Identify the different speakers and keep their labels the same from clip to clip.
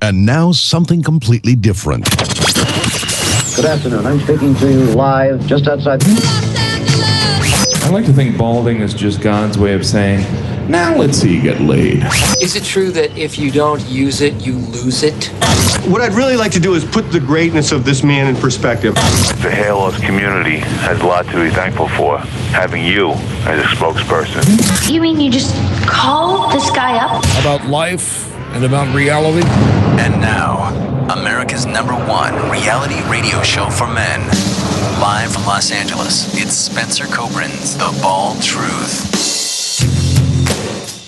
Speaker 1: And now something completely different.
Speaker 2: Good afternoon. I'm speaking to you live just outside.
Speaker 3: I like to think balding is just God's way of saying, now let's see you get laid.
Speaker 4: Is it true that if you don't use it, you lose it?
Speaker 5: What I'd really like to do is put the greatness of this man in perspective.
Speaker 6: The hair loss community has a lot to be thankful for, having you as a spokesperson.
Speaker 7: You mean you just call this guy up?
Speaker 8: About life and about reality.
Speaker 9: And now, America's #1 reality radio show for men. Live from Los Angeles, it's Spencer Kobren's The Bald Truth.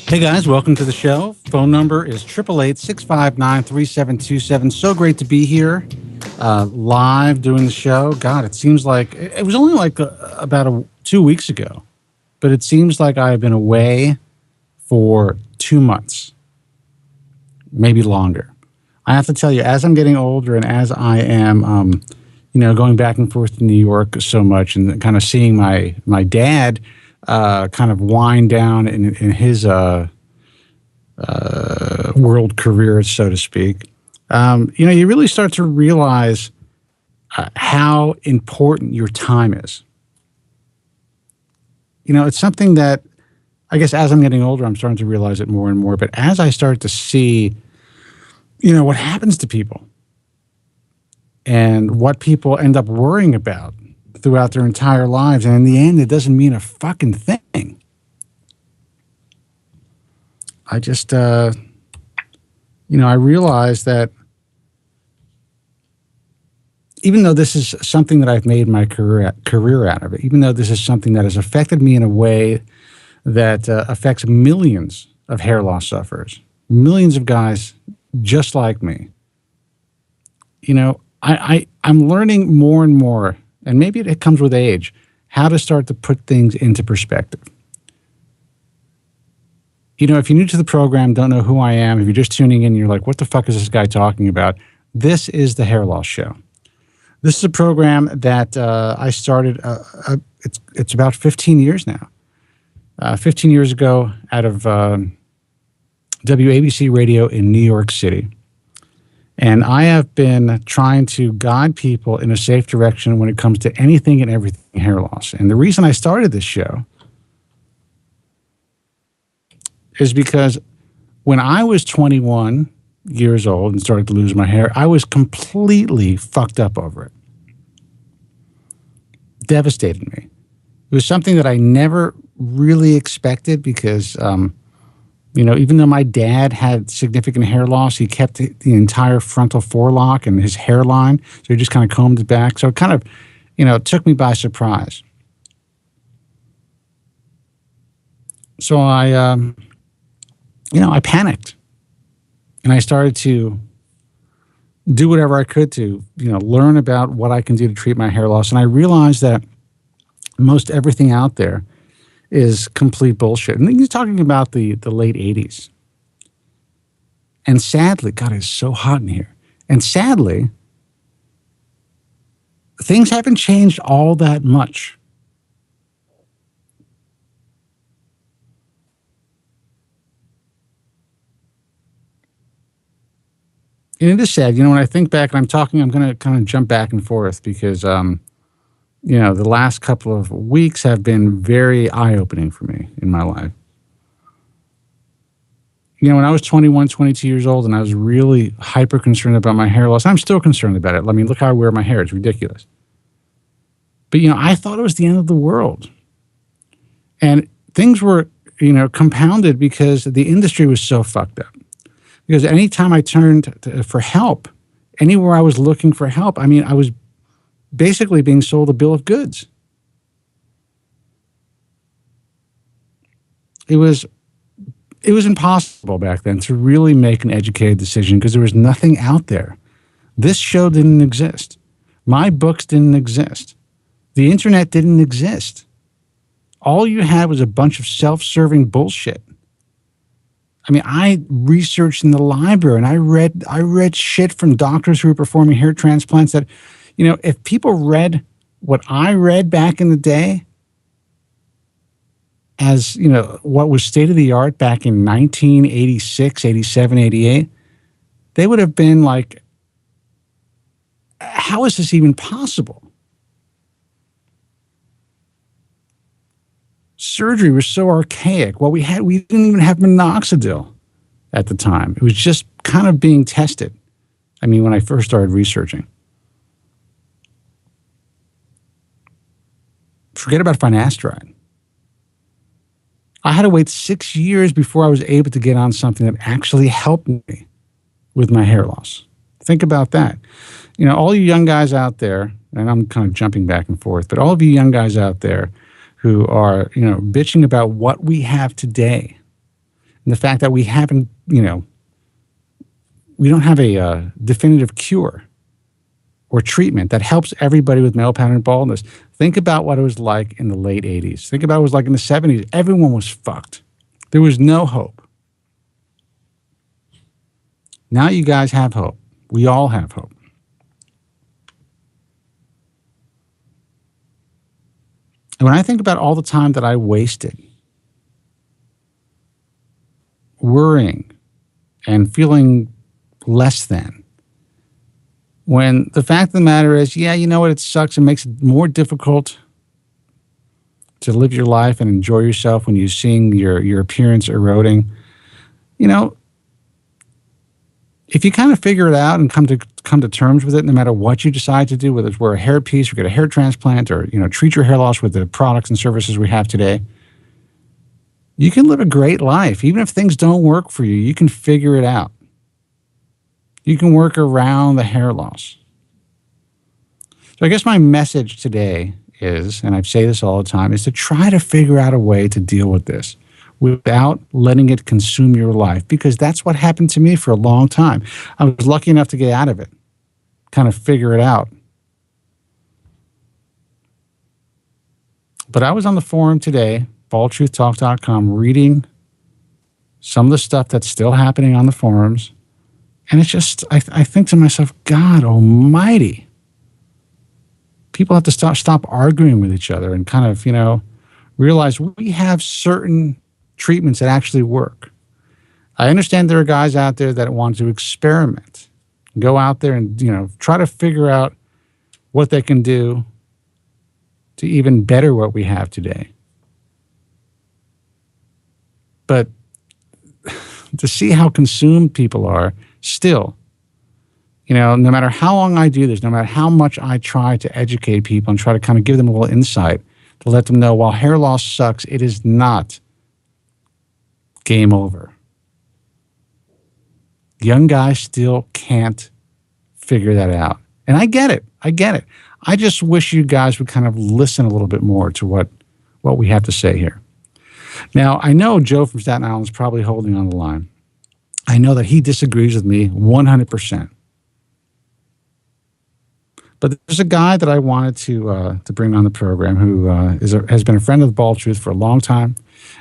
Speaker 10: Hey guys, welcome to the show. Phone number is 888-659-3727. So great to be here, live doing the show. God, it seems like it was only like about 2 weeks ago, but it seems like I've been away for 2 months, maybe longer. I have to tell you, as I'm getting older and as I am, going back and forth to New York so much and kind of seeing my dad kind of wind down in his world career, so to speak, you really start to realize how important your time is. It's something that I guess as I'm getting older, I'm starting to realize it more and more. But as I start to see, what happens to people and what people end up worrying about throughout their entire lives, and in the end, it doesn't mean a fucking thing. I just, I realize that even though this is something that I've made my career out of it, even though this is something that has affected me in a way that affects millions of hair loss sufferers, millions of guys just like me, I'm learning more and more, and maybe it comes with age, how to start to put things into perspective. If you're new to the program, don't know who I am, if you're just tuning in, you're like, what the fuck is this guy talking about? This is the Hair Loss Show. This is a program that I started, it's about 15 years now. 15 years ago out of WABC Radio in New York City. And I have been trying to guide people in a safe direction when it comes to anything and everything hair loss. And the reason I started this show is because when I was 21 years old and started to lose my hair, I was completely fucked up over it. Devastated me. It was something that I never really expected because, even though my dad had significant hair loss, he kept the entire frontal forelock and his hairline, so he just kind of combed it back. So it kind of, took me by surprise. So I panicked, and I started to do whatever I could to, learn about what I can do to treat my hair loss. And I realized that most everything out there is complete bullshit. And he's talking about the late 80s. And sadly, God, it's so hot in here. And sadly, things haven't changed all that much. And it is sad, when I think back and I'm going to kind of jump back and forth because, the last couple of weeks have been very eye-opening for me in my life. When I was 21, 22 years old and I was really hyper-concerned about my hair loss, I'm still concerned about it. I mean, look how I wear my hair. It's ridiculous. But, I thought it was the end of the world. And things were, compounded because the industry was so fucked up. Because anytime I turned for help, anywhere I was looking for help, I was basically being sold a bill of goods. It was impossible back then to really make an educated decision because there was nothing out there. This show didn't exist. My books didn't exist. The internet didn't exist. All you had was a bunch of self-serving bullshit. I researched in the library and I read shit from doctors who were performing hair transplants that, if people read what I read back in the day as, what was state of the art back in 1986, 87, 88, they would have been like, how is this even possible? Surgery was so archaic. Well, we didn't even have minoxidil at the time. It was just kind of being tested. I mean, when I first started researching. Forget about finasteride. I had to wait 6 years before I was able to get on something that actually helped me with my hair loss. Think about that. You know, all you young guys out there, and I'm kind of jumping back and forth, but all of you young guys out there who are, you know, bitching about what we have today and the fact that we haven't, you know, we don't have a definitive cure or treatment that helps everybody with male pattern baldness. Think about what it was like in the late 80s. Think about what it was like in the 70s. Everyone was fucked. There was no hope. Now you guys have hope. We all have hope. And when I think about all the time that I wasted worrying and feeling less than, when the fact of the matter is, yeah, you know what, it sucks. It makes it more difficult to live your life and enjoy yourself when you're seeing your appearance eroding. You know, if you kind of figure it out and come to terms with it, no matter what you decide to do, whether it's wear a hair piece or get a hair transplant or, you know, treat your hair loss with the products and services we have today, you can live a great life. Even if things don't work for you, you can figure it out. You can work around the hair loss. So I guess my message today is, and I say this all the time, is to try to figure out a way to deal with this without letting it consume your life, because that's what happened to me for a long time. I was lucky enough to get out of it, kind of figure it out. But I was on the forum today, baldtruthtalk.com, reading some of the stuff that's still happening on the forums. And it's just, I think to myself, God almighty. People have to stop arguing with each other and kind of, you know, realize we have certain treatments that actually work. I understand there are guys out there that want to experiment, go out there and, you know, try to figure out what they can do to even better what we have today. But to see how consumed people are still, you know, no matter how long I do this, no matter how much I try to educate people and try to kind of give them a little insight to let them know while hair loss sucks, it is not game over. Young guys still can't figure that out. And I get it. I get it. I just wish you guys would kind of listen a little bit more to what we have to say here. Now, I know Joe from Staten Island is probably holding on the line. I know that he disagrees with me 100%. But there's a guy that I wanted to bring on the program who has been a friend of the Bald Truth for a long time.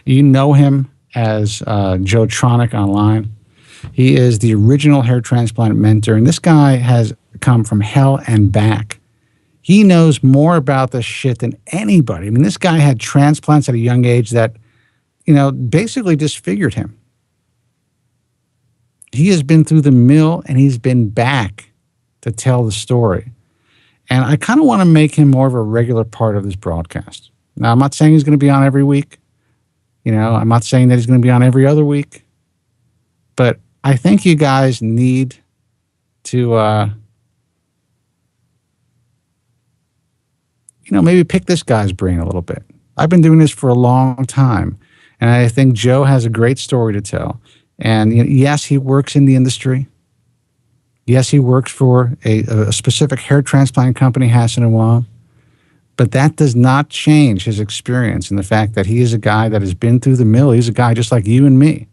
Speaker 10: You know him as Joe Tronic online. He is the original hair transplant mentor, and this guy has come from hell and back. He knows more about this shit than anybody. I mean, this guy had transplants at a young age that, you know, basically disfigured him. He has been through the mill, and he's been back to tell the story. And I kind of want to make him more of a regular part of this broadcast. Now, I'm not saying he's going to be on every week. You know, I'm not saying that he's going to be on every other week. But I think you guys need to, you know, maybe pick this guy's brain a little bit. I've been doing this for a long time, and I think Joe has a great story to tell. And yes, he works in the industry. Yes, he works for a specific hair transplant company, Hasson Wong. But that does not change his experience and the fact that he is a guy that has been through the mill. He's a guy just like you and me.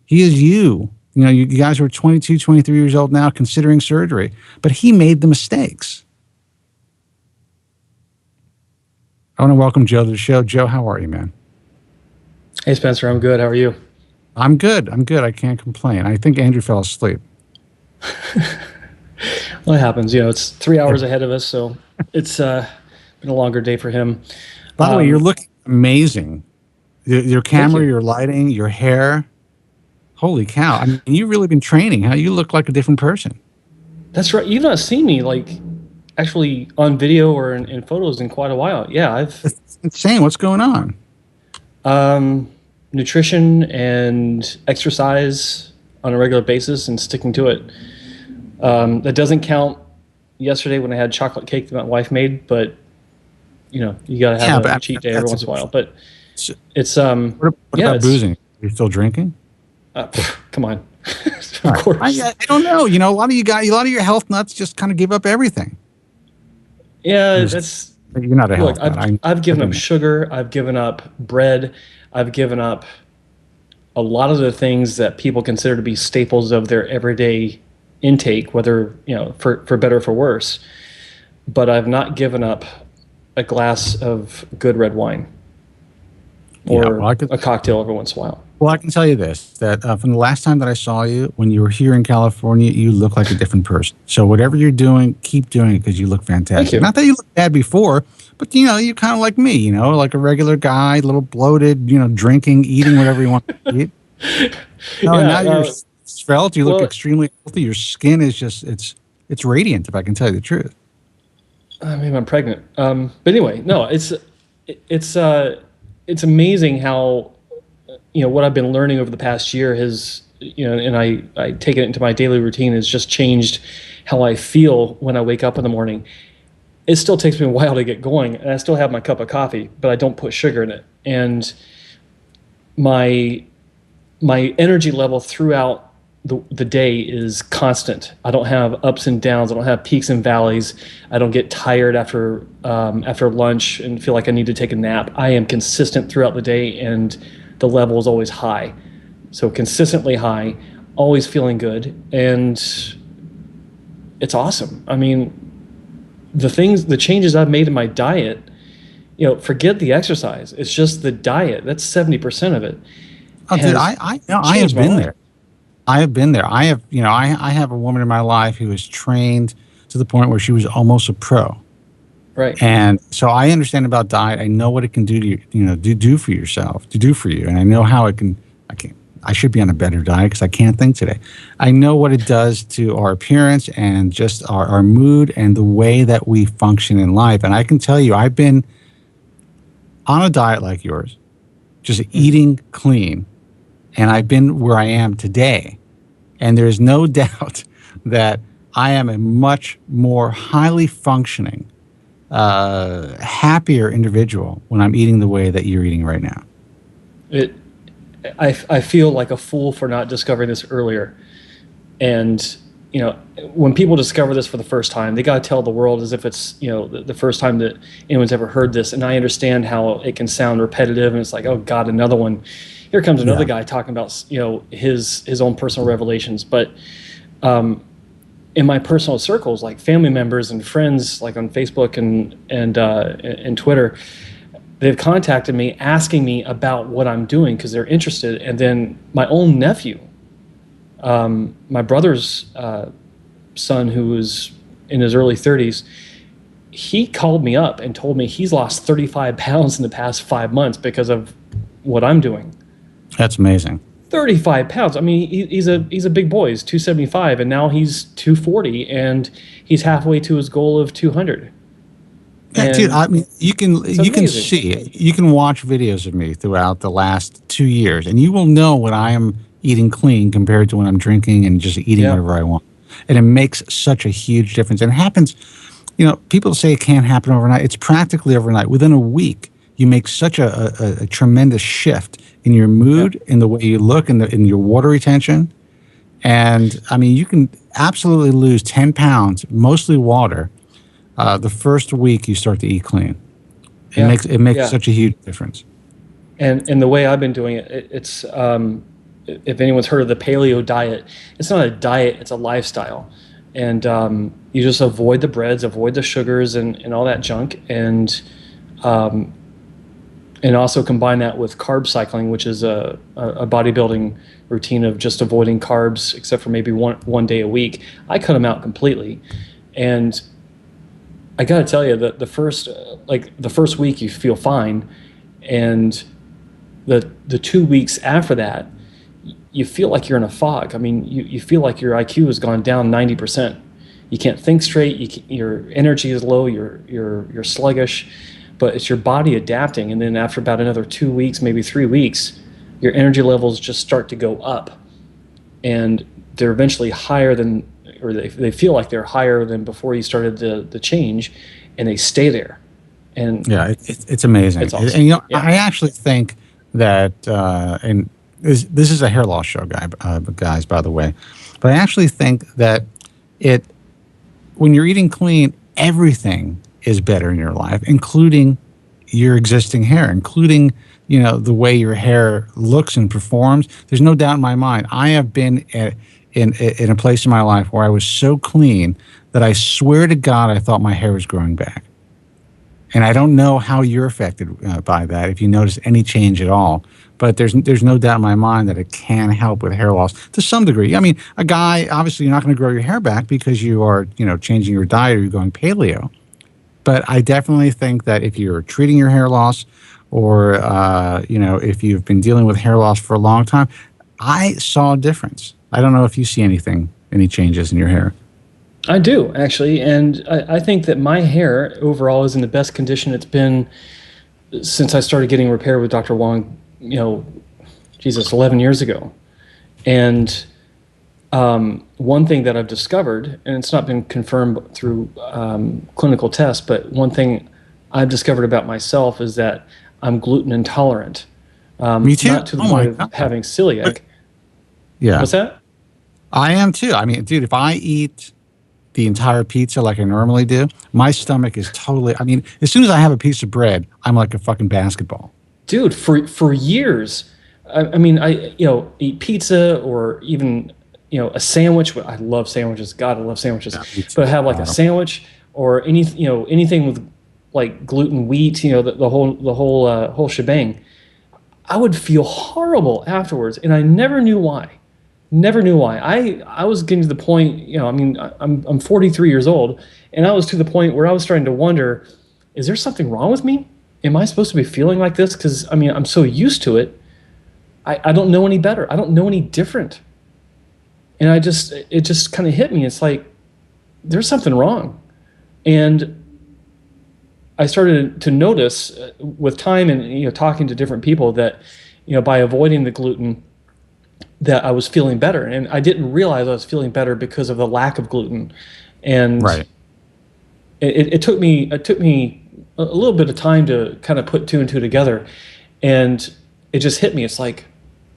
Speaker 10: He is you. You know, you guys who are 22, 23 years old now considering surgery. But he made the mistakes. I want to welcome Joe to the show. Joe, how are you, man?
Speaker 11: Hey, Spencer. I'm good. How are you?
Speaker 10: I'm good. I can't complain. I think Andrew fell asleep.
Speaker 11: Well, it happens. You know, it's 3 hours ahead of us, so it's been a longer day for him.
Speaker 10: By the way, you're looking amazing. Your camera, your lighting, your hair. Holy cow! I mean, you've really been training. How you look like a different person.
Speaker 11: That's right. You've not seen me like actually on video or in photos in quite a while. Yeah,
Speaker 10: It's insane. What's going on?
Speaker 11: Nutrition and exercise on a regular basis and sticking to it. That doesn't count yesterday when I had chocolate cake that my wife made, but you got to have a cheat day every once in a while. But it's
Speaker 10: what about boozing? Are you still drinking?
Speaker 11: Come on. Of course.
Speaker 10: I don't know. A lot of your health nuts just kind of give up everything.
Speaker 11: Yeah,
Speaker 10: you're not a health
Speaker 11: nut. I've given up sugar. I've given up bread. I've given up a lot of the things that people consider to be staples of their everyday intake, whether for better or for worse. But I've not given up a glass of good red wine or a cocktail every once in a while.
Speaker 10: Well, I can tell you this, that from the last time that I saw you, when you were here in California, you look like a different person. So whatever you're doing, keep doing it because you look fantastic.
Speaker 11: Thank you.
Speaker 10: Not that you looked bad before, but, you're kind of like me, like a regular guy, a little bloated, drinking, eating whatever you want to eat. Now you're svelte. You look extremely healthy. Your skin is just, it's radiant, if I can tell you the truth.
Speaker 11: Maybe I'm pregnant. But anyway, no, it's amazing how, what I've been learning over the past year has, and I take it into my daily routine, has just changed how I feel when I wake up in the morning. It still takes me a while to get going, and I still have my cup of coffee, but I don't put sugar in it. And my energy level throughout the day is constant. I don't have ups and downs. I don't have peaks and valleys. I don't get tired after lunch and feel like I need to take a nap. I am consistent throughout the day, and the level is always high. So consistently high, always feeling good, and it's awesome. I mean, the changes I've made in my diet, forget the exercise. It's just the diet. That's 70% of it.
Speaker 10: Oh, dude, I have been there. I have been there. I have a woman in my life who is trained to the point where she was almost a pro.
Speaker 11: Right.
Speaker 10: And so I understand about diet. I know what it can do to you, do for yourself, to do for you. And I know how I should be on a better diet because I can't think today. I know what it does to our appearance and just our mood and the way that we function in life. And I can tell you, I've been on a diet like yours, just eating clean. And I've been where I am today. And there's no doubt that I am a much more highly functioning, happier individual when I'm eating the way that you're eating right now.
Speaker 11: I feel like a fool for not discovering this earlier. And, when people discover this for the first time, they got to tell the world as if it's, the first time that anyone's ever heard this. And I understand how it can sound repetitive and it's like, oh God, another one. Here comes another guy talking about, his own personal revelations. But in my personal circles, like family members and friends, like on Facebook and Twitter, they've contacted me asking me about what I'm doing because they're interested. And then my own nephew, my brother's son, who was in his early 30s, he called me up and told me he's lost 35 pounds in the past 5 months because of what I'm doing.
Speaker 10: That's amazing.
Speaker 11: 35 pounds. I mean, he's a big boy. He's 275, and now he's 240, and he's halfway to his goal of 200.
Speaker 10: Yeah, dude, I mean, you can see, you can watch videos of me throughout the last 2 years, and you will know when I am eating clean compared to when I'm drinking and just eating whatever I want. And it makes such a huge difference. And it happens, people say it can't happen overnight. It's practically overnight. Within a week, you make such a tremendous shift in your mood, in the way you look, in your water retention. And, I mean, you can absolutely lose 10 pounds, mostly water, the first week you start to eat clean. It makes such a huge difference.
Speaker 11: And the way I've been doing it, it's if anyone's heard of the paleo diet, it's not a diet, it's a lifestyle. And you just avoid the breads, avoid the sugars and all that junk. And also combine that with carb cycling, which is a bodybuilding routine of just avoiding carbs except for maybe one day a week. I cut them out completely. And I got to tell you that the first week you feel fine, and the 2 weeks after that, you feel like you're in a fog. I mean, you feel like your IQ has gone down 90%. You can't think straight. Your energy is low. You're sluggish, but it's your body adapting. And then after about another 2 weeks, maybe 3 weeks, your energy levels just start to go up, and they're eventually higher than, or they feel like they're higher than before you started the change, and they stay there. And
Speaker 10: yeah, it's amazing.
Speaker 11: It's awesome.
Speaker 10: And
Speaker 11: Yeah.
Speaker 10: I actually think that, and this is a hair loss show, guys, by the way, but I actually think that when you're eating clean, everything is better in your life, including your existing hair, including the way your hair looks and performs. There's no doubt in my mind. I have been in a place in my life where I was so clean that I swear to God I thought my hair was growing back. And I don't know how you're affected by that, if you notice any change at all. But there's no doubt in my mind that it can help with hair loss to some degree. I mean, a guy, obviously you're not going to grow your hair back because you are, changing your diet or you're going paleo. But I definitely think that if you're treating your hair loss, or if you've been dealing with hair loss for a long time, I saw a difference. I don't know if you see any changes in your hair.
Speaker 11: I do, actually, and I think that my hair overall is in the best condition it's been since I started getting repaired with Dr. Wong, 11 years ago. And one thing that I've discovered, and it's not been confirmed through clinical tests, but one thing I've discovered about myself is that I'm gluten intolerant.
Speaker 10: Me too.
Speaker 11: Not to the point of having celiac.
Speaker 10: Yeah.
Speaker 11: What's that?
Speaker 10: I am too. I mean, dude, if I eat the entire pizza like I normally do, my stomach is totally, I mean, as soon as I have a piece of bread, I'm like a fucking basketball.
Speaker 11: Dude, for years, I eat pizza or even, a sandwich. I love sandwiches. God, I love sandwiches. Yeah, but I have like a sandwich or anything with like gluten, wheat, the whole shebang. I would feel horrible afterwards, and I never knew why. I was getting to the point, I'm 43 years old, and I was to the point where I was starting to wonder, is there something wrong with me? Am I supposed to be feeling like this? Because, I'm so used to it. I don't know any better. I don't know any different. And it just kind of hit me. It's like, there's something wrong. And I started to notice with time and, talking to different people that, by avoiding the gluten, that I was feeling better. And I didn't realize I was feeling better because of the lack of gluten. And
Speaker 10: right.
Speaker 11: It took me a little bit of time to kind of put two and two together. And it just hit me. It's like,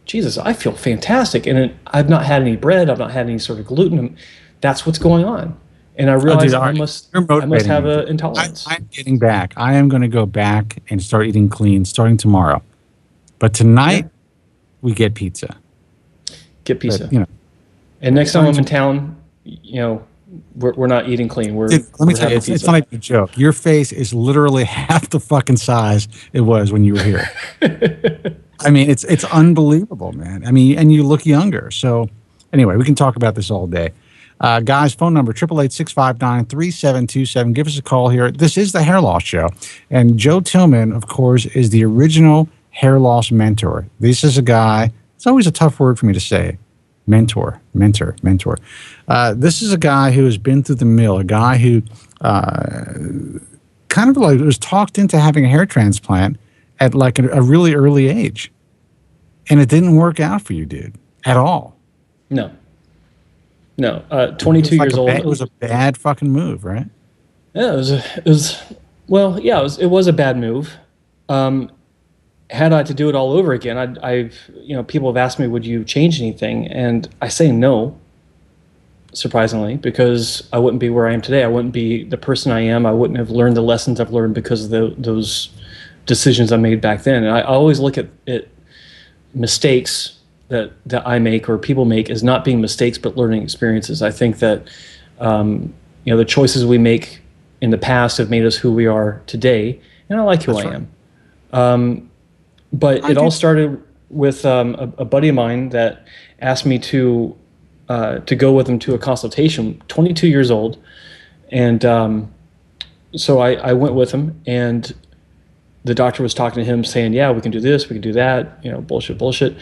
Speaker 11: Jesus, I feel fantastic. And I've not had any bread. I've not had any sort of gluten. That's what's going on. And I realized I must have an intolerance.
Speaker 10: I'm getting back. I am going to go back and start eating clean starting tomorrow. But tonight, we get pizza.
Speaker 11: Get pizza. But, and next time I'm in town, we're not eating clean. Let
Speaker 10: me tell you, it's not even a joke. Your face is literally half the fucking size it was when you were here. I mean, it's unbelievable, man. I mean, and you look younger. So anyway, we can talk about this all day. Guys, phone number 888-659-3727. Give us a call here. This is the Hair Loss Show. And Joe Tillman, of course, is the original hair loss mentor. This is a guy, it's always a tough word for me to say. Mentor. This is a guy who has been through the mill, a guy who kind of like was talked into having a hair transplant at like a really early age. And it didn't work out for you, dude, at all.
Speaker 11: No. 22 years old.
Speaker 10: It was a bad fucking move, right?
Speaker 11: Yeah, it was a bad move. Had I to do it all over again, people have asked me, would you change anything? And I say no, surprisingly, because I wouldn't be where I am today. I wouldn't be the person I am. I wouldn't have learned the lessons I've learned because of those decisions I made back then. And I always look at mistakes that I make or people make as not being mistakes but learning experiences. I think that the choices we make in the past have made us who we are today, and I like who I am. But it all started with a buddy of mine that asked me to go with him to a consultation. 22 years old, and so I went with him, and the doctor was talking to him, saying, "Yeah, we can do this, we can do that," bullshit.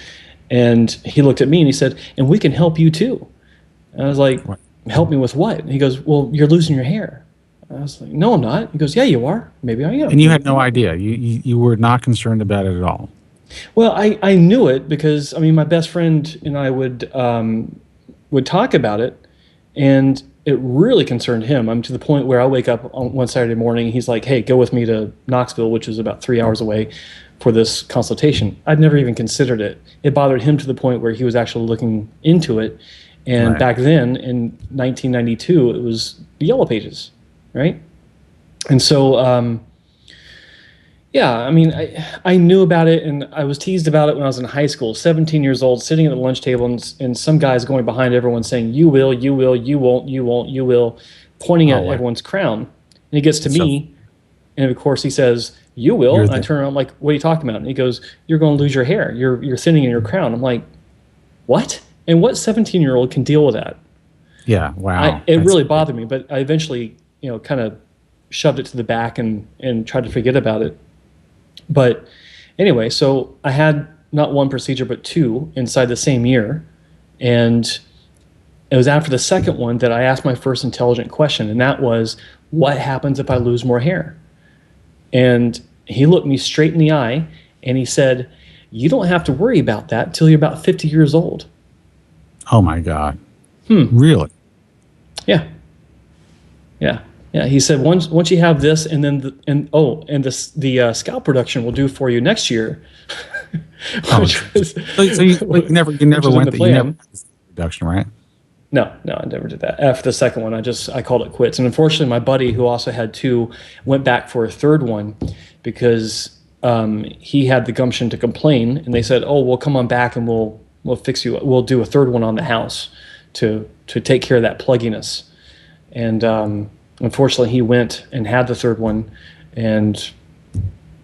Speaker 11: And he looked at me and he said, and we can help you too. And I was like, help me with what? And he goes, well, you're losing your hair. I was like, no, I'm not. He goes, yeah, you are. Maybe I am.
Speaker 10: And you had no idea. You were not concerned about it at all.
Speaker 11: Well, I knew it because, I mean, my best friend and I would talk about it, and it really concerned him. I'm to the point where I wake up on one Saturday morning, he's like, hey, go with me to Knoxville, which is about 3 hours away, for this consultation. I'd never even considered it. It bothered him to the point where he was actually looking into it. And back then, in 1992, it was the Yellow Pages, right? And so, yeah, I mean, I knew about it, and I was teased about it when I was in high school, 17 years old, sitting at the lunch table, and some guys going behind everyone saying, you will, you will, you won't, you won't, you will, pointing at everyone's crown. And he gets to me, and of course he says, you will. And I turn around, I'm like, what are you talking about? And he goes, you're going to lose your hair. You're thinning in your crown. I'm like, what? And what 17-year-old can deal with that?
Speaker 10: Yeah, wow.
Speaker 11: It really bothered me, but I eventually, kind of shoved it to the back and tried to forget about it. But anyway, so I had not one procedure, but two inside the same year. And it was after the second one that I asked my first intelligent question, and that was, what happens if I lose more hair? And he looked me straight in the eye, and he said, you don't have to worry about that until you're about 50 years old.
Speaker 10: Oh, my God. Really?
Speaker 11: Yeah. Yeah. Yeah, he said once you have this, and then the scalp production will do for you next year.
Speaker 10: So you never went the production, right?
Speaker 11: No, I never did that. After the second one, I called it quits. And unfortunately, my buddy, who also had two, went back for a third one because he had the gumption to complain, and they said, "Oh, well, come on back, and we'll fix you. We'll do a third one on the house to take care of that plugginess." And unfortunately, he went and had the third one, and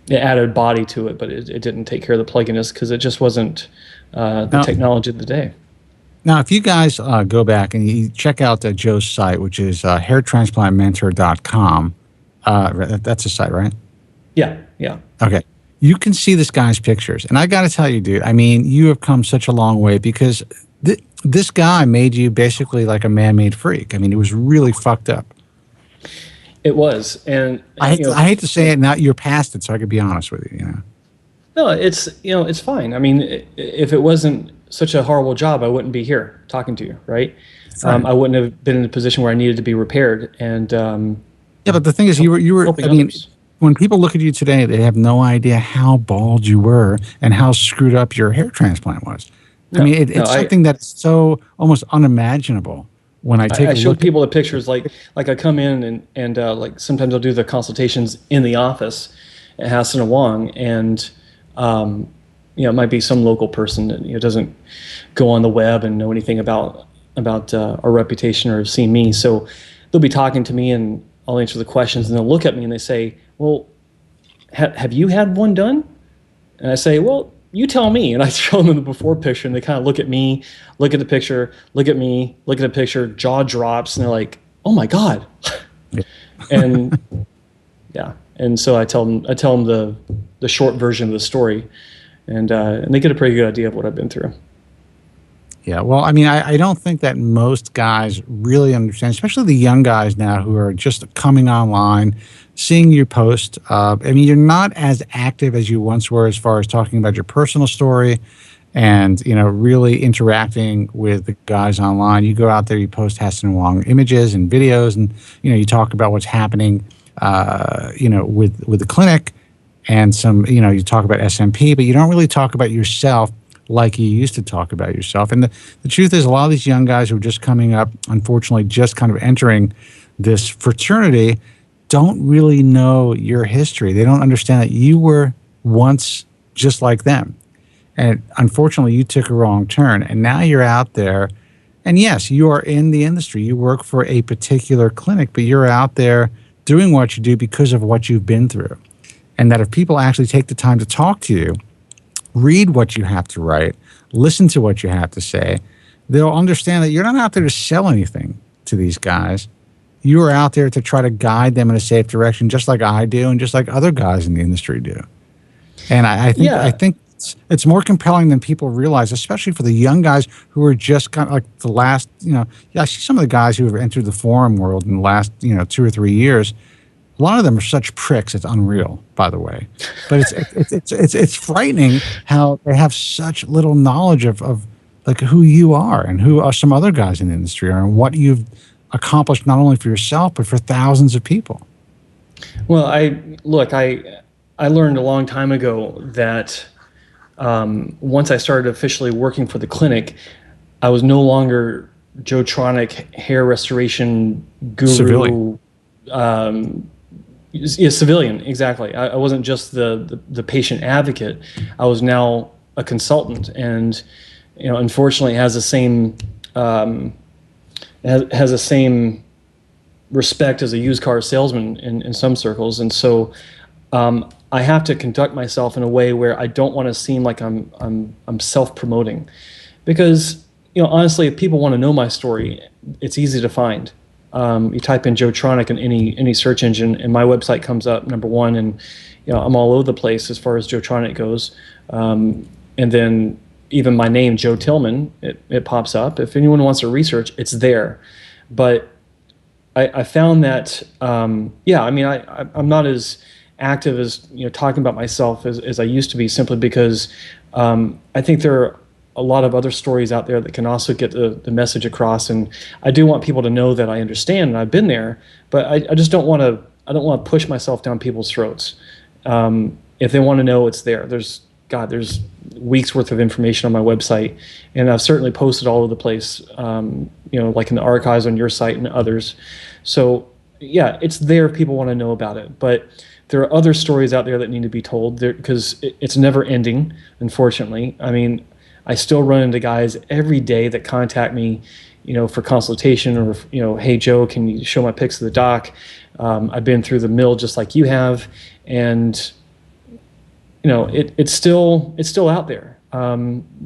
Speaker 11: it added body to it, but it didn't take care of the plugginess because it just wasn't the technology of the day.
Speaker 10: Now, if you guys go back and you check out Joe's site, which is hairtransplantmentor.com, that's a site, right?
Speaker 11: Yeah.
Speaker 10: Okay. You can see this guy's pictures. And I got to tell you, dude, I mean, you have come such a long way because this guy made you basically like a man-made freak. I mean, it was really fucked up.
Speaker 11: It was. And
Speaker 10: I hate to say it, now you're past it, so I could be honest with you,
Speaker 11: No, it's fine. I mean, if it wasn't such a horrible job, I wouldn't be here talking to you, right? I wouldn't have been in a position where I needed to be repaired. And
Speaker 10: yeah, but the thing is, you were. I mean, when people look at you today, they have no idea how bald you were and how screwed up your hair transplant was. I mean, it's something that's so almost unimaginable. When I
Speaker 11: showed people the pictures, like I come in and like sometimes I'll do the consultations in the office at Hasson Wong, and it might be some local person that doesn't go on the web and know anything about our reputation or have seen me. So they'll be talking to me, and I'll answer the questions, and they'll look at me and they say, "Well, have you had one done?" And I say, "Well, you tell me." And I show them the before picture, and they kind of look at me, look at the picture, look at me, look at the picture, jaw drops, and they're like, "Oh my God." And yeah. And so I tell them the short version of the story, and they get a pretty good idea of what I've been through.
Speaker 10: Yeah, well, I mean, I don't think that most guys really understand, especially the young guys now who are just coming online, seeing you post. I mean, you're not as active as you once were as far as talking about your personal story and, really interacting with the guys online. You go out there, you post Hasson Wong images and videos, and, you talk about what's happening, with the clinic and some, you talk about SMP, but you don't really talk about yourself like you used to talk about yourself. And the truth is, a lot of these young guys who are just coming up, unfortunately, just kind of entering this fraternity, don't really know your history. They don't understand that you were once just like them. And unfortunately, you took a wrong turn. And now you're out there. And yes, you are in the industry. You work for a particular clinic, but you're out there doing what you do because of what you've been through. And that if people actually take the time to talk to you, read what you have to write, listen to what you have to say, they'll understand that you're not out there to sell anything to these guys. You are out there to try to guide them in a safe direction, just like I do and just like other guys in the industry do. And I think it's more compelling than people realize, especially for the young guys who are just kind of like the last, I see some of the guys who have entered the forum world in the last, 2 or 3 years. A lot of them are such pricks. It's unreal, by the way. But it's frightening how they have such little knowledge of like who you are and who are some other guys in the industry are and what you've accomplished not only for yourself but for thousands of people.
Speaker 11: Well, I learned a long time ago that once I started officially working for the clinic, I was no longer Joe Tronic hair restoration guru. Civilian, exactly. I wasn't just the patient advocate. I was now a consultant, and unfortunately, it has the same has the same respect as a used car salesman in some circles, and so I have to conduct myself in a way where I don't want to seem like I'm self-promoting, because honestly, if people want to know my story, it's easy to find. You type in Joe Tronic in any search engine, and my website comes up number one, and I'm all over the place as far as Joe Tronic goes. And then even my name, Joe Tillman, it pops up. If anyone wants to research, it's there. But I found that I'm not as active as talking about myself as I used to be, simply because I think there are a lot of other stories out there that can also get the message across, and I do want people to know that I understand and I've been there, but I just don't want to push myself down people's throats. If they want to know, it's there. There's weeks worth of information on my website, and I've certainly posted all over the place, like in the archives on your site and others. So yeah, it's there if people want to know about it, but there are other stories out there that need to be told there, because it's never ending, unfortunately. I mean, I still run into guys every day that contact me, for consultation, or, hey, Joe, can you show my pics to the doc? I've been through the mill just like you have. And, it's still out there.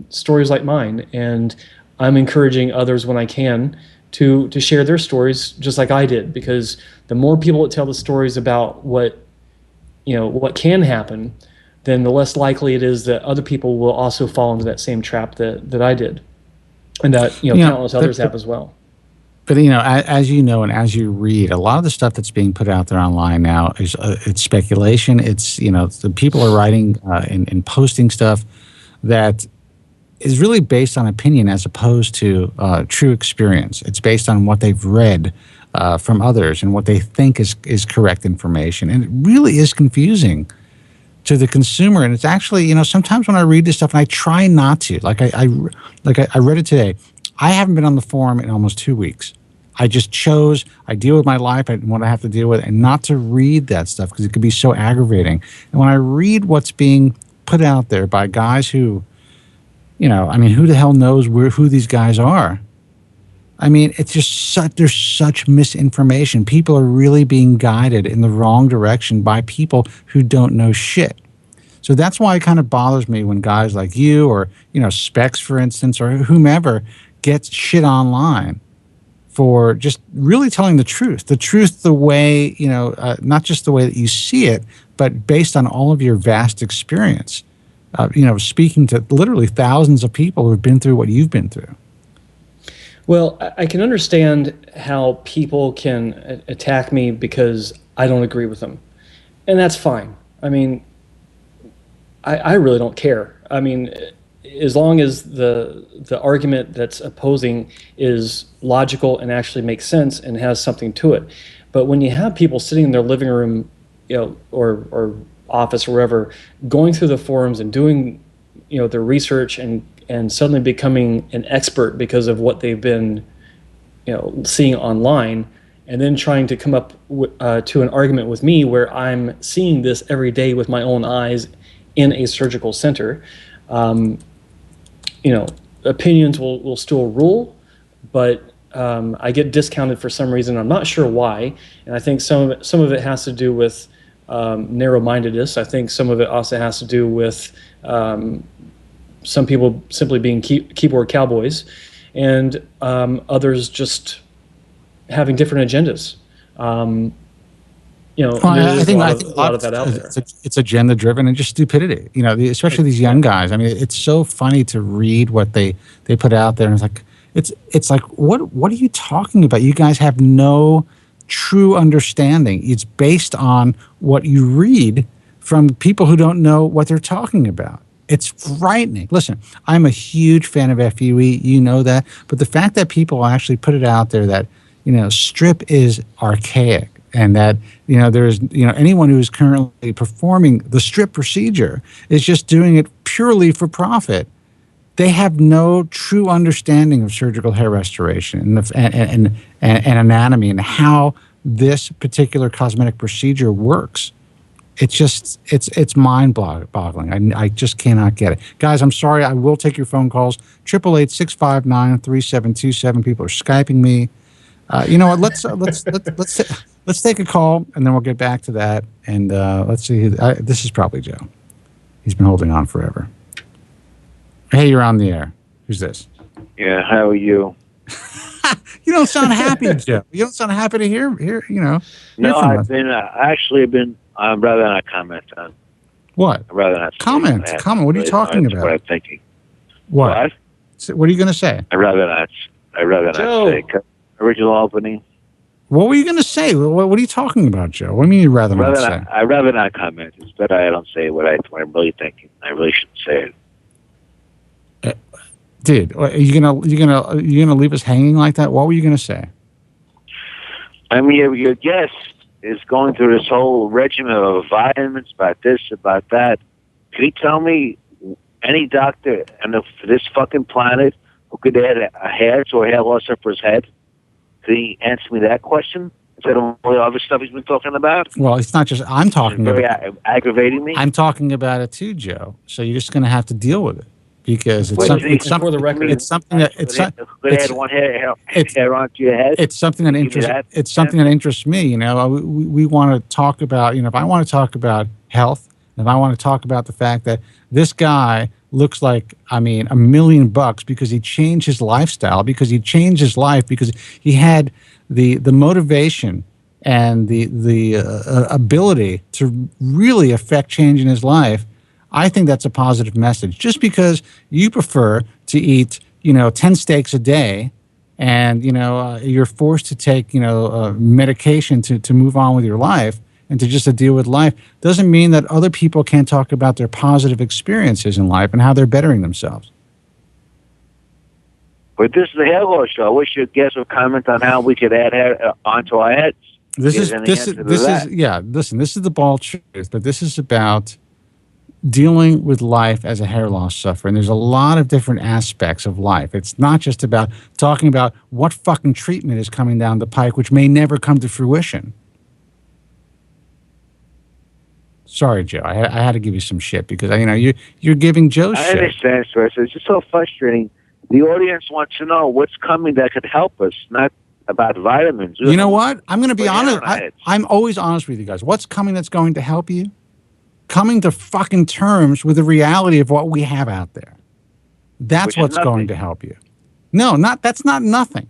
Speaker 11: Stories like mine. And I'm encouraging others when I can to share their stories just like I did, because the more people that tell the stories about what can happen, then the less likely it is that other people will also fall into that same trap that I did, and that countless others have as well.
Speaker 10: But as you know, and as you read, a lot of the stuff that's being put out there online now is it's speculation. It's the people are writing and posting stuff that is really based on opinion as opposed to true experience. It's based on what they've read from others and what they think is correct information, and it really is confusing to the consumer. And it's actually, sometimes when I read this stuff, and I try not to, like I read it today, I haven't been on the forum in almost 2 weeks. I just chose, I deal with my life and what I have to deal with, and not to read that stuff because it could be so aggravating. And when I read what's being put out there by guys who, who the hell knows who these guys are? I mean, it's just there's such misinformation. People are really being guided in the wrong direction by people who don't know shit. So that's why it kind of bothers me when guys like you or, Specs, for instance, or whomever gets shit online for just really telling the truth the way, not just the way that you see it, but based on all of your vast experience, speaking to literally thousands of people who have been through what you've been through.
Speaker 11: Well, I can understand how people can attack me because I don't agree with them. And that's fine. I mean, I really don't care. I mean, as long as the argument that's opposing is logical and actually makes sense and has something to it. But when you have people sitting in their living room, or office or wherever, going through the forums and doing, their research and suddenly becoming an expert because of what they've been, seeing online, and then trying to come up to an argument with me where I'm seeing this every day with my own eyes in a surgical center. Opinions will still rule, but I get discounted for some reason. I'm not sure why, and I think some of it has to do with narrow-mindedness. I think some of it also has to do with some people simply being keyboard cowboys, and others just having different agendas. there's a lot of that out there.
Speaker 10: It's agenda driven and just stupidity. Especially these young guys. I mean, it's so funny to read what they put out there, and it's like what are you talking about? You guys have no true understanding. It's based on what you read from people who don't know what they're talking about. It's frightening. Listen, I'm a huge fan of FUE. You know that, but the fact that people actually put it out there that strip is archaic. And that, there's, anyone who is currently performing the strip procedure is just doing it purely for profit. They have no true understanding of surgical hair restoration and anatomy and how this particular cosmetic procedure works. It's just, it's mind-boggling. I just cannot get it. Guys, I'm sorry. I will take your phone calls. 888-659-3727. People are Skyping me. You know what? Let's take a call, and then we'll get back to that. And let's see. This is probably Joe. He's been holding on forever. Hey, you're on the air. Who's this?
Speaker 12: Yeah, how are you?
Speaker 10: You don't sound happy, Joe. You don't sound happy to hear.
Speaker 12: No, I've been I'd rather not comment on.
Speaker 10: What?
Speaker 12: I'd rather not
Speaker 10: comment. What are you talking about?
Speaker 12: What I'm thinking.
Speaker 10: What? What are you going to say?
Speaker 12: I'd rather not say. Original opening.
Speaker 10: What were you going to say? What are you talking about, Joe? What do you mean you'd rather not say?
Speaker 12: I'd rather not comment. It's better I don't say what I'm really thinking. I really shouldn't say it.
Speaker 10: Dude, are you gonna leave us hanging like that? What were you gonna say?
Speaker 12: I mean, your guest is going through this whole regimen of vitamins, about this, about that. Can you tell me any doctor on this fucking planet who could add a hair to a hair loss for his head? Can he answer me that question instead of all the other stuff he's been talking about?
Speaker 10: Well, it's not just I'm talking about it.
Speaker 12: Aggravating me.
Speaker 10: I'm talking about it too, Joe. So you're just going to have to deal with it because it's something that interests me. We want to talk about. If I want to talk about health, if I want to talk about the fact that this guy looks like, $1 million because he changed his lifestyle, because he changed his life, because he had the motivation and the ability to really affect change in his life. I think that's a positive message. Just because you prefer to eat, 10 steaks a day and, you're forced to take, medication to move on with your life and to just to deal with life, doesn't mean that other people can't talk about their positive experiences in life and how they're bettering themselves.
Speaker 12: But this is a hair loss show. I wish your guest would comment on how we could add hair onto our heads.
Speaker 10: This is the bald truth, but this is about dealing with life as a hair loss sufferer. And there's a lot of different aspects of life. It's not just about talking about what fucking treatment is coming down the pike, which may never come to fruition. Sorry, Joe. I had to give you some shit because you're giving Joe shit.
Speaker 12: I understand, sir. It's just so frustrating. The audience wants to know what's coming that could help us, not about vitamins.
Speaker 10: You know what? I'm going to be honest. I'm always honest with you guys. What's coming that's going to help you? Coming to fucking terms with the reality of what we have out there. That's what's going to help you. No, that's not nothing.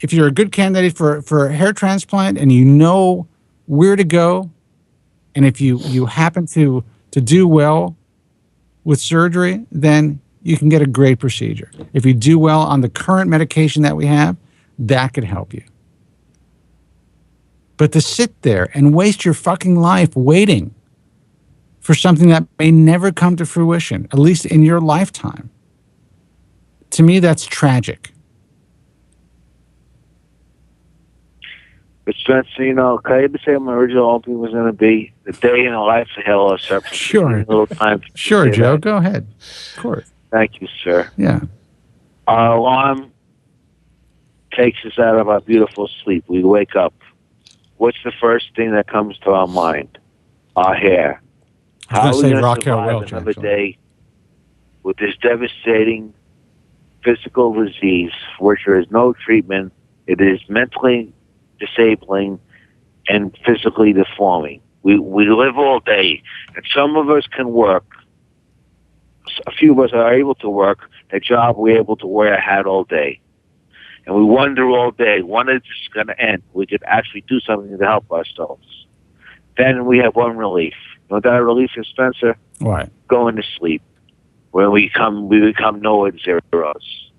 Speaker 10: If you're a good candidate for a hair transplant and you know where to go, and if you happen to do well with surgery, then you can get a great procedure. If you do well on the current medication that we have, that could help you. But to sit there and waste your fucking life waiting for something that may never come to fruition, at least in your lifetime, to me, that's tragic.
Speaker 12: But Spencer, can I ever say my original opening was going to be the day in the life of hell or something?
Speaker 10: Sure.
Speaker 12: A little time.
Speaker 10: Sure, Joe. Go ahead. Of course.
Speaker 12: Thank you, sir.
Speaker 10: Yeah.
Speaker 12: Our alarm takes us out of our beautiful sleep. We wake up. What's the first thing that comes to our mind? Our hair. How are we going to survive another day with this devastating physical disease for which there is no treatment? It is mentally disabling and physically deforming. We live all day, and some of us can work. A few of us are able to work a job we're able to wear a hat all day. and we wonder all day, when is this going to end? We could actually do something to help ourselves. Then we have one relief. You know what that relief is, Spencer?
Speaker 10: What?
Speaker 12: Going to sleep. When we become no zeros.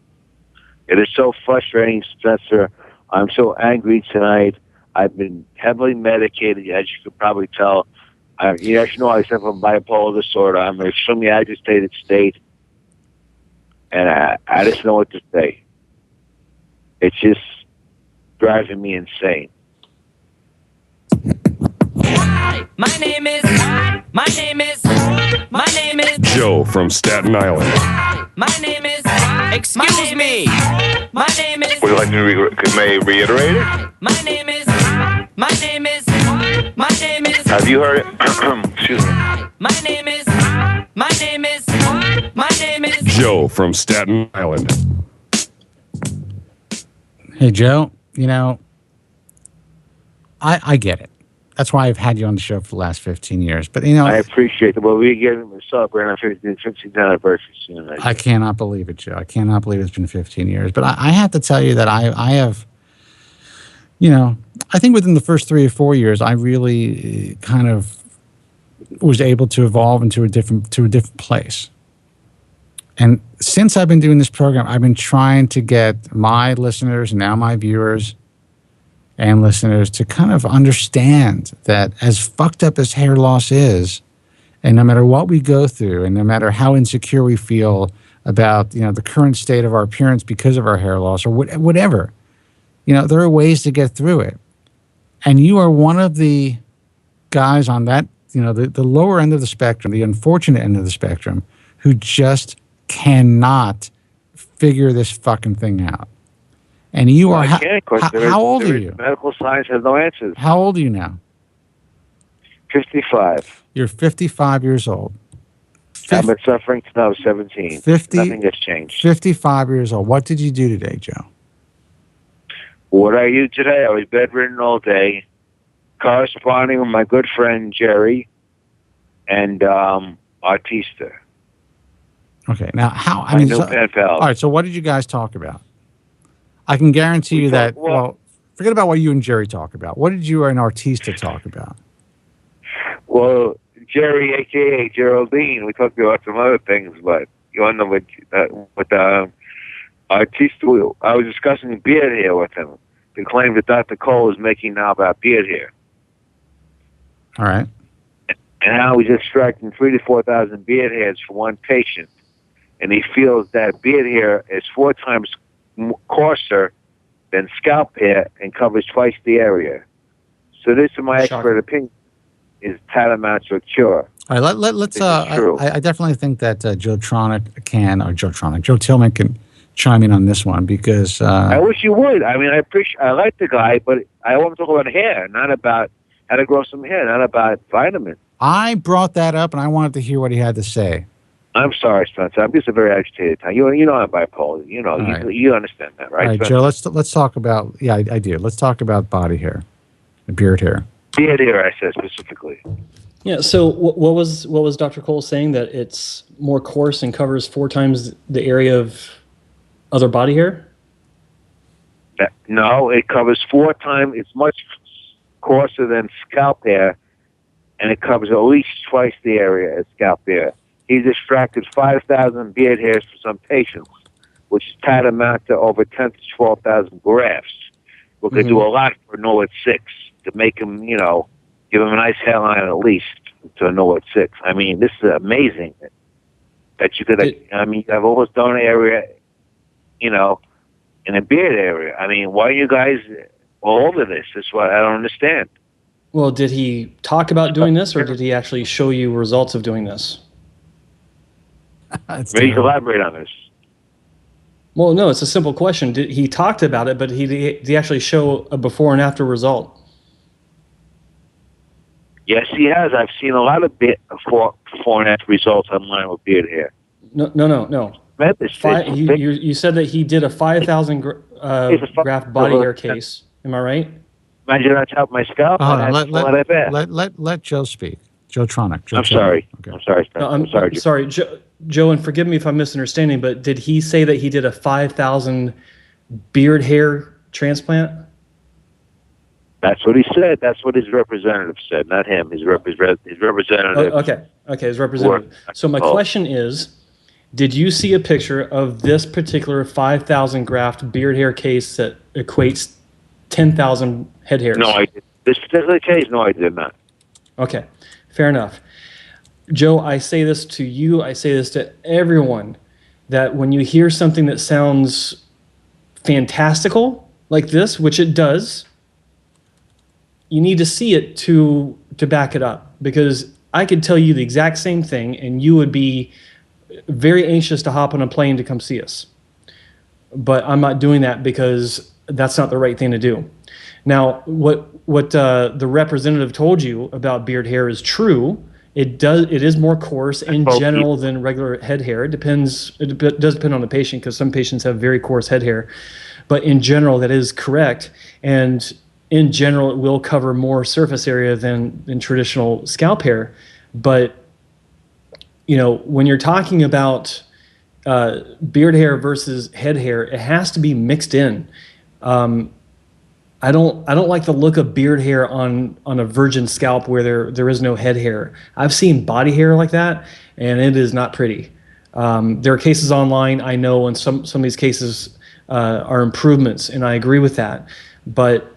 Speaker 12: It is so frustrating, Spencer. I'm so angry tonight. I've been heavily medicated, as you could probably tell. You actually know I suffer from bipolar disorder. I'm in an extremely agitated state, and I just know what to say. It's just driving me insane.
Speaker 13: My name is
Speaker 3: Joe from Staten Island.
Speaker 13: My name is excuse me. My name is
Speaker 6: Would you like me to reiterate it?
Speaker 13: My name is
Speaker 6: Have you heard it? Excuse me.
Speaker 13: My name is
Speaker 3: Joe from Staten Island.
Speaker 10: Hey, Joe, you know, I get it. That's why I've had you on the show for the last 15 years. But, you know,
Speaker 12: I appreciate it. Well, we're getting to celebrate our 15th anniversary soon.
Speaker 10: I cannot believe it, Joe. I cannot believe it's been 15 years. But I have to tell you that I have, you know, I think within the first 3 or 4 years, I really kind of was able to evolve into a different place. And since I've been doing this program, I've been trying to get my listeners and now my viewers and listeners to kind of understand that as fucked up as hair loss is, and no matter what we go through, and no matter how insecure we feel about, you know, the current state of our appearance because of our hair loss or whatever, you know, there are ways to get through it. And you are one of the guys on that, you know, the lower end of the spectrum, the unfortunate end of the spectrum, who just cannot figure this fucking thing out. And you are, how old are you?
Speaker 12: Medical science has no answers.
Speaker 10: How old are you now?
Speaker 12: 55.
Speaker 10: You're 55 years old.
Speaker 12: I've been suffering since I was 17. Nothing has changed.
Speaker 10: 55 years old. What did you do today, Joe?
Speaker 12: What I do today, I was bedridden all day, corresponding with my good friend Jerry and Artista.
Speaker 10: Okay, now how?
Speaker 12: I mean, all
Speaker 10: right. So what did you guys talk about? I can guarantee you that. Well, forget about what you and Jerry talk about. What did you and Artista talk about?
Speaker 12: Well, Jerry, aka Geraldine, we talked about some other things, but you want to know with Artista, I was discussing beard hair with him. The claim that Dr. Cole is making now about beard hair.
Speaker 10: All right.
Speaker 12: And how he's extracting 3,000 to 4,000 beard hairs for one patient. And he feels that beard hair is 4 times coarser than scalp hair and covers twice the area. So this, in my expert opinion, is tantamount to a cure.
Speaker 10: All right, let's. I definitely think that Joe Tillman can chime in on this one because
Speaker 12: I wish you would. I mean, I like the guy, but I want to talk about hair, not about how to grow some hair, not about vitamins.
Speaker 10: I brought that up, and I wanted to hear what he had to say.
Speaker 12: I'm sorry, Spencer. I'm just a very agitated time. You know I'm bipolar. You know, you understand that, right?
Speaker 10: All right,
Speaker 12: Spencer?
Speaker 10: Joe. Let's talk about. Yeah, I do. Let's talk about body hair, beard hair.
Speaker 12: Beard hair, I said specifically.
Speaker 11: Yeah. So what was Dr. Cole saying, that it's more coarse and covers 4 times the area of other body hair?
Speaker 12: No, it covers 4 times. It's much coarser than scalp hair, and it covers at least twice the area as scalp hair. He's extracted 5,000 beard hairs for some patients, which is tantamount to over 10,000 to 12,000 grafts. We could do a lot for Norwood 6 to make him, you know, give him a nice hairline at least to a Norwood 6. I mean, this is amazing that you could, I mean, you have all this donor area, you know, in a beard area. I mean, why are you guys all over this? That's what I don't understand.
Speaker 11: Well, did he talk about doing this, or did he actually show you results of doing this?
Speaker 12: Maybe elaborate on this.
Speaker 11: Well, no, it's a simple question. He talked about it, but did he actually show a before and after result?
Speaker 12: Yes, he has. I've seen a lot of before and after results online with beard hair.
Speaker 11: No. You said that he did a 5,000 graft body hair case. Am I right?
Speaker 12: Imagine on top of my scalp.
Speaker 10: Let Joe speak. Joe Tronic.
Speaker 12: I'm sorry. Okay. I'm sorry.
Speaker 11: No, I'm sorry, Joe, and forgive me if I'm misunderstanding, but did he say that he did a 5,000 beard hair transplant?
Speaker 12: That's what he said. That's what his representative said, not him. His representative.
Speaker 11: Okay, his representative. So my question is, did you see a picture of this particular 5,000 graft beard hair case that equates 10,000 head hairs?
Speaker 12: No, I did. This particular case, no, I did not.
Speaker 11: Okay, fair enough. Joe, I say this to you, I say this to everyone, that when you hear something that sounds fantastical like this, which it does, you need to see it to back it up, because I could tell you the exact same thing and you would be very anxious to hop on a plane to come see us. But I'm not doing that because that's not the right thing to do. Now, what the representative told you about beard hair is true. It is more coarse in general than regular head hair. It does depend on the patient, because some patients have very coarse head hair. But in general, that is correct. And in general, it will cover more surface area than traditional scalp hair. But when you're talking about beard hair versus head hair, it has to be mixed in. I don't like the look of beard hair on a virgin scalp where there is no head hair. I've seen body hair like that, and it is not pretty. There are cases online, I know, and some of these cases are improvements, and I agree with that. But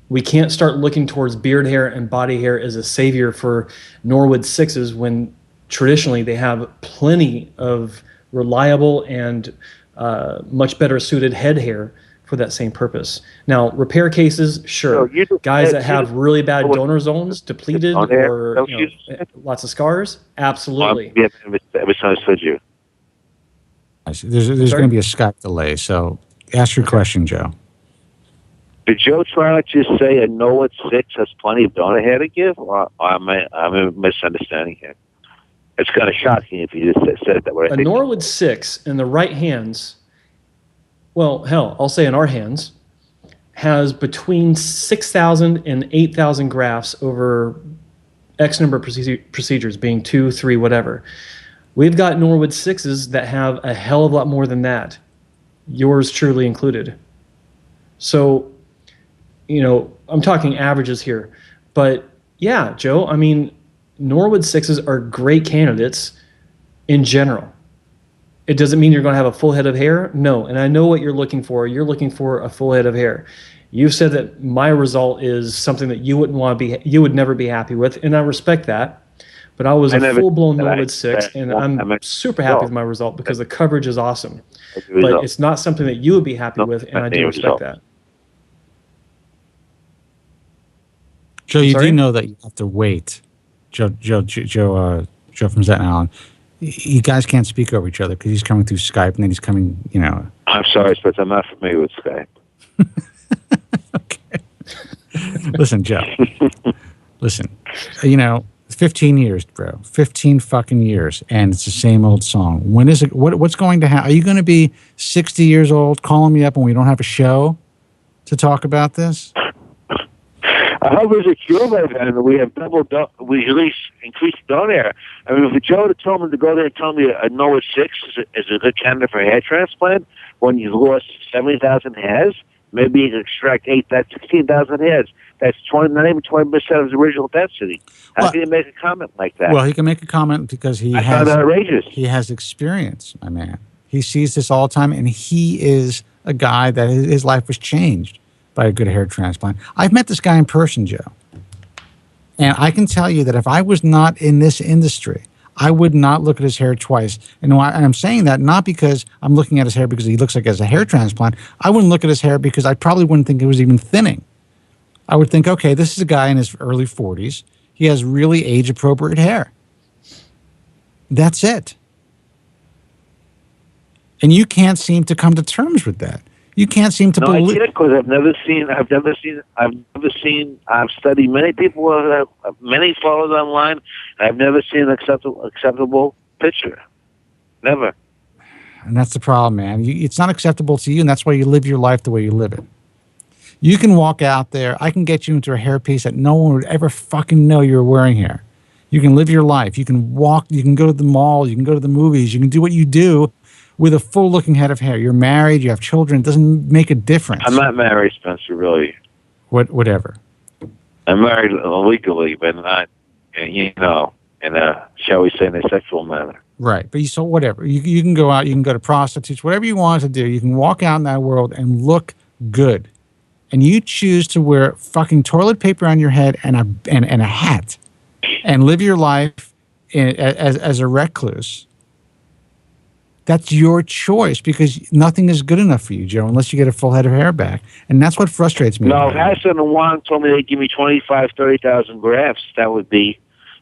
Speaker 11: we can't start looking towards beard hair and body hair as a savior for Norwood 6s when traditionally they have plenty of reliable and much better suited head hair for that same purpose. Now, repair cases, sure. Guys that have really bad donor zones, depleted, or lots of scars, absolutely.
Speaker 12: I misunderstood you.
Speaker 10: There's going to be a Skype delay, so ask your question, Joe.
Speaker 12: Did Joe try to just say a Norwood 6 has plenty of donor hair to give, or I'm misunderstanding here? It's kind of shocking if you just said it that way.
Speaker 11: A Norwood 6 in the right hands, well, hell, I'll say in our hands, has between 6,000 and 8,000 grafts over X number of procedures, being 2, 3, whatever. We've got Norwood 6s that have a hell of a lot more than that, yours truly included. So, I'm talking averages here. But yeah, Joe, I mean, Norwood 6s are great candidates in general. It doesn't mean you're going to have a full head of hair. No, and I know what you're looking for. You're looking for a full head of hair. You've said that my result is something that you you would never be happy with, and I respect that. But I was a full-blown Norwood 6, and I'm super happy with my result because the coverage is awesome. But it's not something that you would be happy with, and I do respect that.
Speaker 10: Joe, you do know that you have to wait. Joe from Staten Island. You guys can't speak over each other because he's coming through Skype and then he's coming,
Speaker 12: I'm sorry, but I'm not familiar with Skype.
Speaker 10: Okay. Listen, Joe. Listen, 15 years, bro. 15 fucking years, and it's the same old song. When is it? What's going to happen? Are you going to be 60 years old calling me up when we don't have a show to talk about this?
Speaker 12: I hope there's a cure by then, and we have we at least increased donor. I mean, if Joe told me to go there and tell me a Norwood 6 is a good candidate for a hair transplant, when you've lost 70,000 hairs, maybe you can extract 16,000 hairs. That's not even 20% of his original density. How can you make a comment like that?
Speaker 10: Well, he can make a comment because he has experience, my man. He sees this all the time, and he is a guy that his life was changed by a good hair transplant. I've met this guy in person, Joe. And I can tell you that if I was not in this industry, I would not look at his hair twice. And I'm saying that not because I'm looking at his hair because he looks like he has a hair transplant. I wouldn't look at his hair because I probably wouldn't think it was even thinning. I would think, okay, this is a guy in his early 40s. He has really age-appropriate hair. That's it. And you can't seem to come to terms with that. You can't seem to believe.
Speaker 12: No, I can't, because I've studied many people, many followers online. I've never seen an acceptable picture. Never.
Speaker 10: And that's the problem, man. It's not acceptable to you, and that's why you live your life the way you live it. You can walk out there. I can get you into a hairpiece that no one would ever fucking know you're wearing here. You can live your life. You can walk. You can go to the mall. You can go to the movies. You can do what you do with a full-looking head of hair. You're married, you have children. It doesn't make a difference.
Speaker 12: I'm not married, Spencer, really.
Speaker 10: Whatever.
Speaker 12: I'm married legally, but not, in a, shall we say, in a sexual manner.
Speaker 10: Right. But so whatever. You can go out, you can go to prostitutes, whatever you want to do. You can walk out in that world and look good. And you choose to wear fucking toilet paper on your head and a hat and live your life as a recluse. That's your choice, because nothing is good enough for you, Joe, unless you get a full head of hair back. And that's what frustrates me.
Speaker 12: No, if Hasson Wong told me they'd give me 25, 30,000 grafts, that would be,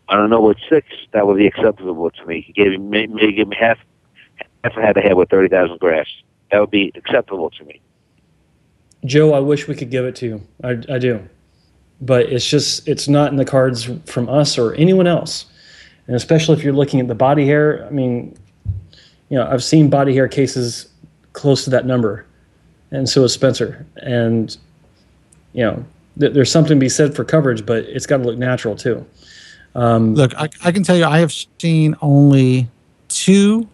Speaker 12: I don't know what 6, that would be acceptable to me. He gave me, maybe give me half a head of hair with 30,000 grafts. That would be acceptable to me.
Speaker 11: Joe, I wish we could give it to you. I do. But it's not in the cards from us or anyone else. And especially if you're looking at the body hair, I mean, I've seen body hair cases close to that number, and so is Spencer. And, there's something to be said for coverage, but it's got to look natural too.
Speaker 10: Look, I can tell you I have seen only 2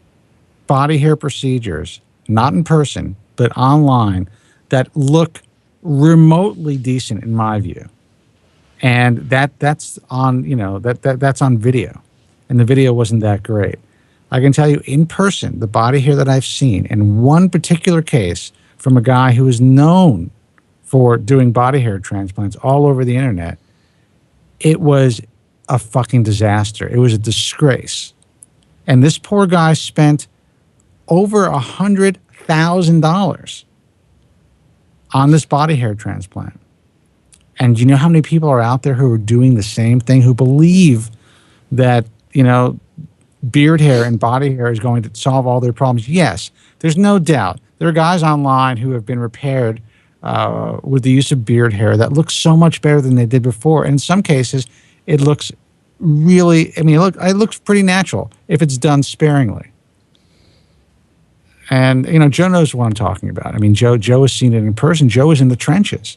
Speaker 10: body hair procedures, not in person, but online, that look remotely decent in my view. And that's on, that's on video. And the video wasn't that great. I can tell you in person, the body hair that I've seen, in one particular case from a guy who is known for doing body hair transplants all over the internet, it was a fucking disaster. It was a disgrace. And this poor guy spent over $100,000 on this body hair transplant. And you know how many people are out there who are doing the same thing, who believe that, beard hair and body hair is going to solve all their problems? Yes, there's no doubt. There are guys online who have been repaired with the use of beard hair that looks so much better than they did before. And in some cases, it looks really, it looks pretty natural if it's done sparingly. And, Joe knows what I'm talking about. I mean, Joe has seen it in person. Joe is in the trenches.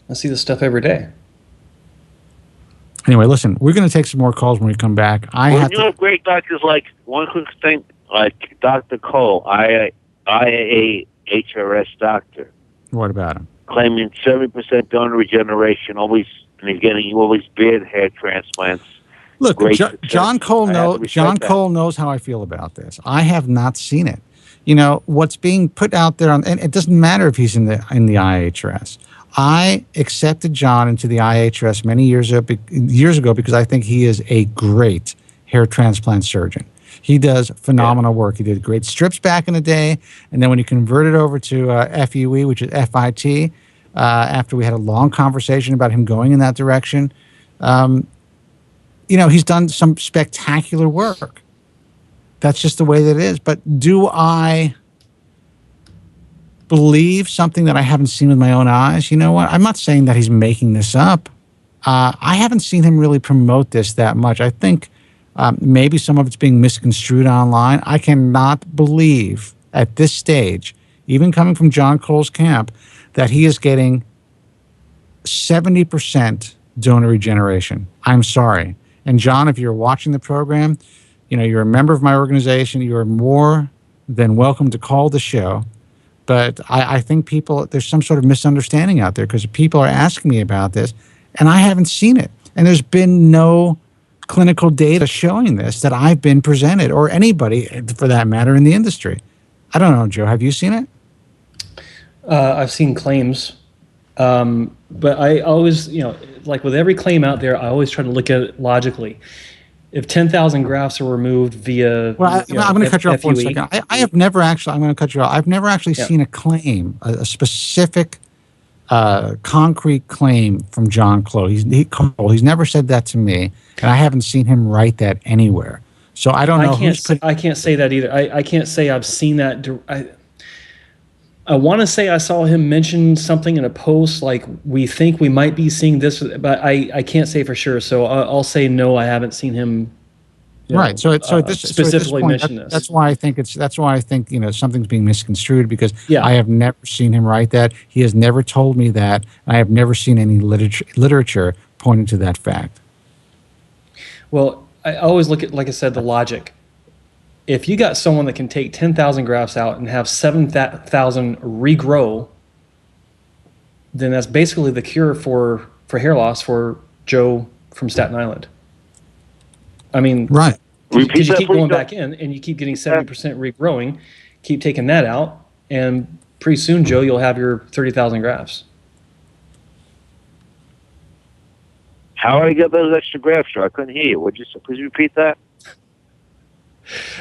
Speaker 11: I see this stuff every day.
Speaker 10: Anyway, listen, we're going to take some more calls when we come back.
Speaker 12: Have great doctors like, one quick thing, like Dr. Cole, IAHRS doctor.
Speaker 10: What about him?
Speaker 12: Claiming 70% donor regeneration, and he's getting all these beard hair transplants.
Speaker 10: Look, John Cole knows how I feel about this. I have not seen it. What's being put out there, and it doesn't matter if he's in the IHRS. I accepted John into the IHRS many years ago because I think he is a great hair transplant surgeon. He does phenomenal work. He did great strips back in the day, and then when he converted over to FUE, which is FIT, after we had a long conversation about him going in that direction, he's done some spectacular work. That's just the way that it is. But do I believe something that I haven't seen with my own eyes? You know what? I'm not saying that he's making this up. I haven't seen him really promote this that much. I think maybe some of it's being misconstrued online. I cannot believe at this stage, even coming from John Cole's camp, that he is getting 70% donor regeneration. I'm sorry. And John, if you're watching the program, you're a member of my organization. You are more than welcome to call the show. But I think there's some sort of misunderstanding out there, because people are asking me about this, and I haven't seen it. And there's been no clinical data showing this that I've been presented, or anybody, for that matter, in the industry. I don't know, Joe. Have you seen it?
Speaker 11: I've seen claims. But I always, like with every claim out there, I always try to look at it logically. If 10,000 grafts are removed via,
Speaker 10: I'm going to cut you off for a second. I have never actually. I'm going to cut you off. I've never actually seen a claim, a specific, concrete claim from John Cole. He's never said that to me, and I haven't seen him write that anywhere. So I don't know.
Speaker 11: I can't say that either. I can't say I've seen that. I want to say I saw him mention something in a post, like we think we might be seeing this, but I can't say for sure. So I'll say no, I haven't seen him. Specifically mention this. That's why I think
Speaker 10: something's being misconstrued, because I have never seen him write that. He has never told me that. I have never seen any literature pointing to that fact.
Speaker 11: Well, I always look at, like I said, the logic. if you got someone that can take 10,000 grafts out and have 7,000 regrow, then that's basically the cure for hair loss for Joe from Staten Island. I mean,
Speaker 10: right.
Speaker 11: Because you keep going back in and you keep getting 70% regrowing, keep taking that out, and pretty soon, Joe, you'll have your 30,000 grafts.
Speaker 12: How do I get those extra grafts, Joe? I couldn't hear you. Could you repeat that?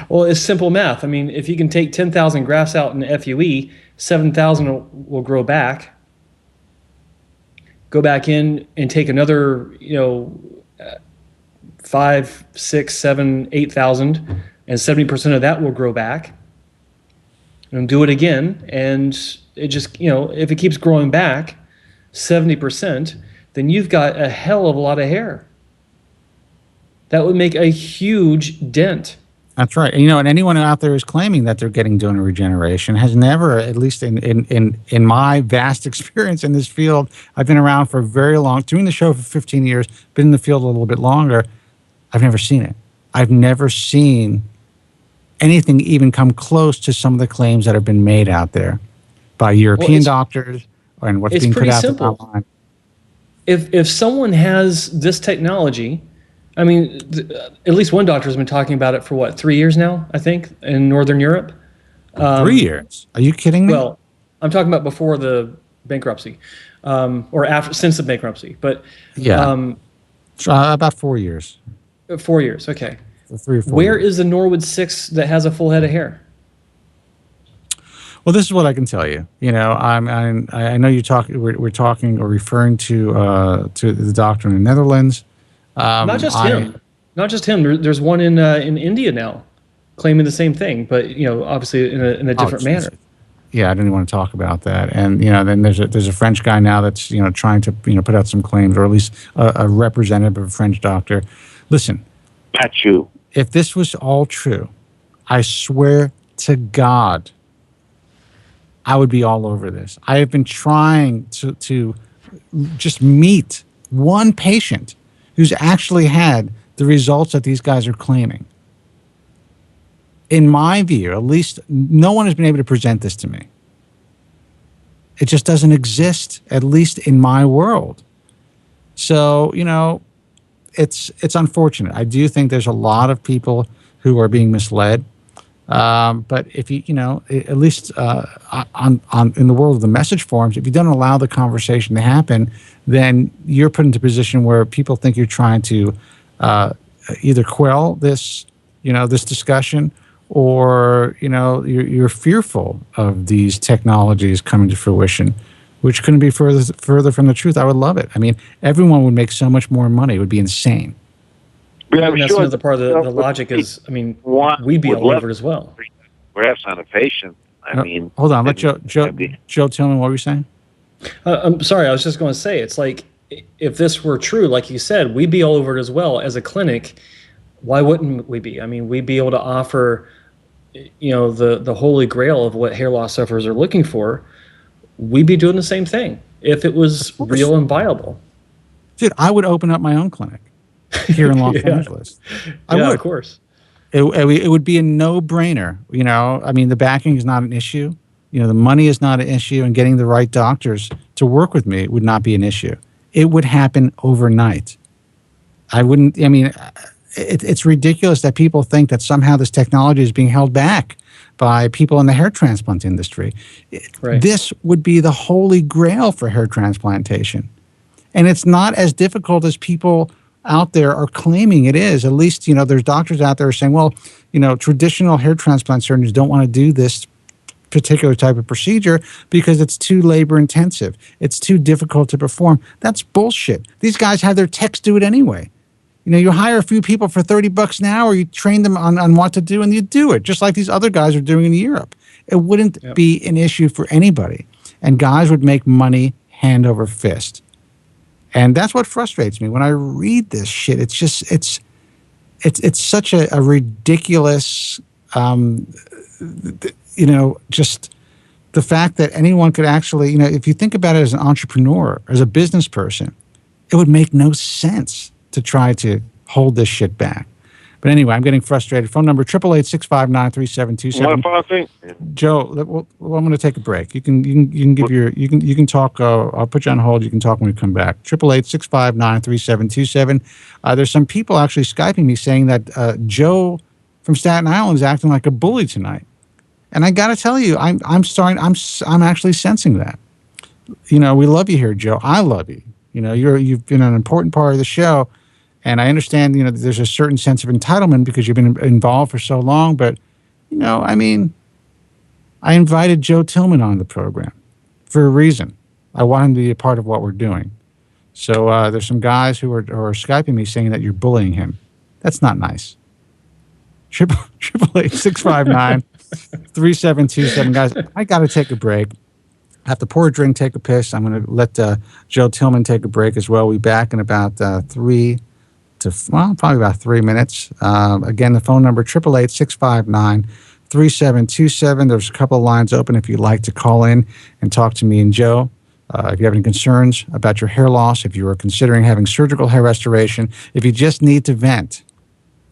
Speaker 11: Well, it's simple math. I mean, if you can take 10,000 grafts out in the FUE, 7,000 will grow back. Go back in and take another, 5, 6, 7, 8,000, and 70% of that will grow back. And do it again, and it just, if it keeps growing back 70%, then you've got a hell of a lot of hair. That would make a huge dent.
Speaker 10: That's right. And anyone out there who's claiming that they're getting donor regeneration has never, at least in my vast experience in this field, I've been around for very long, doing the show for 15 years, been in the field a little bit longer. I've never seen it. I've never seen anything even come close to some of the claims that have been made out there by European doctors and what's being put out online.
Speaker 11: If someone has this technology, I mean, at least one doctor has been talking about it for 3 years now, I think, in Northern Europe.
Speaker 10: 3 years? Are you kidding me?
Speaker 11: Well, I'm talking about before the bankruptcy, or since the bankruptcy. But
Speaker 10: yeah, about 4 years.
Speaker 11: 4 years, okay.
Speaker 10: 3 or 4
Speaker 11: Where
Speaker 10: years.
Speaker 11: is the Norwood 6 that has a full head of hair?
Speaker 10: Well, this is what I can tell you. I know you talk. We're talking or referring to the doctor in the Netherlands.
Speaker 11: Not just him. Not just him. There's one in India now, claiming the same thing, but obviously in a different manner.
Speaker 10: Yeah, I didn't want to talk about that. And then there's a French guy now that's trying to put out some claims, or at least a representative of a French doctor. Listen,
Speaker 12: Not you.
Speaker 10: If this was all true, I swear to God, I would be all over this. I have been trying to just meet one patient who's actually had the results that these guys are claiming. In my view, at least, no one has been able to present this to me. It just doesn't exist, at least in my world. So, it's unfortunate. I do think there's a lot of people who are being misled. But if at least in the world of the message forums, if you don't allow the conversation to happen, then you're put into a position where people think you're trying to either quell this, this discussion, or you're fearful of these technologies coming to fruition, which couldn't be further from the truth. I would love it. I mean, everyone would make so much more money. It would be insane.
Speaker 12: Yeah,
Speaker 11: and that's another part of the logic is, I mean, we'd be all over it as well.
Speaker 12: Perhaps on a patient. I mean,
Speaker 10: hold on. Let Joe Tillman, what were you saying?
Speaker 11: I'm sorry. I was just going to say, it's like, if this were true, like you said, we'd be all over it as well. As a clinic, why wouldn't we be? I mean, we'd be able to offer, the holy grail of what hair loss sufferers are looking for. We'd be doing the same thing if it was real and viable.
Speaker 10: Dude, I would open up my own clinic here in Los Angeles. I would.
Speaker 11: Of course.
Speaker 10: It would be a no-brainer. I mean, the backing is not an issue. The money is not an issue, and getting the right doctors to work with me would not be an issue. It would happen overnight. It's ridiculous that people think that somehow this technology is being held back by people in the hair transplant industry.
Speaker 11: Right.
Speaker 10: This would be the holy grail for hair transplantation. And it's not as difficult as people out there are claiming it is. At least, there's doctors out there saying, well, traditional hair transplant surgeons don't want to do this particular type of procedure because it's too labor intensive. It's too difficult to perform. That's bullshit. These guys have their techs do it anyway. You hire a few people for $30 an hour, you train them on what to do, and you do it, just like these other guys are doing in Europe. It wouldn't be an issue for anybody. And guys would make money hand over fist. And that's what frustrates me. When I read this shit, it's just, it's such a ridiculous, just the fact that anyone could actually, if you think about it as an entrepreneur, as a business person, it would make no sense to try to hold this shit back. But anyway, I'm getting frustrated. Phone number 888-659-3727.
Speaker 12: What phone thing?
Speaker 10: Joe, well, I'm going to take a break. You can give you can talk. I'll put you on hold. You can talk when we come back. 888-659-3727. There's some people actually Skyping me saying that Joe from Staten Island is acting like a bully tonight, and I got to tell you, I'm actually sensing that. We love you here, Joe. I love you. You've been an important part of the show. And I understand, there's a certain sense of entitlement because you've been involved for so long. But, I invited Joe Tillman on the program for a reason. I want him to be a part of what we're doing. So there's some guys who are Skyping me saying that you're bullying him. That's not nice. 888-659-3727. Guys, I got to take a break. I have to pour a drink, take a piss. I'm going to let Joe Tillman take a break as well. We'll be back in about probably about 3 minutes. Again, the phone number, 888-659-3727. There's a couple of lines open if you'd like to call in and talk to me and Joe. If you have any concerns about your hair loss, if you are considering having surgical hair restoration, if you just need to vent,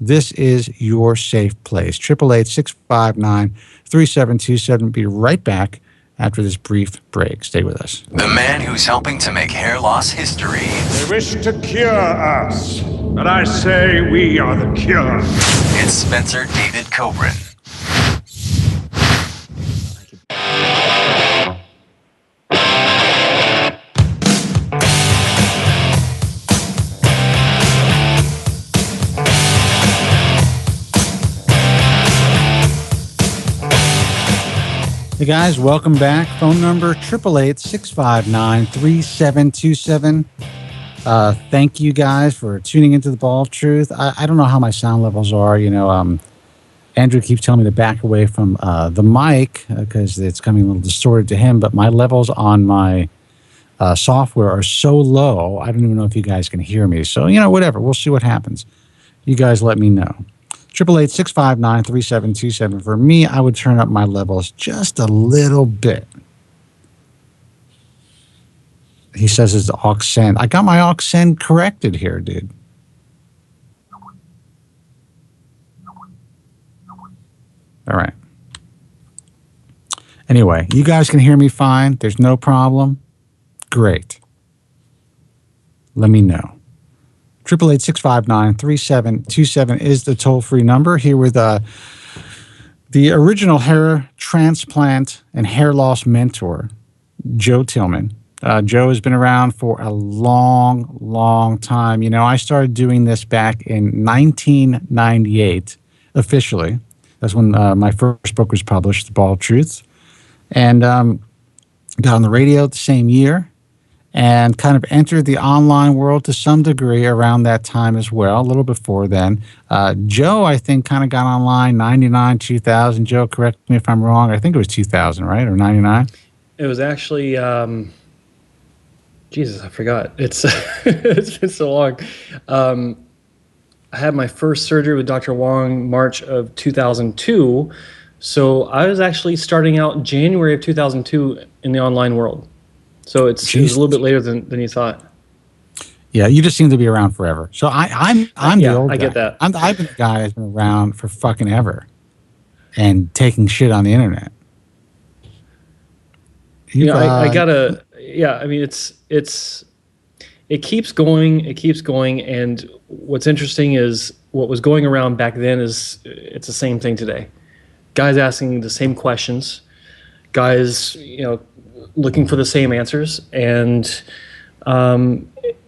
Speaker 10: this is your safe place. 888-659-3727. Be right back after this brief break. Stay with us.
Speaker 9: The man who's helping to make hair loss history.
Speaker 14: They wish to cure us, but I say we are the cure.
Speaker 9: It's Spencer David Kobren.
Speaker 10: Hey guys, welcome back. Phone number 888-659-3727. Thank you guys for tuning into the Ball of Truth. I don't know how my sound levels are. Andrew keeps telling me to back away from the mic because it's coming a little distorted to him, but my levels on my software are so low, I don't even know if you guys can hear me. So, whatever. We'll see what happens. You guys let me know. 888-659-3727. For me, I would turn up my levels just a little bit. He says it's aux send. I got my aux send corrected here, dude. All right. Anyway, you guys can hear me fine. There's no problem. Great. Let me know. 888-659-3727 is the toll-free number. Here with the original hair transplant and hair loss mentor, Joe Tillman. Joe has been around for a long, long time. I started doing this back in 1998, officially. That's when my first book was published, The Ball of Truth. And got on the radio the same year. And kind of entered the online world to some degree around that time as well, a little before then. Joe, I think, kind of got online 99, 2000. Joe, correct me if I'm wrong. I think it was 2000, right? Or 99?
Speaker 11: It was actually, Jesus, I forgot. It's been so long. I had my first surgery with Dr. Wong March of 2002. So I was actually starting out January of 2002 in the online world. So it was a little bit later than you thought.
Speaker 10: Yeah, you just seem to be around forever. So I'm the old guy.
Speaker 11: I get that.
Speaker 10: I've been the guy that's been around for fucking ever and taking shit on the internet.
Speaker 11: I gotta. Yeah, I mean it keeps going. It keeps going. And what's interesting is what was going around back then it's the same thing today. Guys asking the same questions. Guys, looking for the same answers, and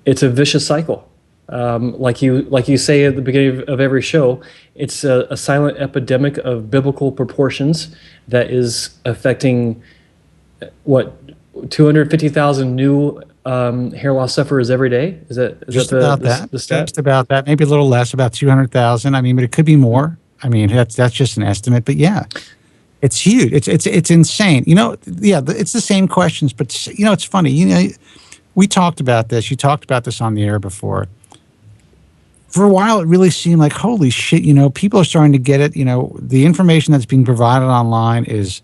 Speaker 11: it's a vicious cycle. Like you say at the beginning of every show, it's a silent epidemic of biblical proportions that is affecting 250,000 new hair loss sufferers every day. Is that the stat?
Speaker 10: Just about that, maybe a little less, about 200,000. I mean, but it could be more. I mean, that's just an estimate, but yeah. It's huge. It's insane. It's the same questions, but it's funny. We talked about this. You talked about this on the air before. For a while, it really seemed like, holy shit, people are starting to get it. The information that's being provided online is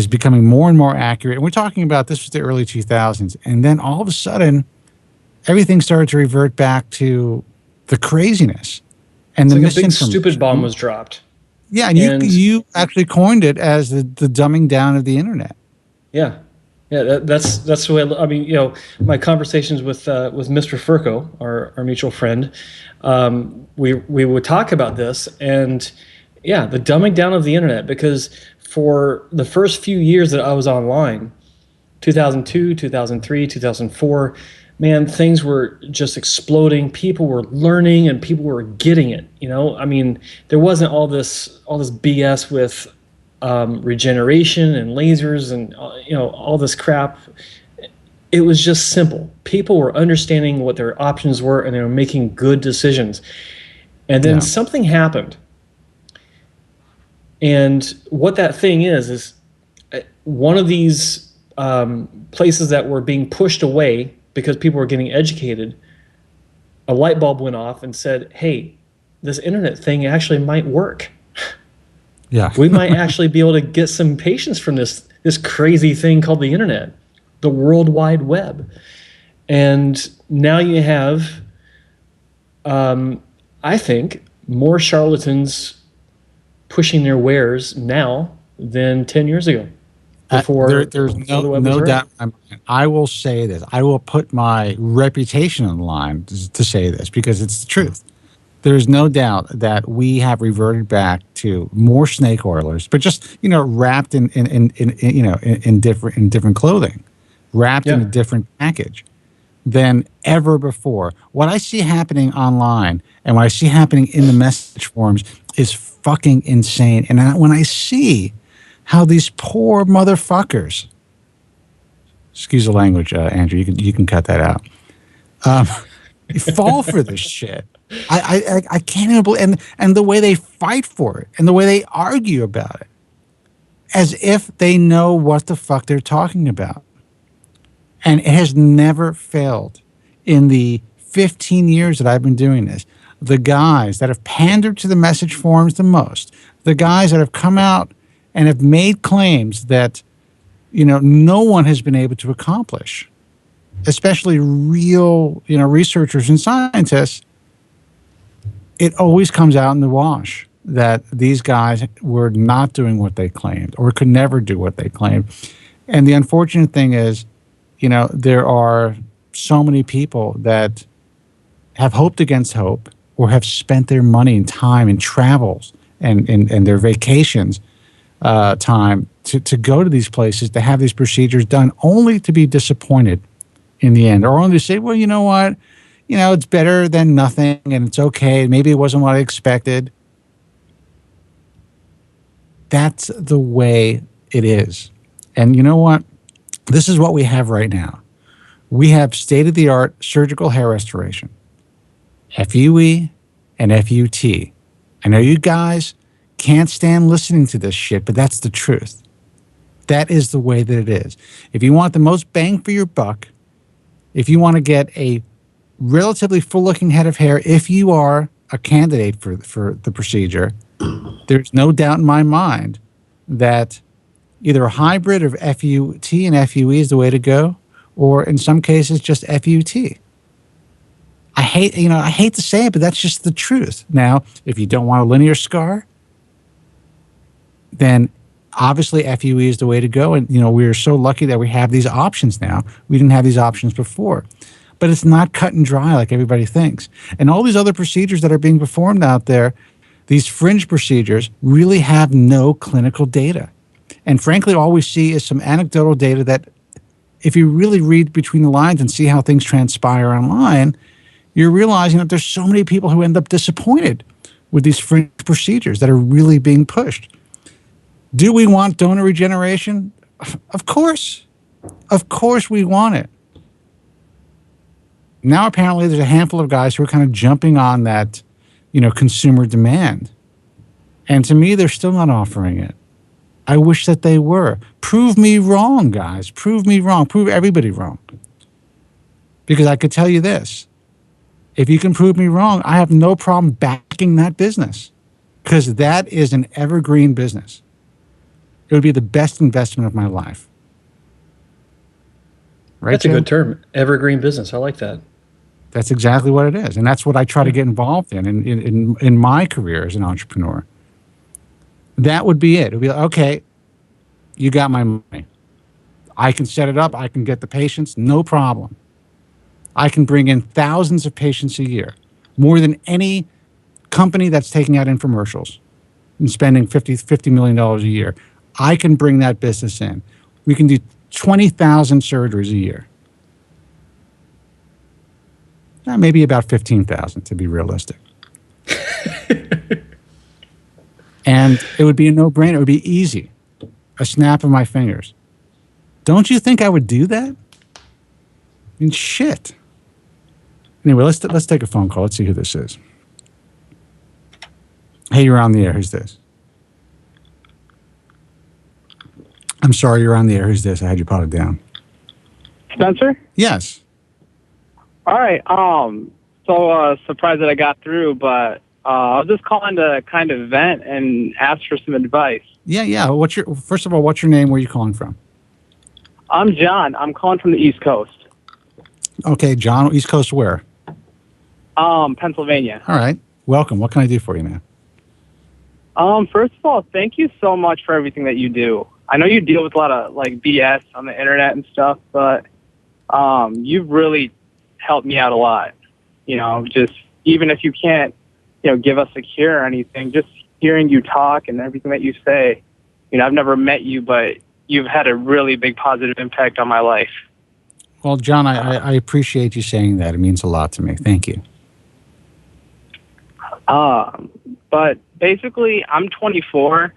Speaker 10: becoming more and more accurate. And we're talking about this was the early 2000s. And then all of a sudden, everything started to revert back to the craziness. And
Speaker 11: it's
Speaker 10: the
Speaker 11: like a big
Speaker 10: misinformation.
Speaker 11: stupid bomb was dropped.
Speaker 10: Yeah, and you actually coined it as the dumbing down of the internet.
Speaker 11: Yeah, yeah. That's the way. I mean, my conversations with Mr. Furco, our mutual friend, we would talk about this, and yeah, the dumbing down of the internet. Because for the first few years that I was online, 2002, 2003, 2004. Man, things were just exploding. People were learning and people were getting it. I mean, there wasn't all this BS with regeneration and lasers and all this crap. It was just simple. People were understanding what their options were, and they were making good decisions. And then something happened. And what that thing is one of these places that were being pushed away because people were getting educated, a light bulb went off and said, hey, this internet thing actually might work.
Speaker 10: Yeah.
Speaker 11: We might actually be able to get some patients from this crazy thing called the internet, the World Wide Web. And now you have, I think, more charlatans pushing their wares now than 10 years ago.
Speaker 10: There's no doubt. I will say this. I will put my reputation on the line to say this because it's the truth. There's no doubt that we have reverted back to more snake oilers, but just wrapped in different clothing, wrapped in a different package than ever before. What I see happening online and what I see happening in the message forums is fucking insane. And when I see how these poor motherfuckers, excuse the language, Andrew, you can cut that out, fall for this shit. I can't even believe, and the way they fight for it and the way they argue about it as if they know what the fuck they're talking about. And it has never failed in the 15 years that I've been doing this. The guys that have pandered to the message forums the most, the guys that have come out and have made claims that, no one has been able to accomplish, especially real, researchers and scientists. It always comes out in the wash that these guys were not doing what they claimed or could never do what they claimed. And the unfortunate thing is, there are so many people that have hoped against hope or have spent their money and time and travels and their vacations time to go to these places to have these procedures done, only to be disappointed in the end, or only to say, well, you know what, it's better than nothing and it's okay. Maybe it wasn't what I expected. That's the way it is. And you know what? This is what we have right now. We have state-of-the-art surgical hair restoration, FUE and FUT. I know you guys can't stand listening to this shit, but that's the truth. That is the way that it is. If you want the most bang for your buck, if you want to get a relatively full-looking head of hair, if you are a candidate for the procedure, there's no doubt in my mind that either a hybrid of FUT and FUE is the way to go, or in some cases just FUT. I hate to say it, but that's just the truth. Now, if you don't want a linear scar, then obviously FUE is the way to go. And, we're so lucky that we have these options now. We didn't have these options before. But it's not cut and dry like everybody thinks. And all these other procedures that are being performed out there, these fringe procedures, really have no clinical data. And frankly, all we see is some anecdotal data that, if you really read between the lines and see how things transpire online, you're realizing that there's so many people who end up disappointed with these fringe procedures that are really being pushed. Do we want donor regeneration? Of course. Of course we want it. Now apparently there's a handful of guys who are kind of jumping on that, consumer demand. And to me, they're still not offering it. I wish that they were. Prove me wrong, guys. Prove me wrong. Prove everybody wrong. Because I could tell you this. If you can prove me wrong, I have no problem backing that business. Because that is an evergreen business. It would be the best investment of my life. Right,
Speaker 11: That's
Speaker 10: Jim?
Speaker 11: a good term. Evergreen business. I like that.
Speaker 10: That's exactly what it is. And that's what I try to get involved in my career as an entrepreneur. That would be it. It would be like, okay, you got my money. I can set it up. I can get the patients. No problem. I can bring in thousands of patients a year, more than any company that's taking out infomercials and spending $50 million a year. I can bring that business in. We can do 20,000 surgeries a year. Maybe about 15,000 to be realistic. And it would be a no-brainer. It would be easy. A snap of my fingers. Don't you think I would do that? I mean, shit. Anyway, let's take a phone call. Let's see who this is. Hey, you're on the air. Who's this? I'm sorry, you're on the air. Who's this? I had you potted down.
Speaker 15: Spencer?
Speaker 10: Yes.
Speaker 15: All right. So surprised that I got through, but I was just calling to kind of vent and ask for some advice.
Speaker 10: Yeah. First of all, what's your name? Where are you calling from?
Speaker 15: I'm John. I'm calling from the East Coast.
Speaker 10: Okay, John. East Coast where?
Speaker 15: Pennsylvania.
Speaker 10: All right. Welcome. What can I do for you, man?
Speaker 15: First of all, thank you so much for everything that you do. I know you deal with a lot of like BS on the internet and stuff, but you've really helped me out a lot. You know, just even if you can't, give us a cure or anything, just hearing you talk and everything that you say. I've never met you, but you've had a really big positive impact on my life.
Speaker 10: Well, John, I appreciate you saying that. It means a lot to me. Thank you.
Speaker 15: But basically, I'm 24.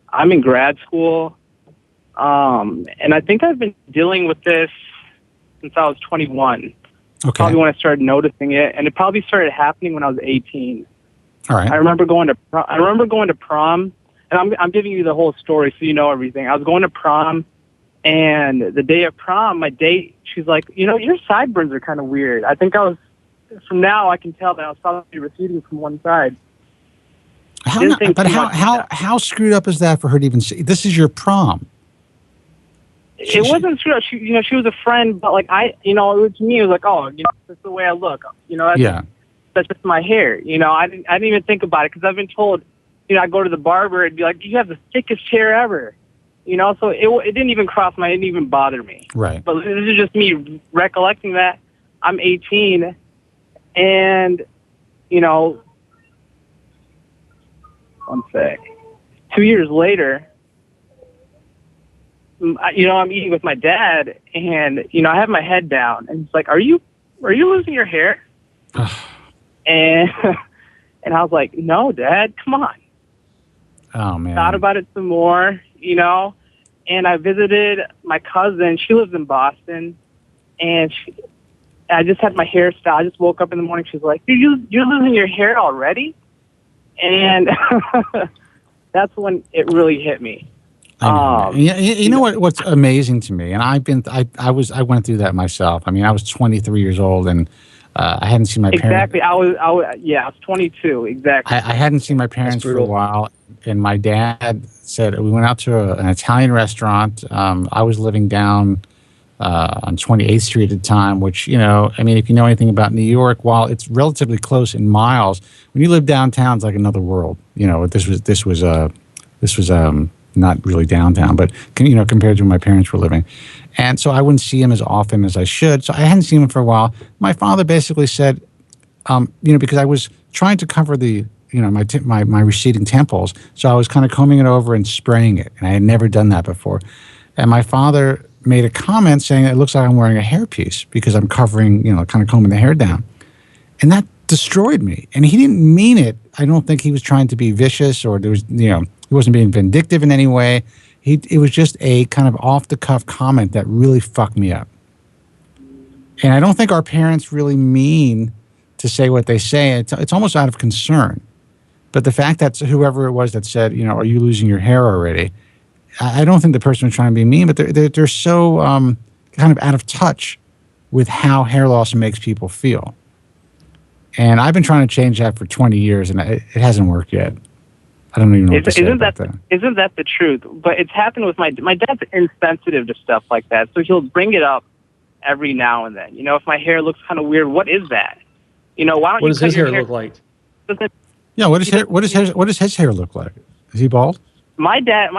Speaker 15: I'm in grad school. And I think I've been dealing with this since I was 21.
Speaker 10: Okay.
Speaker 15: Probably when I started noticing it, and it probably started happening when I was 18.
Speaker 10: All right.
Speaker 15: I remember going to prom, and I'm giving you the whole story so you know everything. I was going to prom, and the day of prom, my date, she's like, your sideburns are kind of weird. I think from now I can tell that I was probably receding from one side.
Speaker 10: How screwed up is that for her to even see? This is your prom.
Speaker 15: It wasn't screwed up. She was a friend, but like to me, it was like, oh, that's the way I look. That's just my hair. I didn't even think about it because I've been told, I go to the barber and be like, you have the thickest hair ever. So it didn't even cross my, it didn't even bother me.
Speaker 10: Right.
Speaker 15: But this is just me recollecting that I'm 18 and, one sec. 2 years later, I'm eating with my dad and, I have my head down and he's like, are you losing your hair? and I was like, no, Dad, come on.
Speaker 10: Oh, man.
Speaker 15: Thought about it some more, and I visited my cousin. She lives in Boston, and I just had my hairstyle. I just woke up in the morning. She's like, you're losing your hair already? And that's when it really hit me.
Speaker 10: You know what's amazing to me, and I went through that myself. I mean, I was 23 years old, and I hadn't seen my parents.
Speaker 15: Exactly. I was 22. Exactly.
Speaker 10: I hadn't seen my parents for a while, and my dad said we went out to an Italian restaurant. I was living down on 28th Street at the time, which if you know anything about New York, while it's relatively close in miles, when you live downtown, it's like another world. This was not really downtown, but compared to where my parents were living. And so I wouldn't see him as often as I should. So I hadn't seen him for a while. My father basically said, because I was trying to cover the, my receding temples. So I was kind of combing it over and spraying it. And I had never done that before. And my father made a comment saying, it looks like I'm wearing a hairpiece because I'm covering, kind of combing the hair down. And that destroyed me. And he didn't mean it. I don't think he was trying to be vicious or there was, he wasn't being vindictive in any way. It was just a kind of off-the-cuff comment that really fucked me up. And I don't think our parents really mean to say what they say. It's almost out of concern. But the fact that whoever it was that said, are you losing your hair already? I don't think the person was trying to be mean, but they're so kind of out of touch with how hair loss makes people feel. And I've been trying to change that for 20 years, and it hasn't worked yet. I don't even know what to say about that.
Speaker 15: Isn't that the truth? But it's happened with my dad's insensitive to stuff like that, so he'll bring it up every now and then. If my hair looks kind of weird, what is that? Why don't
Speaker 11: What
Speaker 15: you
Speaker 11: does
Speaker 15: cut
Speaker 11: his
Speaker 15: your
Speaker 11: hair look like?
Speaker 10: Yeah, what does his hair look like? Is he bald?
Speaker 15: My dad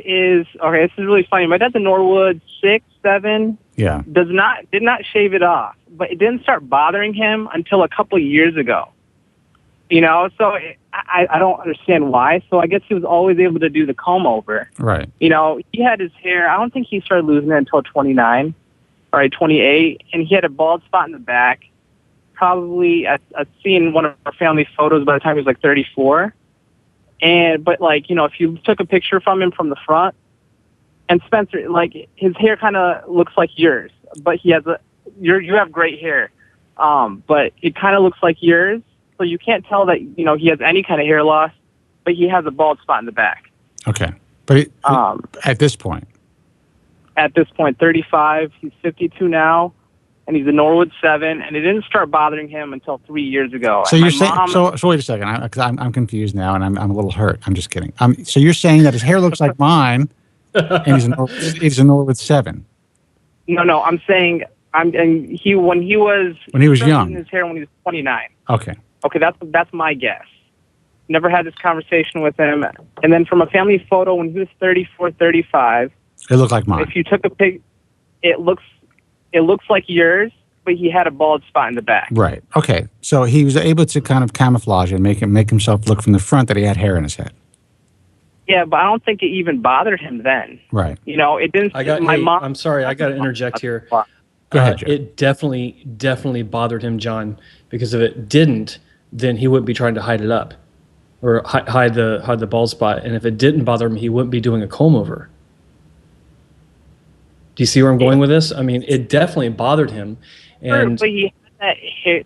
Speaker 15: is okay. This is really funny. My dad's a Norwood 6, 7.
Speaker 10: Yeah.
Speaker 15: Did not shave it off, but it didn't start bothering him until a couple of years ago. So I don't understand why. So I guess he was always able to do the comb over.
Speaker 10: Right.
Speaker 15: He had his hair. I don't think he started losing it until 29, or 28, and he had a bald spot in the back. Probably I've seen one of our family photos by the time he was like 34. But if you took a picture from him from the front, and Spencer, his hair kind of looks like yours, but he has you have great hair, but it kind of looks like yours, so you can't tell that he has any kind of hair loss, but he has a bald spot in the back.
Speaker 10: Okay, but at this point,
Speaker 15: 35, he's 52 now. And he's a Norwood 7, and it didn't start bothering him until 3 years ago.
Speaker 10: So you're saying? So wait a second, because I'm confused now, and I'm a little hurt. I'm just kidding. So you're saying that his hair looks like mine, and he's a Norwood 7?
Speaker 15: No. I'm saying when he was
Speaker 10: young,
Speaker 15: his hair when he was 29.
Speaker 10: Okay,
Speaker 15: that's my guess. Never had this conversation with him, and then from a family photo when he was 34, 35,
Speaker 10: it looked like mine.
Speaker 15: If you took a pic, it looks like yours, but he had a bald spot in the back.
Speaker 10: Right. Okay. So he was able to kind of camouflage and make himself look from the front that he had hair in his head.
Speaker 15: Yeah, but I don't think it even bothered him then.
Speaker 10: Right.
Speaker 15: It didn't. Mom.
Speaker 11: I'm sorry, I got to interject here.
Speaker 10: Go ahead, Joe.
Speaker 11: It definitely bothered him, John, because if it didn't, then he wouldn't be trying to hide it up or hide the bald spot. And if it didn't bother him, he wouldn't be doing a comb over. Do you see where I'm going with this? I mean, it definitely bothered him. And
Speaker 15: but he had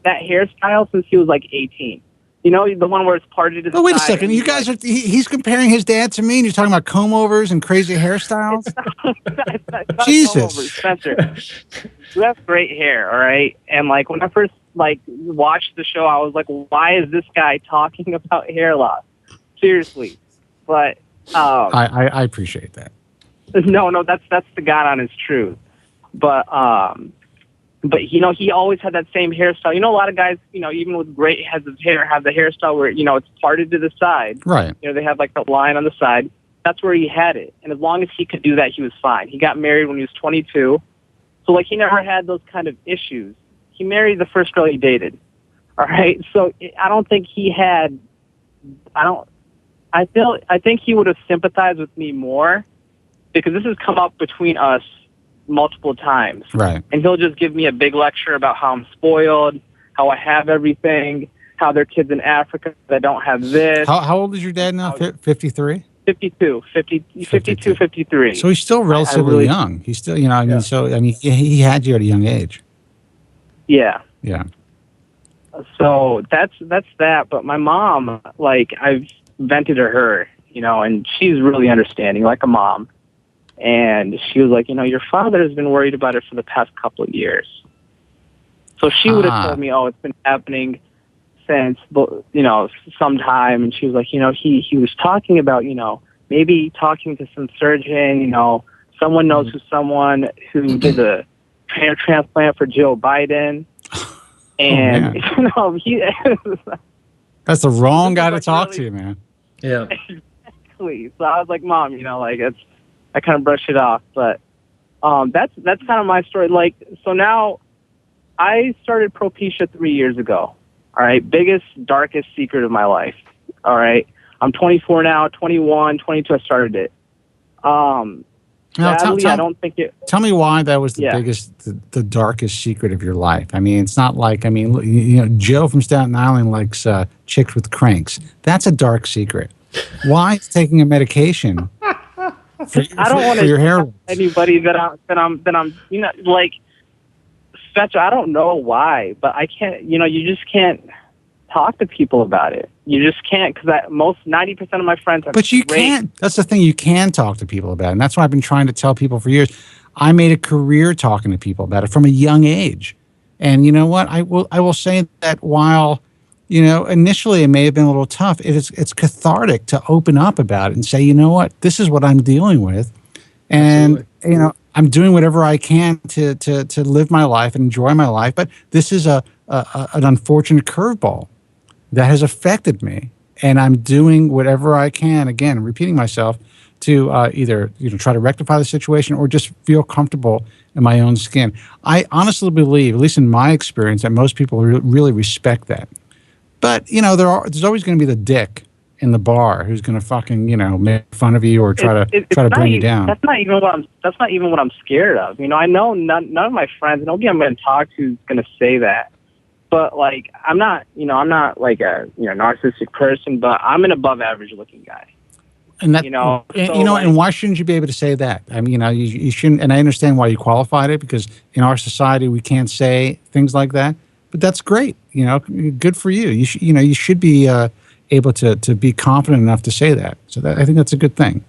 Speaker 15: that hairstyle since he was like 18. The one where it's parted to the side.
Speaker 10: Oh, wait a second. You guys are he's comparing his dad to me, and you're talking about comb overs and crazy hairstyles?
Speaker 15: It's not
Speaker 10: Jesus.
Speaker 15: Spencer, you have great hair, all right? And when I first watched the show, I was like, why is this guy talking about hair loss? Seriously. But
Speaker 10: I appreciate that.
Speaker 15: No, that's the God honest truth. But he always had that same hairstyle. A lot of guys, even with great heads of hair, have the hairstyle where it's parted to the side.
Speaker 10: Right.
Speaker 15: They have the line on the side. That's where he had it, and as long as he could do that, he was fine. He got married when he was 22, so he never had those kind of issues. He married the first girl he dated. All right, so I don't think he had. I think he would have sympathized with me more. Because this has come up between us multiple times.
Speaker 10: Right.
Speaker 15: And he'll just give me a big lecture about how I'm spoiled, how I have everything, how there are kids in Africa that don't have this.
Speaker 10: How old is your dad now? 53?
Speaker 15: 52, 53.
Speaker 10: So he's still relatively young. He's still, he had you at a young age.
Speaker 15: Yeah.
Speaker 10: Yeah.
Speaker 15: So that's that. But my mom, I've vented to her, and she's really understanding, like a mom. And she was like, your father has been worried about it for the past couple of years. So she would have told me, it's been happening since, some time. And she was like, he was talking about, maybe talking to some surgeon, someone knows someone who did a hair transplant for Joe Biden. And,
Speaker 10: that's the wrong guy to talk to, man.
Speaker 11: Yeah.
Speaker 15: Exactly. So I was like, Mom, I kind of brushed it off, but that's kind of my story. So now I started Propecia 3 years ago. All right, biggest, darkest secret of my life. All right, I'm 24 now, 21, 22. I started it. Sadly, I don't think it.
Speaker 10: Tell me why that was the biggest, the darkest secret of your life. I mean, it's not like Joe from Staten Island likes chicks with cranks. That's a dark secret. Why is taking a medication?
Speaker 15: I don't want to tell anybody that I'm Spencer, I don't know why, but I can't, you just can't talk to people about it. You just can't, because 90% of my friends have.
Speaker 10: But you can't. That's the thing. You can talk to people about it, and that's what I've been trying to tell people for years. I made a career talking to people about it from a young age, and you know what? I will say that while initially it may have been a little tough, it's cathartic to open up about it and say, you know what, this is what I'm dealing with. And, I'm doing whatever I can to live my life and enjoy my life. But this is an unfortunate curveball that has affected me, and I'm doing whatever I can. Again, repeating myself to either try to rectify the situation or just feel comfortable in my own skin. I honestly believe, at least in my experience, that most people really respect that. But there's always going to be the dick in the bar who's going to fucking make fun of you or try to bring you down.
Speaker 15: That's not even what I'm scared of. I know none of my friends, nobody I'm going to talk to is going to say that. But like, I'm not like a narcissistic person, but I'm an above average looking guy.
Speaker 10: And that, and why shouldn't you be able to say that? I mean, you shouldn't. And I understand why you qualified it, because in our society we can't say things like that. But that's great. Good for you. You should be able to be confident enough to say that. So I think that's a good thing.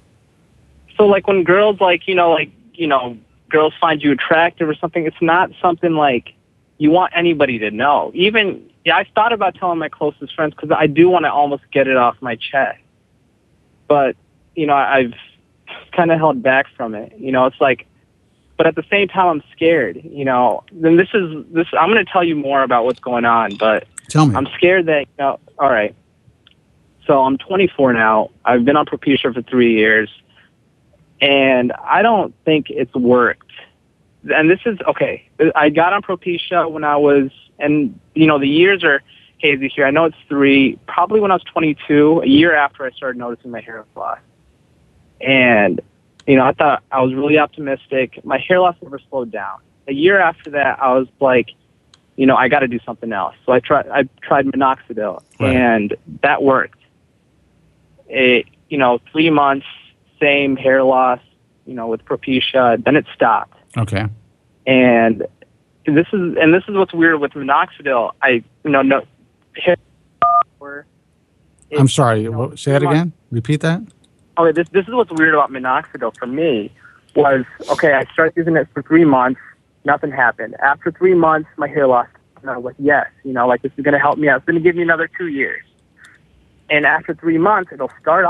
Speaker 15: So like when girls girls find you attractive or something, it's not something like you want anybody to know. I thought about telling my closest friends because I do want to almost get it off my chest. But, I've kind of held back from it. It's like, but at the same time, I'm scared, Then I'm going to tell you more about what's going on, but
Speaker 10: tell me.
Speaker 15: I'm scared that, all right. So I'm 24 now. I've been on Propecia for 3 years, and I don't think it's worked. And this is, okay, I got on Propecia when I was, and, the years are hazy here. I know it's 3, probably when I was 22, a year after I started noticing my hair loss. And, I thought I was really optimistic. My hair loss never slowed down. A year after that, I was like, I got to do something else. So I tried minoxidil, and that worked. 3 months, same hair loss, with Propecia. Then it stopped.
Speaker 10: Okay.
Speaker 15: And this is what's weird with minoxidil.
Speaker 10: I'm sorry. Say that again. Repeat that.
Speaker 15: Okay, this is what's weird about minoxidil for me was, okay, I started using it for 3 months, nothing happened. After 3 months, my hair loss, and I was like, yes, this is going to help me out. It's going to give me another 2 years. And after 3 months, it'll start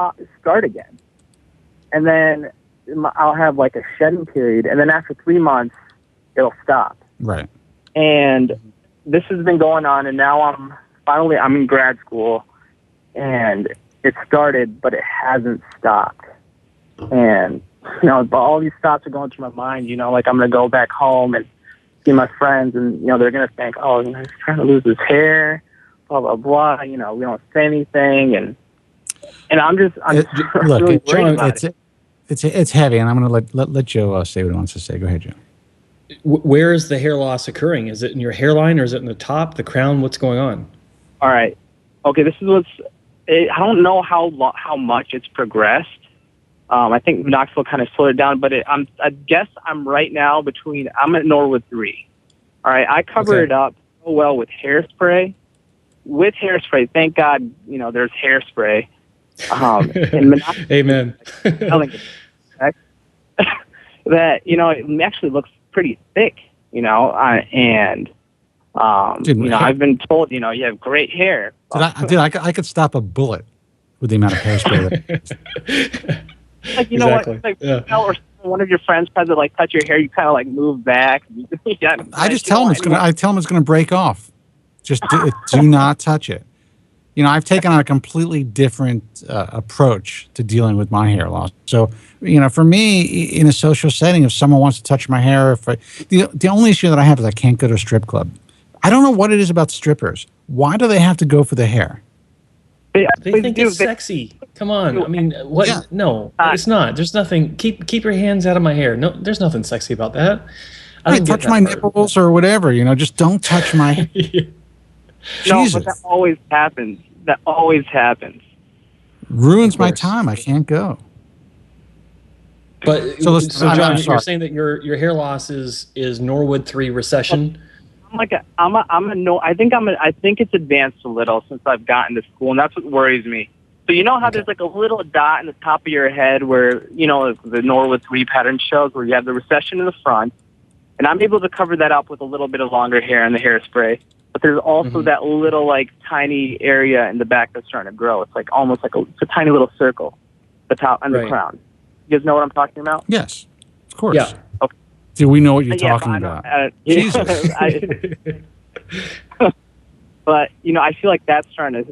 Speaker 15: again. And then I'll have like a shedding period, and then after 3 months, it'll stop.
Speaker 10: Right.
Speaker 15: And this has been going on, and now I'm in grad school, and it started, but it hasn't stopped. And, all these thoughts are going through my mind, like I'm going to go back home and see my friends, and, they're going to think, oh, he's trying to lose his hair, blah, blah, blah. We don't say anything. And I'm just
Speaker 10: look,
Speaker 15: really worried
Speaker 10: John,
Speaker 15: about it.
Speaker 10: It's heavy, and I'm going to let Joe say what he wants to say. Go ahead, Joe.
Speaker 11: Where is the hair loss occurring? Is it in your hairline, or is it in the top, the crown? What's going on?
Speaker 15: All right. Okay, this is I don't know how much it's progressed. I think minoxidil kind of slowed it down, but I guess I'm right now I'm at Norwood 3. All right, I cover it up so well with hairspray. With hairspray, thank God, there's hairspray. And
Speaker 11: Amen.
Speaker 15: That, it actually looks pretty thick, and I've been told, you have great hair.
Speaker 10: I could stop a bullet with the amount of hairspray.
Speaker 15: Like, exactly. Or one of your friends tries to like touch your hair, you kind of like move back.
Speaker 10: I just tell them it's going to break off. Just do not touch it. I've taken on a completely different approach to dealing with my hair loss. So, for me, in a social setting, if someone wants to touch my hair, the only issue that I have is I can't go to a strip club. I don't know what it is about strippers. Why do they have to go for the hair?
Speaker 11: They think it's sexy. Come on. I mean, what? Yeah. No, it's not. There's nothing. Keep your hands out of my hair. No, there's nothing sexy about that.
Speaker 10: Touch my nipples or whatever. Just don't touch my.
Speaker 15: No, but that always happens. That always happens.
Speaker 10: Ruins my time. I can't go.
Speaker 11: But so John, you're saying that your hair loss is Norwood 3 recession.
Speaker 15: I think it's advanced a little since I've gotten to school, and that's what worries me. So how there's like a little dot in the top of your head where the Norwood 3 pattern shows where you have the recession in the front, and I'm able to cover that up with a little bit of longer hair and the hairspray. But there's also that little like tiny area in the back that's starting to grow. It's like almost like it's a tiny little circle, the top and the crown. You guys know what I'm talking about?
Speaker 10: Yes, of course.
Speaker 11: Yeah.
Speaker 15: Okay.
Speaker 10: Do we know what you're talking about? Jesus.
Speaker 15: But I feel like that's starting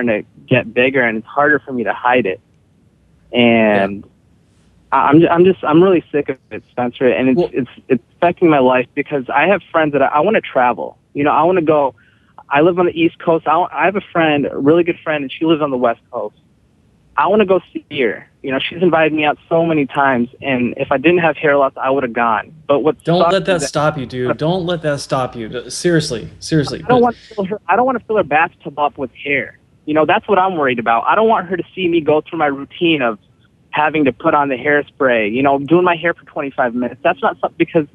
Speaker 15: to get bigger, and it's harder for me to hide it. And I'm really sick of it, Spencer, and it's affecting my life because I have friends that I want to travel. I want to go. I live on the East Coast. I have a really good friend, and she lives on the West Coast. I want to go see her. She's invited me out so many times, and if I didn't have hair loss, I would have gone. But
Speaker 11: don't let that stop you, dude. Don't let that stop you. Seriously.
Speaker 15: I don't want to fill her bathtub up with hair. That's what I'm worried about. I don't want her to see me go through my routine of having to put on the hairspray. Doing my hair for 25 minutes. That's not something because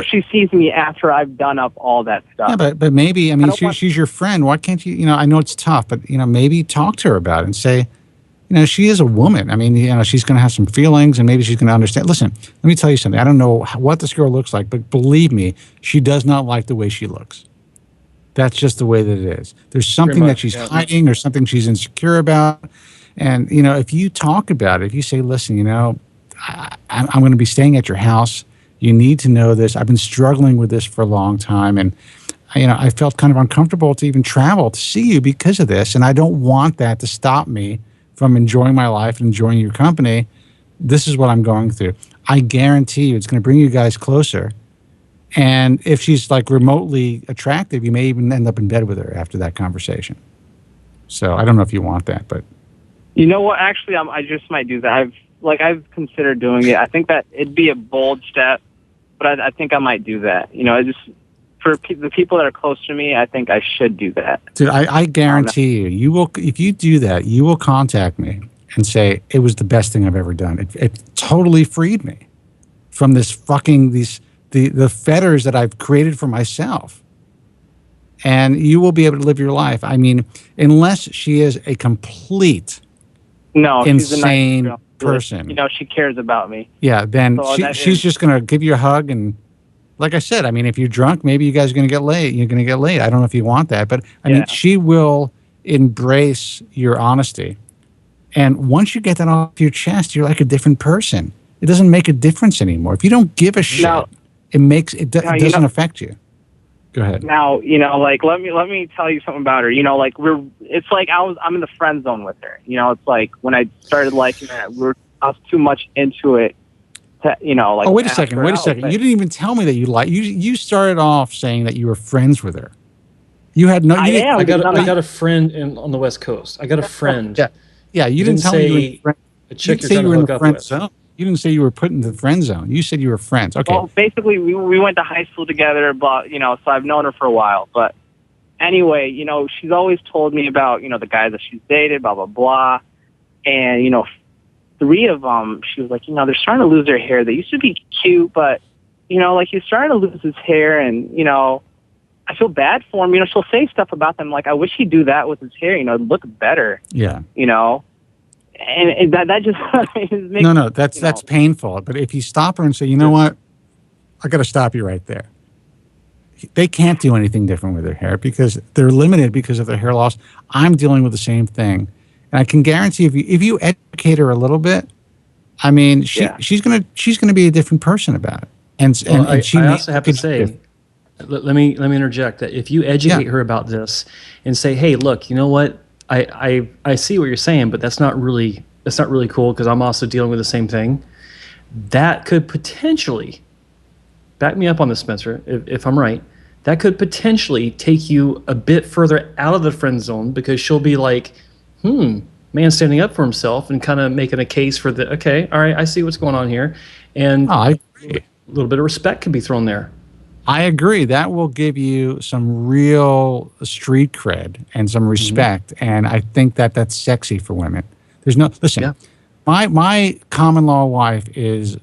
Speaker 15: she sees me after I've done up all that stuff.
Speaker 10: Yeah, but maybe she's your friend. Why can't you? I know it's tough, but maybe talk to her about it and say. She is a woman. I mean, she's going to have some feelings, and maybe she's going to understand. Listen, let me tell you something. I don't know what this girl looks like, but believe me, she does not like the way she looks. That's just the way that it is. There's something that she's hiding or something she's insecure about. And, if you talk about it, if you say, listen, I'm going to be staying at your house. You need to know this. I've been struggling with this for a long time. And, I felt kind of uncomfortable to even travel to see you because of this. And I don't want that to stop me from enjoying my life and enjoying your company. This is what I'm going through. I guarantee you it's going to bring you guys closer. And if she's like remotely attractive, you may even end up in bed with her after that conversation. So I don't know if you want that, but.
Speaker 15: You know what? Actually, I just might do that. I've considered doing it. I think that it'd be a bold step, but I think I might do that. For the people that are close to me, I think I should do that.
Speaker 10: Dude, I guarantee you will. If you do that, you will contact me and say it was the best thing I've ever done. It totally freed me from this fucking the fetters that I've created for myself. And you will be able to live your life. I mean, unless she is a complete, insane
Speaker 15: she's a nice
Speaker 10: person.
Speaker 15: She cares about me.
Speaker 10: Yeah, then she's just going to give you a hug and. Like I said, I mean, if you're drunk, maybe you guys are going to get laid. You're going to get laid. I don't know if you want that, but I mean, she will embrace your honesty. And once you get that off your chest, you're like a different person. It doesn't make a difference anymore. If you don't give a shit, it doesn't affect you. Go ahead.
Speaker 15: Now, let me tell you something about her. It's like I'm in the friend zone with her. It's like when I started liking her, I was too much into it.
Speaker 10: Oh, wait a second. You didn't even tell me that you like. You started off saying that you were friends with her. You had no.
Speaker 11: I got a friend on the West Coast. I got a friend.
Speaker 10: Yeah. You didn't tell me you were
Speaker 11: a chick you're trying to hook up with.
Speaker 10: Zone. You didn't say you were put in the friend zone. You said you were friends. Okay.
Speaker 15: Well, basically, we went to high school together, but so I've known her for a while. But anyway, she's always told me about the guys that she's dated, blah blah blah, and 3 of them, she was like, they're starting to lose their hair. They used to be cute, but, he's starting to lose his hair, and, I feel bad for him. She'll say stuff about them like, I wish he'd do that with his hair, it'd look better.
Speaker 10: Yeah.
Speaker 15: And that just makes
Speaker 10: No, that's painful. But if you stop her and say, you know what, I got to stop you right there. They can't do anything different with their hair because they're limited because of their hair loss. I'm dealing with the same thing. And I can guarantee if you educate her a little bit, I mean, she's gonna be a different person about it. And
Speaker 11: I also have to say, let me interject that if you educate her about this and say, hey, look, you know what, I see what you're saying, but that's not really cool because I'm also dealing with the same thing. That could potentially back me up on this, Spencer, if I'm right. That could potentially take you a bit further out of the friend zone because she'll be like, man standing up for himself and kind of making a case for okay, all right, I see what's going on here. And a little bit of respect can be thrown there.
Speaker 10: I agree. That will give you some real street cred and some respect. Mm-hmm. And I think that's sexy for women. Listen, my common law wife is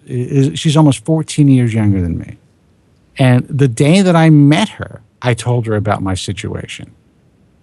Speaker 10: she's almost 14 years younger than me. And the day that I met her, I told her about my situation.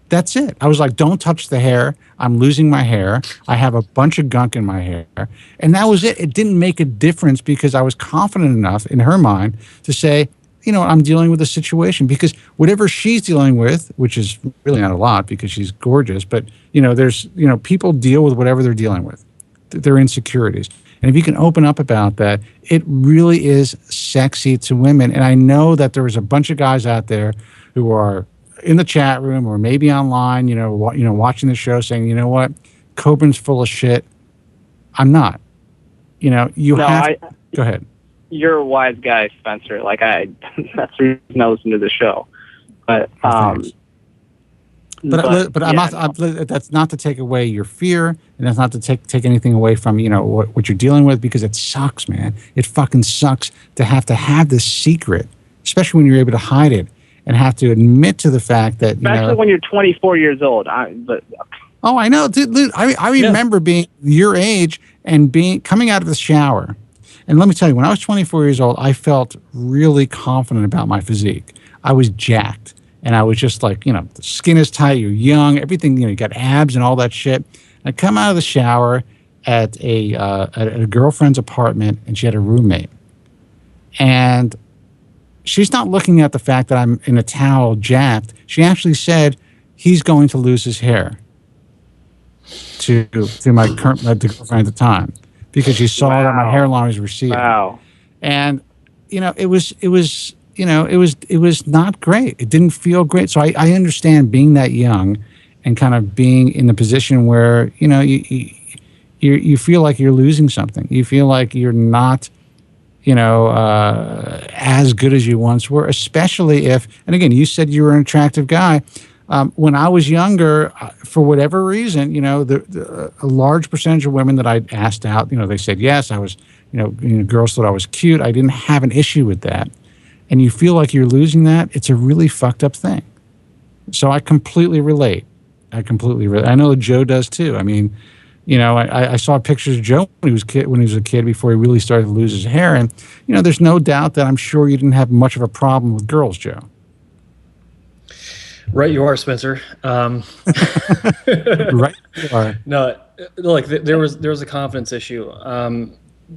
Speaker 10: That's it. I was like, don't touch the hair. I'm losing my hair. I have a bunch of gunk in my hair. And that was it. It didn't make a difference because I was confident enough in her mind to say, I'm dealing with a situation because whatever she's dealing with, which is really not a lot because she's gorgeous, but, there's, people deal with whatever they're dealing with, their insecurities. And if you can open up about that, it really is sexy to women. And I know that there's a bunch of guys out there who are in the chat room or maybe online, watching the show saying, you know what, Kobren's full of shit. I'm not. Go ahead.
Speaker 15: You're a wise guy, Spencer. That's the reason I listen to the show. But I'm not. That's not
Speaker 10: to take away your fear, and that's not to take anything away from what you're dealing with, because it sucks, man. It fucking sucks to have this secret, especially when you're able to hide it and have to admit to the fact that
Speaker 15: especially when you're 24 years old.
Speaker 10: Oh, I know, dude. I remember being your age and coming out of the shower. And let me tell you, when I was 24 years old, I felt really confident about my physique. I was jacked. And I was just like, the skin is tight, you're young, everything, you got abs and all that shit. I come out of the shower at a girlfriend's apartment, and she had a roommate. And she's not looking at the fact that I'm in a towel jacked. She actually said, he's going to lose his hair to my girlfriend at the time, because she saw that my hairline was receding.
Speaker 15: Wow.
Speaker 10: And, it was not great. It didn't feel great. So I understand being that young and kind of being in the position where, you feel like you're losing something. You feel like you're not, as good as you once were, especially if, and again, you said you were an attractive guy. When I was younger, for whatever reason, a large percentage of women that I asked out, they said yes. I was, girls thought I was cute. I didn't have an issue with that. And you feel like you're losing that, it's a really fucked up thing. So I completely relate. I know that Joe does too. I mean, I saw pictures of Joe when he was a kid before he really started to lose his hair. And, there's no doubt that I'm sure you didn't have much of a problem with girls, Joe.
Speaker 11: Right you are, Spencer.
Speaker 10: Right you are.
Speaker 11: No, look, there was a confidence issue.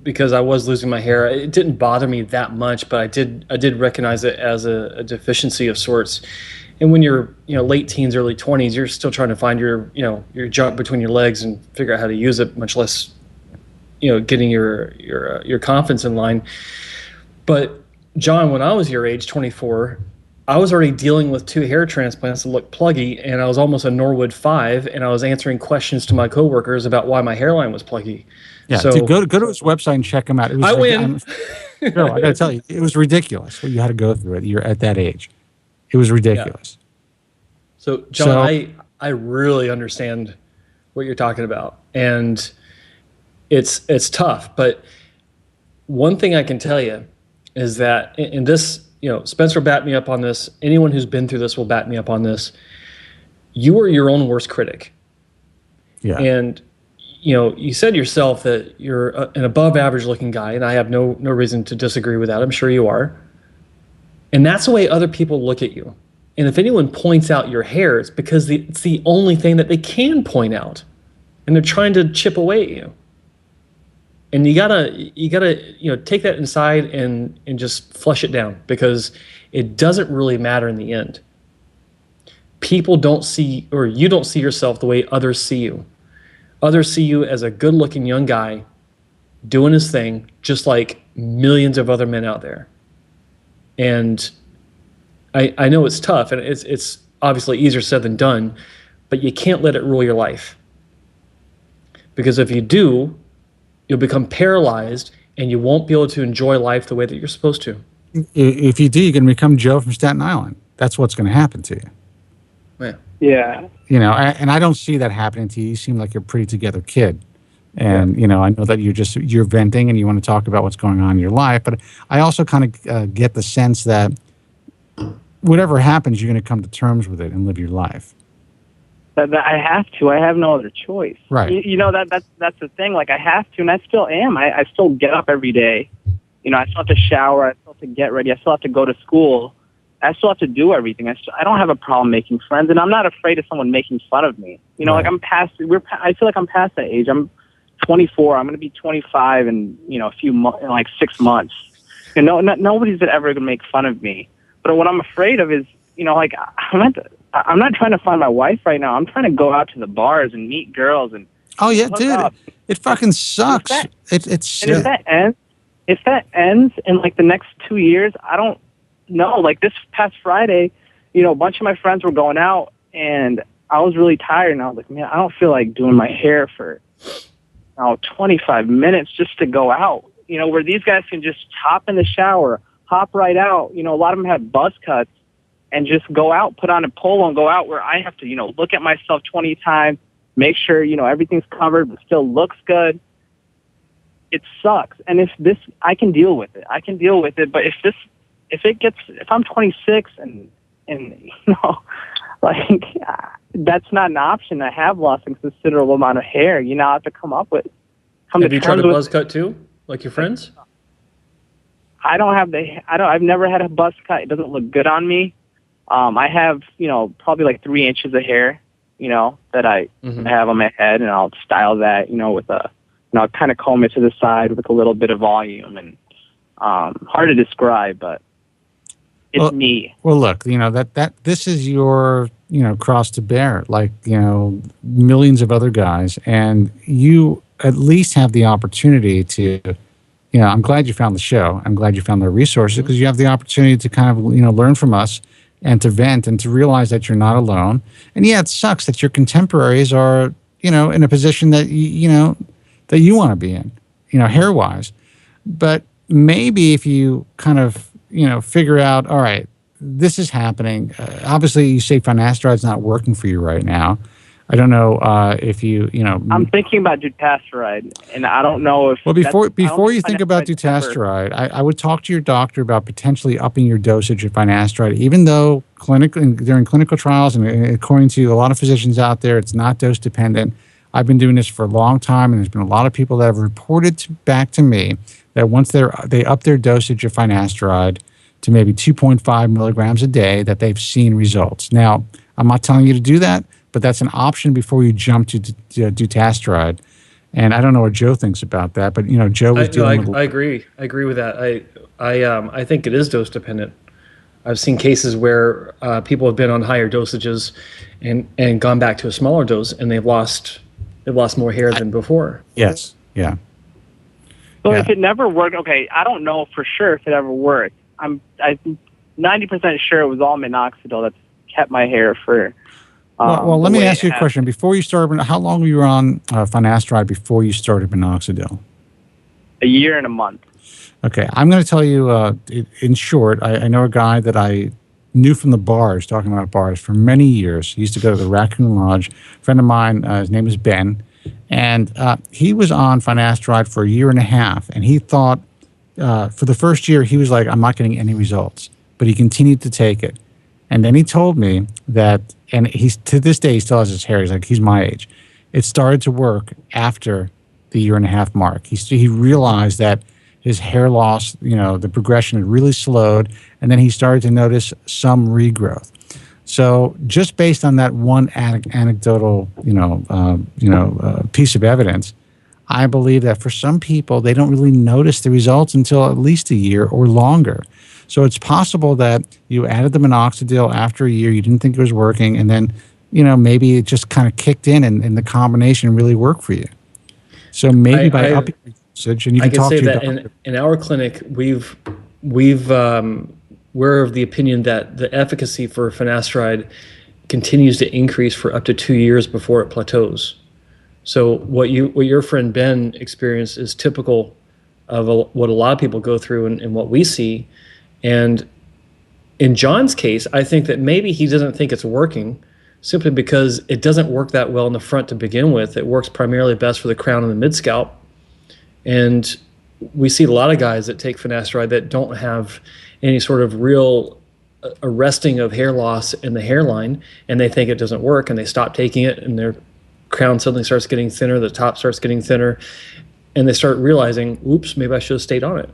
Speaker 11: Because I was losing my hair. It didn't bother me that much, but I did recognize it as a deficiency of sorts. And when you're late teens, early 20s, you're still trying to find your junk between your legs and figure out how to use it, much less getting your confidence in line. But John, when I was your age, 24, I was already dealing with 2 hair transplants that looked pluggy, and I was almost a Norwood 5, and I was answering questions to my coworkers about why my hairline was pluggy.
Speaker 10: Yeah,
Speaker 11: so
Speaker 10: dude, go to his website and check him out.
Speaker 11: I win.
Speaker 10: Girl, I gotta tell you, it was ridiculous what you had to go through it. You're at that age. It was ridiculous.
Speaker 11: Yeah. So, John, I really understand what you're talking about, and it's tough. But one thing I can tell you is that in this, Spencer will back me up on this. Anyone who's been through this will back me up on this. You are your own worst critic.
Speaker 10: Yeah.
Speaker 11: And you said yourself that you're an above average looking guy, and I have no reason to disagree with that. I'm sure you are. And that's the way other people look at you. And if anyone points out your hair, it's because it's the only thing that they can point out. And they're trying to chip away at you. And you gotta take that inside and just flush it down, because it doesn't really matter in the end. People don't see, or you don't see yourself the way others see you. Others see you as a good-looking young guy doing his thing, just like millions of other men out there. And I know it's tough, and it's obviously easier said than done, but you can't let it rule your life. Because if you do, you'll become paralyzed, and you won't be able to enjoy life the way that you're supposed to.
Speaker 10: If you do, you're going to become Joe from Staten Island. That's what's going to happen to you.
Speaker 11: Yeah.
Speaker 15: Yeah.
Speaker 10: And I don't see that happening to you. You seem like you're a pretty together kid. And, I know that you're venting and you want to talk about what's going on in your life. But I also kind of get the sense that whatever happens, you're going to come to terms with it and live your life.
Speaker 15: I have to. I have no other choice.
Speaker 10: Right.
Speaker 15: That's the thing. Like, I have to, and I still am. I still get up every day. I still have to shower. I still have to get ready. I still have to go to school. I still have to do everything. I don't have a problem making friends, and I'm not afraid of someone making fun of me.
Speaker 10: Right.
Speaker 15: Like I feel like I'm past that age. I'm 24. I'm going to be 25 in like 6 months. Nobody's ever going to make fun of me. But what I'm afraid of is, I'm not trying to find my wife right now. I'm trying to go out to the bars and meet girls and
Speaker 10: Oh yeah,
Speaker 15: Hook
Speaker 10: dude.
Speaker 15: up.
Speaker 10: It fucking sucks. It's
Speaker 15: And if that ends in like the next 2 years, I don't know. Like this past Friday, a bunch of my friends were going out, and I was really tired, and I was like, man, I don't feel like doing my hair for 25 minutes just to go out. Where these guys can just hop in the shower, hop right out. A lot of them have buzz cuts and just go out, put on a polo and go out, where I have to, look at myself 20 times, make sure, everything's covered but still looks good. It sucks. And I can deal with it. But if I'm 26 and like that's not an option. I have lost a considerable amount of hair. I have to
Speaker 11: Have you tried a buzz cut too, like your friends?
Speaker 15: I've never had a buzz cut. It doesn't look good on me. I have, probably like 3 inches of hair, that I have on my head, and I'll style that, with I'll kind of comb it to the side with a little bit of volume, and hard to describe, but it's me.
Speaker 10: Well, look, that this is your, cross to bear, like, millions of other guys, and you at least have the opportunity to, I'm glad you found the show. I'm glad you found the resources, because you have the opportunity to kind of, learn from us and to vent and to realize that you're not alone. And yeah, it sucks that your contemporaries are, in a position that, that you want to be in, hair-wise. But maybe if you kind of, figure out, all right, this is happening. Obviously, you say Finasteride's not working for you right now. I don't know if you.
Speaker 15: I'm thinking about Dutasteride, and I don't know if.
Speaker 10: Well, before you think about Dutasteride, I would talk to your doctor about potentially upping your dosage of Finasteride, even though during clinical trials and according to a lot of physicians out there, it's not dose dependent. I've been doing this for a long time, and there's been a lot of people that have reported back to me that once they up their dosage of Finasteride to maybe 2.5 milligrams a day, that they've seen results. Now, I'm not telling you to do that, but that's an option before you jump to Dutasteride. And I don't know what Joe thinks about that, but Joe was dealing with.
Speaker 11: I agree. I agree with that. I think it is dose dependent. I've seen cases where people have been on higher dosages and gone back to a smaller dose, and they've lost more hair than before.
Speaker 10: Yes. Yeah.
Speaker 15: So if it never worked, okay, I don't know for sure if it ever worked. I'm 90% sure it was all minoxidil that's kept my hair for.
Speaker 10: Well, let me ask you a question. Before you started, how long were you on Finasteride before you started minoxidil?
Speaker 15: A year and a month.
Speaker 10: Okay, I'm going to tell you in short. I know a guy that I knew from the bars, talking about bars, for many years. He used to go to the Raccoon Lodge. A friend of mine, his name is Ben, and he was on Finasteride for a year and a half, and he thought for the first year, he was like, I'm not getting any results, but he continued to take it. And then he told me that, and he's to this day, he still has his hair. He's like, he's my age. It started to work after the year and a half mark. He realized that his hair loss, the progression had really slowed, and then he started to notice some regrowth. So just based on that one anecdotal, piece of evidence, I believe that for some people, they don't really notice the results until at least a year or longer. So it's possible that you added the minoxidil after a year, you didn't think it was working, and then, maybe it just kind of kicked in and the combination really worked for you. So maybe by upping your usage, and you can talk to your doctor.
Speaker 11: In our clinic, we're of the opinion that the efficacy for Finasteride continues to increase for up to 2 years before it plateaus. So what your friend Ben experienced is typical of what a lot of people go through and what we see. And in John's case, I think that maybe he doesn't think it's working simply because it doesn't work that well in the front to begin with. It works primarily best for the crown and the mid-scalp. And we see a lot of guys that take Finasteride that don't have any sort of real arresting of hair loss in the hairline, and they think it doesn't work, and they stop taking it, and their crown suddenly starts getting thinner, the top starts getting thinner, and they start realizing, oops, maybe I should have stayed on it.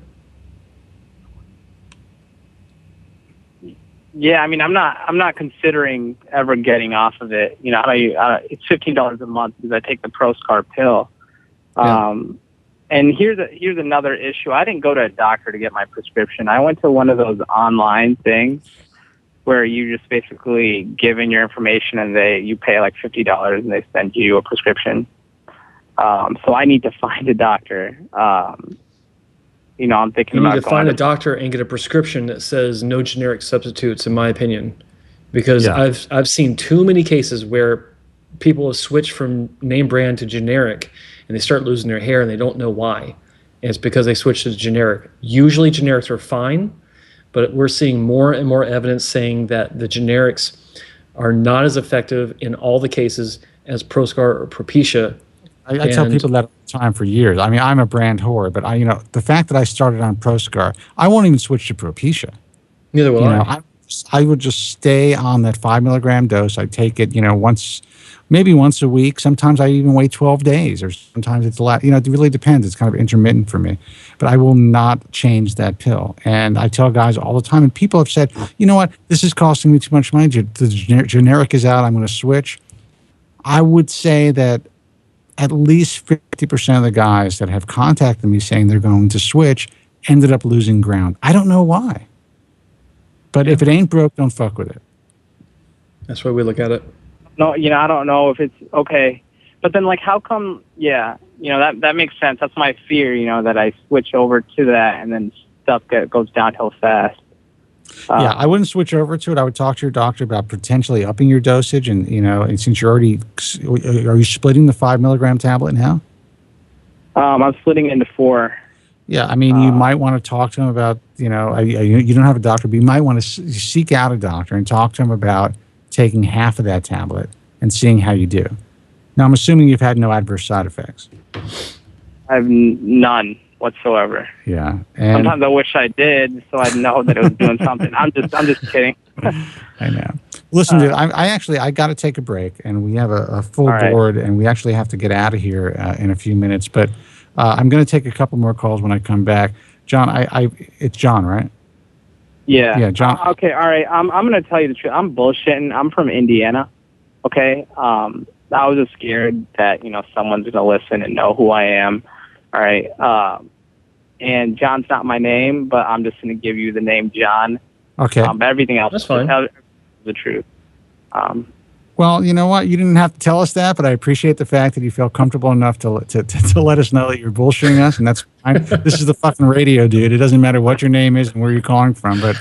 Speaker 15: Yeah, I mean, I'm not considering ever getting off of it. It's $15 a month because I take the ProScar pill. And here's another issue. I didn't go to a doctor to get my prescription. I went to one of those online things where you just basically give in your information and you pay like $50 and they send you a prescription. So I need to find a doctor. You know, I'm thinking
Speaker 11: You
Speaker 15: about
Speaker 11: need to find a doctor and get a prescription that says no generic substitutes, in my opinion. Because I've seen too many cases where people have switched from name brand to generic and they start losing their hair and they don't know why. And it's because they switched to generic. Usually generics are fine, but we're seeing more and more evidence saying that the generics are not as effective in all the cases as Proscar or Propecia.
Speaker 10: I tell people that all the time for years. I mean, I'm a brand whore, but the fact that I started on Proscar, I won't even switch to Propecia.
Speaker 11: Neither will I.
Speaker 10: I would just stay on that 5 milligram dose. I take it, maybe once a week. Sometimes I even wait 12 days, or sometimes it's a lot. It really depends. It's kind of intermittent for me, but I will not change that pill. And I tell guys all the time, and people have said, you know what, this is costing me too much money. The generic is out. I'm going to switch. I would say that at least 50% of the guys that have contacted me saying they're going to switch ended up losing ground. I don't know why. But if it ain't broke, don't fuck with it.
Speaker 11: That's why we look at it.
Speaker 15: No, I don't know if it's okay. But then, how come, that makes sense. That's my fear, that I switch over to that and then stuff goes downhill fast.
Speaker 10: I wouldn't switch over to it. I would talk to your doctor about potentially upping your dosage. And, and since you're already, are you splitting the 5 milligram tablet now?
Speaker 15: I'm splitting it into 4.
Speaker 10: Yeah, I mean, you might want to talk to him about, you don't have a doctor, but you might want to seek out a doctor and talk to him about taking half of that tablet and seeing how you do. Now, I'm assuming you've had no adverse side effects.
Speaker 15: I have none whatsoever.
Speaker 10: Yeah.
Speaker 15: And sometimes I wish I did, so I'd know that it was doing something. I'm just kidding.
Speaker 10: I know. Listen, dude, I got to take a break, and we have a full board, and we actually have to get out of here in a few minutes, but I'm going to take a couple more calls when I come back. John, it's John, right?
Speaker 15: Yeah.
Speaker 10: Yeah, John.
Speaker 15: Okay, all right. I'm going to tell you the truth. I'm bullshitting. I'm from Indiana. Okay. I was just scared that someone's going to listen and know who I am. All right. And John's not my name, but I'm just going to give you the name John.
Speaker 10: Okay.
Speaker 15: But everything else
Speaker 11: that's fine.
Speaker 15: Is the truth.
Speaker 10: Well, you know what? You didn't have to tell us that, but I appreciate the fact that you felt comfortable enough to let us know that you're bullshitting us, and that's fine. This is the fucking radio, dude. It doesn't matter what your name is and where you're calling from, but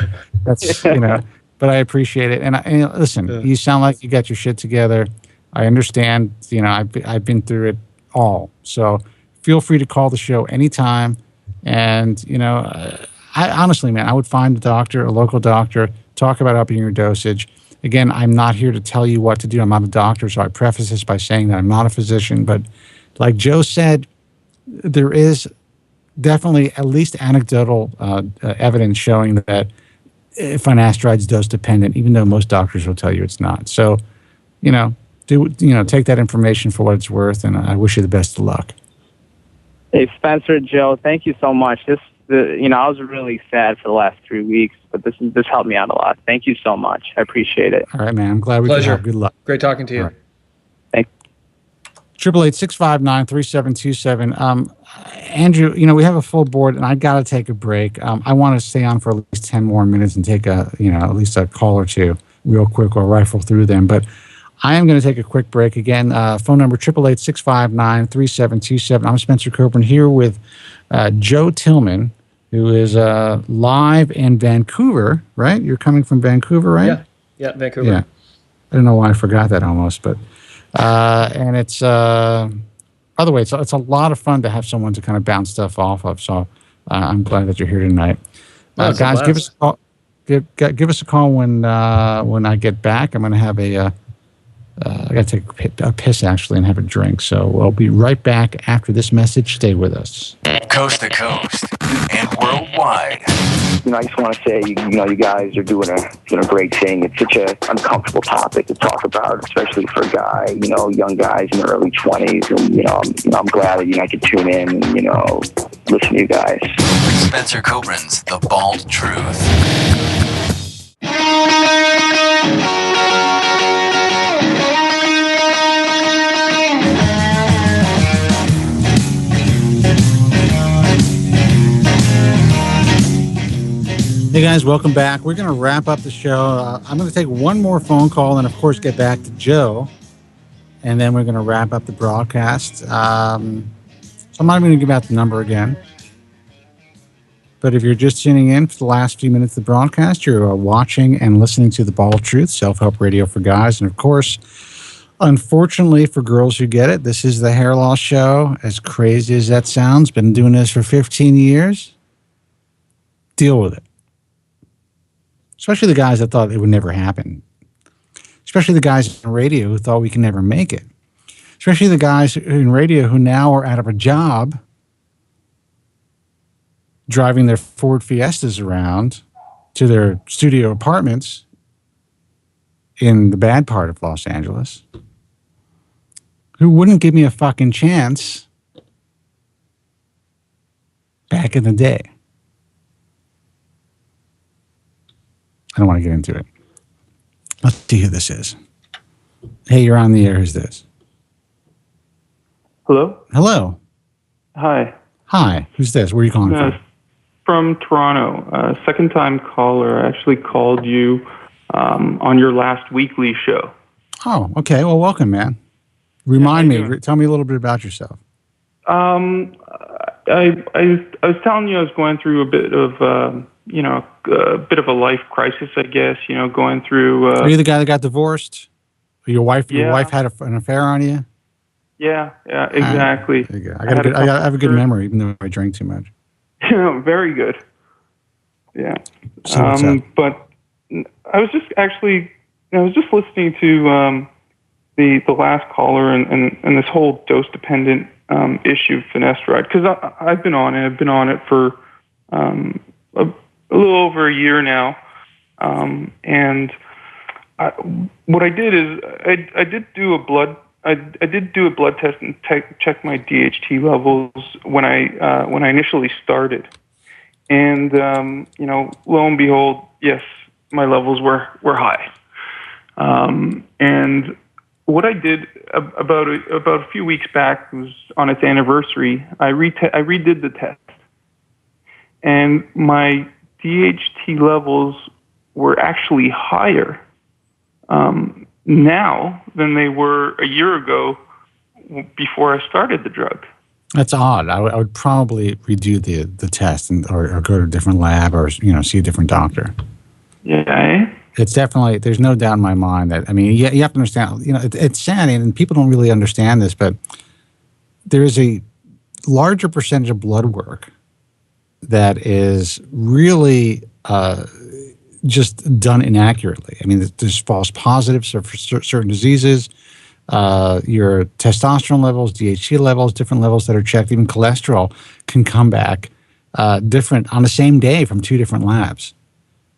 Speaker 10: that's But I appreciate it. And listen, you sound like you got your shit together. I understand. I've been through it all. So feel free to call the show anytime. And I honestly, man, I would find a local doctor, talk about upping your dosage. Again, I'm not here to tell you what to do. I'm not a doctor, so I preface this by saying that I'm not a physician. But like Joe said, there is definitely at least anecdotal evidence showing that Finasteride is dose dependent, even though most doctors will tell you it's not. So, take that information for what it's worth, and I wish you the best of luck.
Speaker 15: Hey, Spencer, Joe, thank you so much. I was really sad for the last 3 weeks, but this helped me out a lot. Thank you so much. I appreciate it.
Speaker 10: All right, man. I'm glad we could help. Good luck.
Speaker 11: Great talking to you.
Speaker 10: All right. Thank you. 888-659-3727. Andrew, we have a full board, and I got to take a break. I want to stay on for at least 10 more minutes and take at least a call or two real quick. We'll rifle through them. But I am going to take a quick break. Again, phone number 888-659-3727. I'm Spencer Kobren here with Joe Tillman, who is live in Vancouver, right? You're coming from Vancouver, right?
Speaker 11: Yeah, Vancouver.
Speaker 10: Yeah. I don't know why I forgot that almost, but and it's by the way, it's a lot of fun to have someone to kind of bounce stuff off of. So I'm glad that you're here tonight, guys. Give us a call. Give us a call when I get back. I'm going to have I got to take a piss actually and have a drink. So we'll be right back after this message. Stay with us.
Speaker 9: Coast to coast and worldwide.
Speaker 16: I just want to say, you guys are doing a great thing. It's such an uncomfortable topic to talk about, especially for a guy, young guys in their early 20s. And, I'm glad that, I could tune in and, listen to you guys.
Speaker 9: Spencer Kobren's The Bald Truth.
Speaker 10: Hey guys, welcome back. We're going to wrap up the show. I'm going to take one more phone call and, of course, get back to Joe. and then we're going to wrap up the broadcast. So I'm not going to give out the number again. But if you're just tuning in for the last few minutes of the broadcast, you're watching and listening to The Bald Truth, self-help radio for guys. And of course, unfortunately for girls who get it, this is the hair loss show. As crazy as that sounds, been doing this for 15 years. Deal with it. Especially the guys that thought it would never happen. Especially the guys in radio who thought we can never make it. Especially the guys in radio who now are out of a job driving their Ford Fiestas around to their studio apartments in the bad part of Los Angeles, who wouldn't give me a fucking chance back in the day. I don't want to get into it. Let's see who this is. Hey, you're on the air. Who's this?
Speaker 17: Hello?
Speaker 10: Hello.
Speaker 17: Hi.
Speaker 10: Hi. Who's this? Where are you calling from?
Speaker 17: From Toronto. Second-time caller. I actually called you on your last weekly show.
Speaker 10: Oh, okay. Well, welcome, man. Remind me. Tell me a little bit about yourself.
Speaker 17: I was telling you I was going through a bit of a bit of a life crisis, I guess. Going through.
Speaker 10: Are you the guy that got divorced? Your wife had an affair on you?
Speaker 17: Yeah, exactly.
Speaker 10: There you go. I have a good memory, even though I drank too much.
Speaker 17: Very good. Yeah.
Speaker 10: So what's up?
Speaker 17: But I was just listening to the last caller and this whole dose dependent issue of finasteride, because I've been on it. I've been on it for a little over a year now, and what I did is I did do a blood test and check my DHT levels when I initially started, and lo and behold, yes, my levels were high, and what I did about a few weeks back was on its anniversary. I redid the test, and my DHT levels were actually higher now than they were a year ago before I started the drug.
Speaker 10: That's odd. I would probably redo the test or go to a different lab or see a different doctor.
Speaker 17: Yeah.
Speaker 10: It's definitely, there's no doubt in my mind that, you have to understand, it's sad, and people don't really understand this, but there is a larger percentage of blood work that is really just done inaccurately. There's false positives for certain diseases, your testosterone levels, DHT levels, different levels that are checked, even cholesterol can come back different on the same day from two different labs.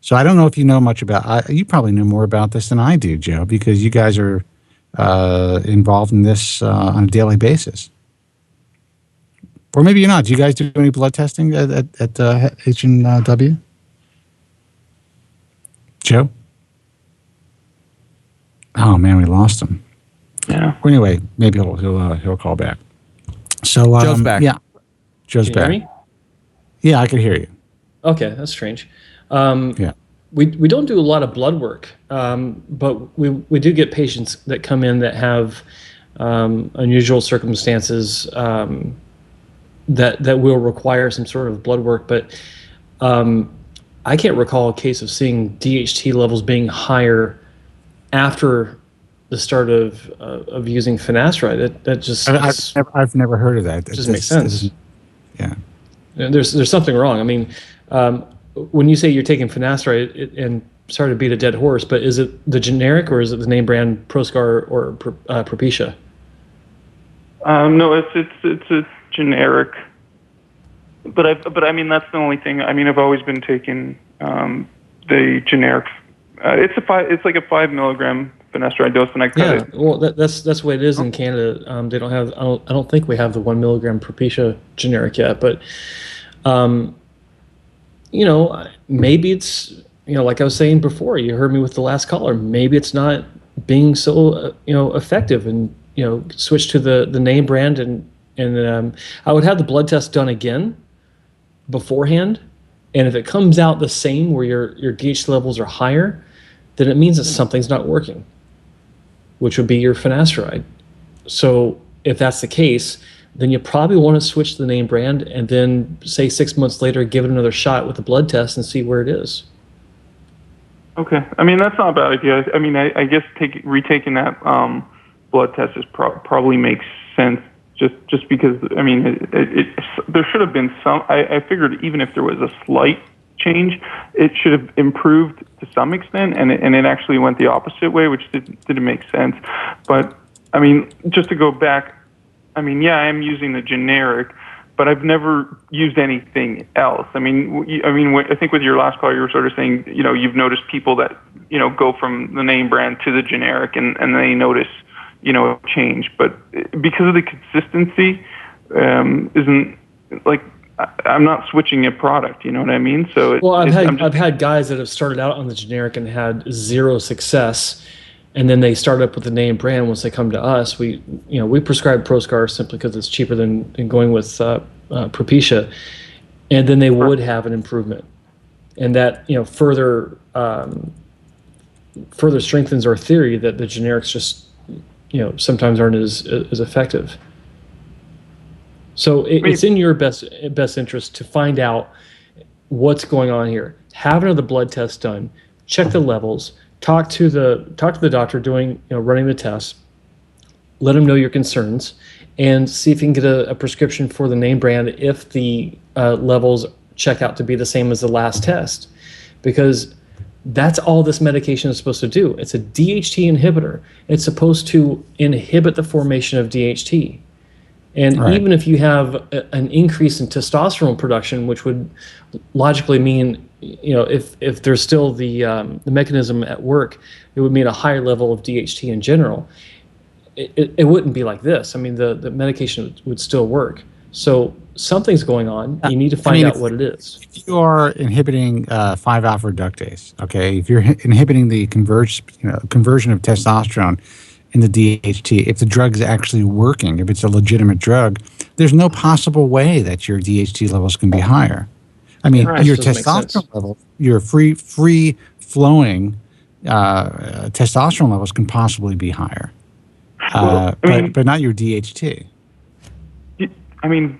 Speaker 10: So I don't know if you know much about, you probably know more about this than I do, Joe, because you guys are involved in this on a daily basis. Or maybe you're not. Do you guys do any blood testing at H&W? Joe? Oh, man, we lost him.
Speaker 17: Yeah.
Speaker 10: Well, anyway, maybe he'll call back. So
Speaker 11: Joe's back.
Speaker 10: Yeah. Joe's back.
Speaker 11: Can you hear me?
Speaker 10: Yeah, I can hear you.
Speaker 11: Okay, that's strange.
Speaker 10: Yeah.
Speaker 11: We don't do a lot of blood work, but we do get patients that come in that have unusual circumstances that will require some sort of blood work. But I can't recall a case of seeing DHT levels being higher after the start of using finasteride. That just
Speaker 10: I've never heard of that.
Speaker 11: It just makes sense.
Speaker 10: Yeah.
Speaker 11: There's something wrong. When you say you're taking finasteride, and sorry to beat a dead horse, but is it the generic or is it the name brand Proscar or Propecia?
Speaker 17: No, it's a generic. But that's the only thing. I've always been taking the generic. It's like a 5 milligram finasteride dose, and I cut it.
Speaker 11: Well, that's the way it is in Canada. They don't have. I don't think we have the 1 milligram Propecia generic yet, but. Maybe it's, like I was saying before, you heard me with the last caller, maybe it's not being so, effective, and, switch to the name brand, and I would have the blood test done again beforehand. And if it comes out the same, where your DHT levels are higher, then it means that something's not working, which would be your finasteride. So if that's the case, then you probably want to switch to the name brand and then say 6 months later, give it another shot with a blood test and see where it is.
Speaker 17: Okay. I mean, that's not a bad idea. I mean, I guess retaking that blood test probably makes sense just because, I mean, there should have been some, I figured even if there was a slight change, it should have improved to some extent, and it actually went the opposite way, which didn't make sense. But, I mean, just to go back, I mean, yeah, I am using the generic, but I've never used anything else. I mean, I think with your last call, you were sort of saying, you know, you've noticed people that, you know, go from the name brand to the generic, and they notice, you know, a change. But because of the consistency, isn't like I'm not switching a product. You know what I mean? So
Speaker 11: I've had guys that have started out on the generic and had zero success. And then they start up with the name brand. Once they come to us, we prescribe Proscar simply because it's cheaper than going with Propecia, and then they would have an improvement, and that, you know, further strengthens our theory that the generics just, you know, sometimes aren't as effective. So it's in your best interest to find out what's going on here. Have another blood test done. Check the levels. Talk to the doctor running the tests. Let him know your concerns, and see if you can get a prescription for the name brand if the levels check out to be the same as the last test, because that's all this medication is supposed to do. It's a DHT inhibitor. It's supposed to inhibit the formation of DHT. And even if you have an increase in testosterone production, which would logically mean, you know, if there's still the mechanism at work, it would mean a higher level of DHT in general. It wouldn't be like this. I mean, the medication would still work. So something's going on. You need to find out what it is.
Speaker 10: If you are inhibiting 5-alpha reductase, okay, if you're inhibiting the conversion of testosterone in the DHT, if the drug is actually working, if it's a legitimate drug, there's no possible way that your DHT levels can be higher. I mean, your testosterone level, your free flowing testosterone levels can possibly be higher, but not your DHT.
Speaker 17: I mean,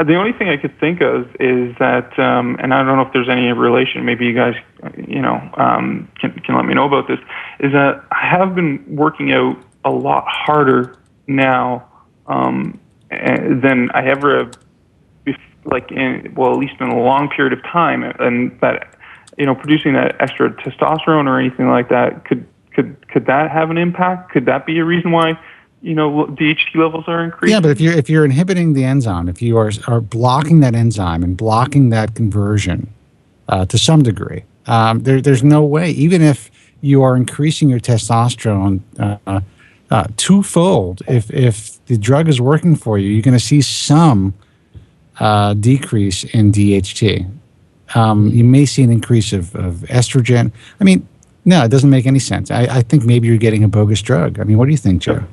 Speaker 17: the only thing I could think of is that, and I don't know if there's any relation. Maybe you guys, you know, can let me know about this. Is that I have been working out a lot harder now than I ever have, at least in a long period of time, and that, you know, producing that extra testosterone or anything like that, could that have an impact? Could that be a reason why, you know, DHT levels are increasing?
Speaker 10: Yeah, but if you're inhibiting the enzyme, if you are blocking that enzyme and blocking that conversion to some degree, there's no way, even if you are increasing your testosterone twofold, if the drug is working for you, you're going to see some decrease in DHT. You may see an increase of estrogen. I mean, no, it doesn't make any sense. I think maybe you're getting a bogus drug. I mean, what do you think, Joe?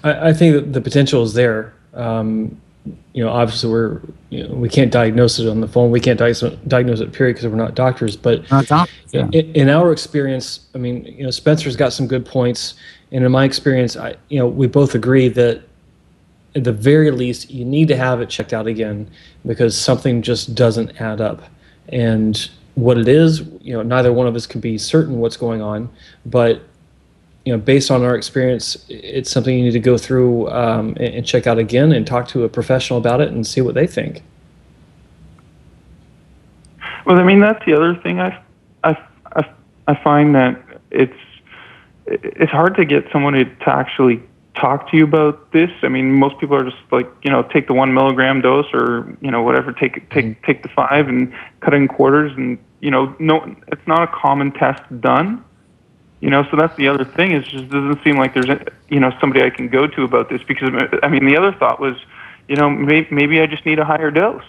Speaker 11: I think that the potential is there. You know, obviously we can't diagnose it on the phone. We can't diagnose it, period, because we're not doctors. But
Speaker 10: not doctors, yeah.
Speaker 11: In our experience, I mean, you know, Spencer's got some good points, and in my experience, we both agree that at the very least you need to have it checked out again, because something just doesn't add up. And what it is, you know, neither one of us can be certain what's going on, but, you know, based on our experience, it's something you need to go through and check out again and talk to a professional about it and see what they think.
Speaker 17: Well, I mean, that's the other thing. I find that it's hard to get someone to actually talk to you about this. I mean, most people are just like, you know, take the 1 milligram dose, or, you know, whatever, take the 5 and cut it in quarters, and, you know, no, it's not a common test done. You know, so that's the other thing. It just doesn't seem like there's, you know, somebody I can go to about this, because, I mean, the other thought was, you know, maybe I just need a higher dose.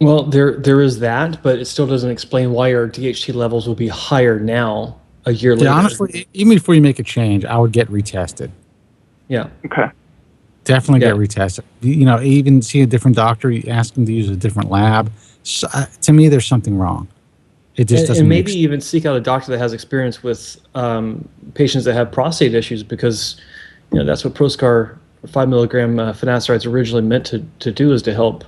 Speaker 11: Well, there is that, but it still doesn't explain why our DHT levels will be higher now a year later.
Speaker 10: Yeah, honestly, even before you make a change, I would get retested.
Speaker 11: Yeah.
Speaker 17: Okay.
Speaker 10: Definitely get retested. You know, even see a different doctor, ask them to use a different lab. So, to me, there's something wrong. It just doesn't.
Speaker 11: And maybe even seek out a doctor that has experience with patients that have prostate issues, because, that's what Proscar 5 milligram finasteride is originally meant to do, is to help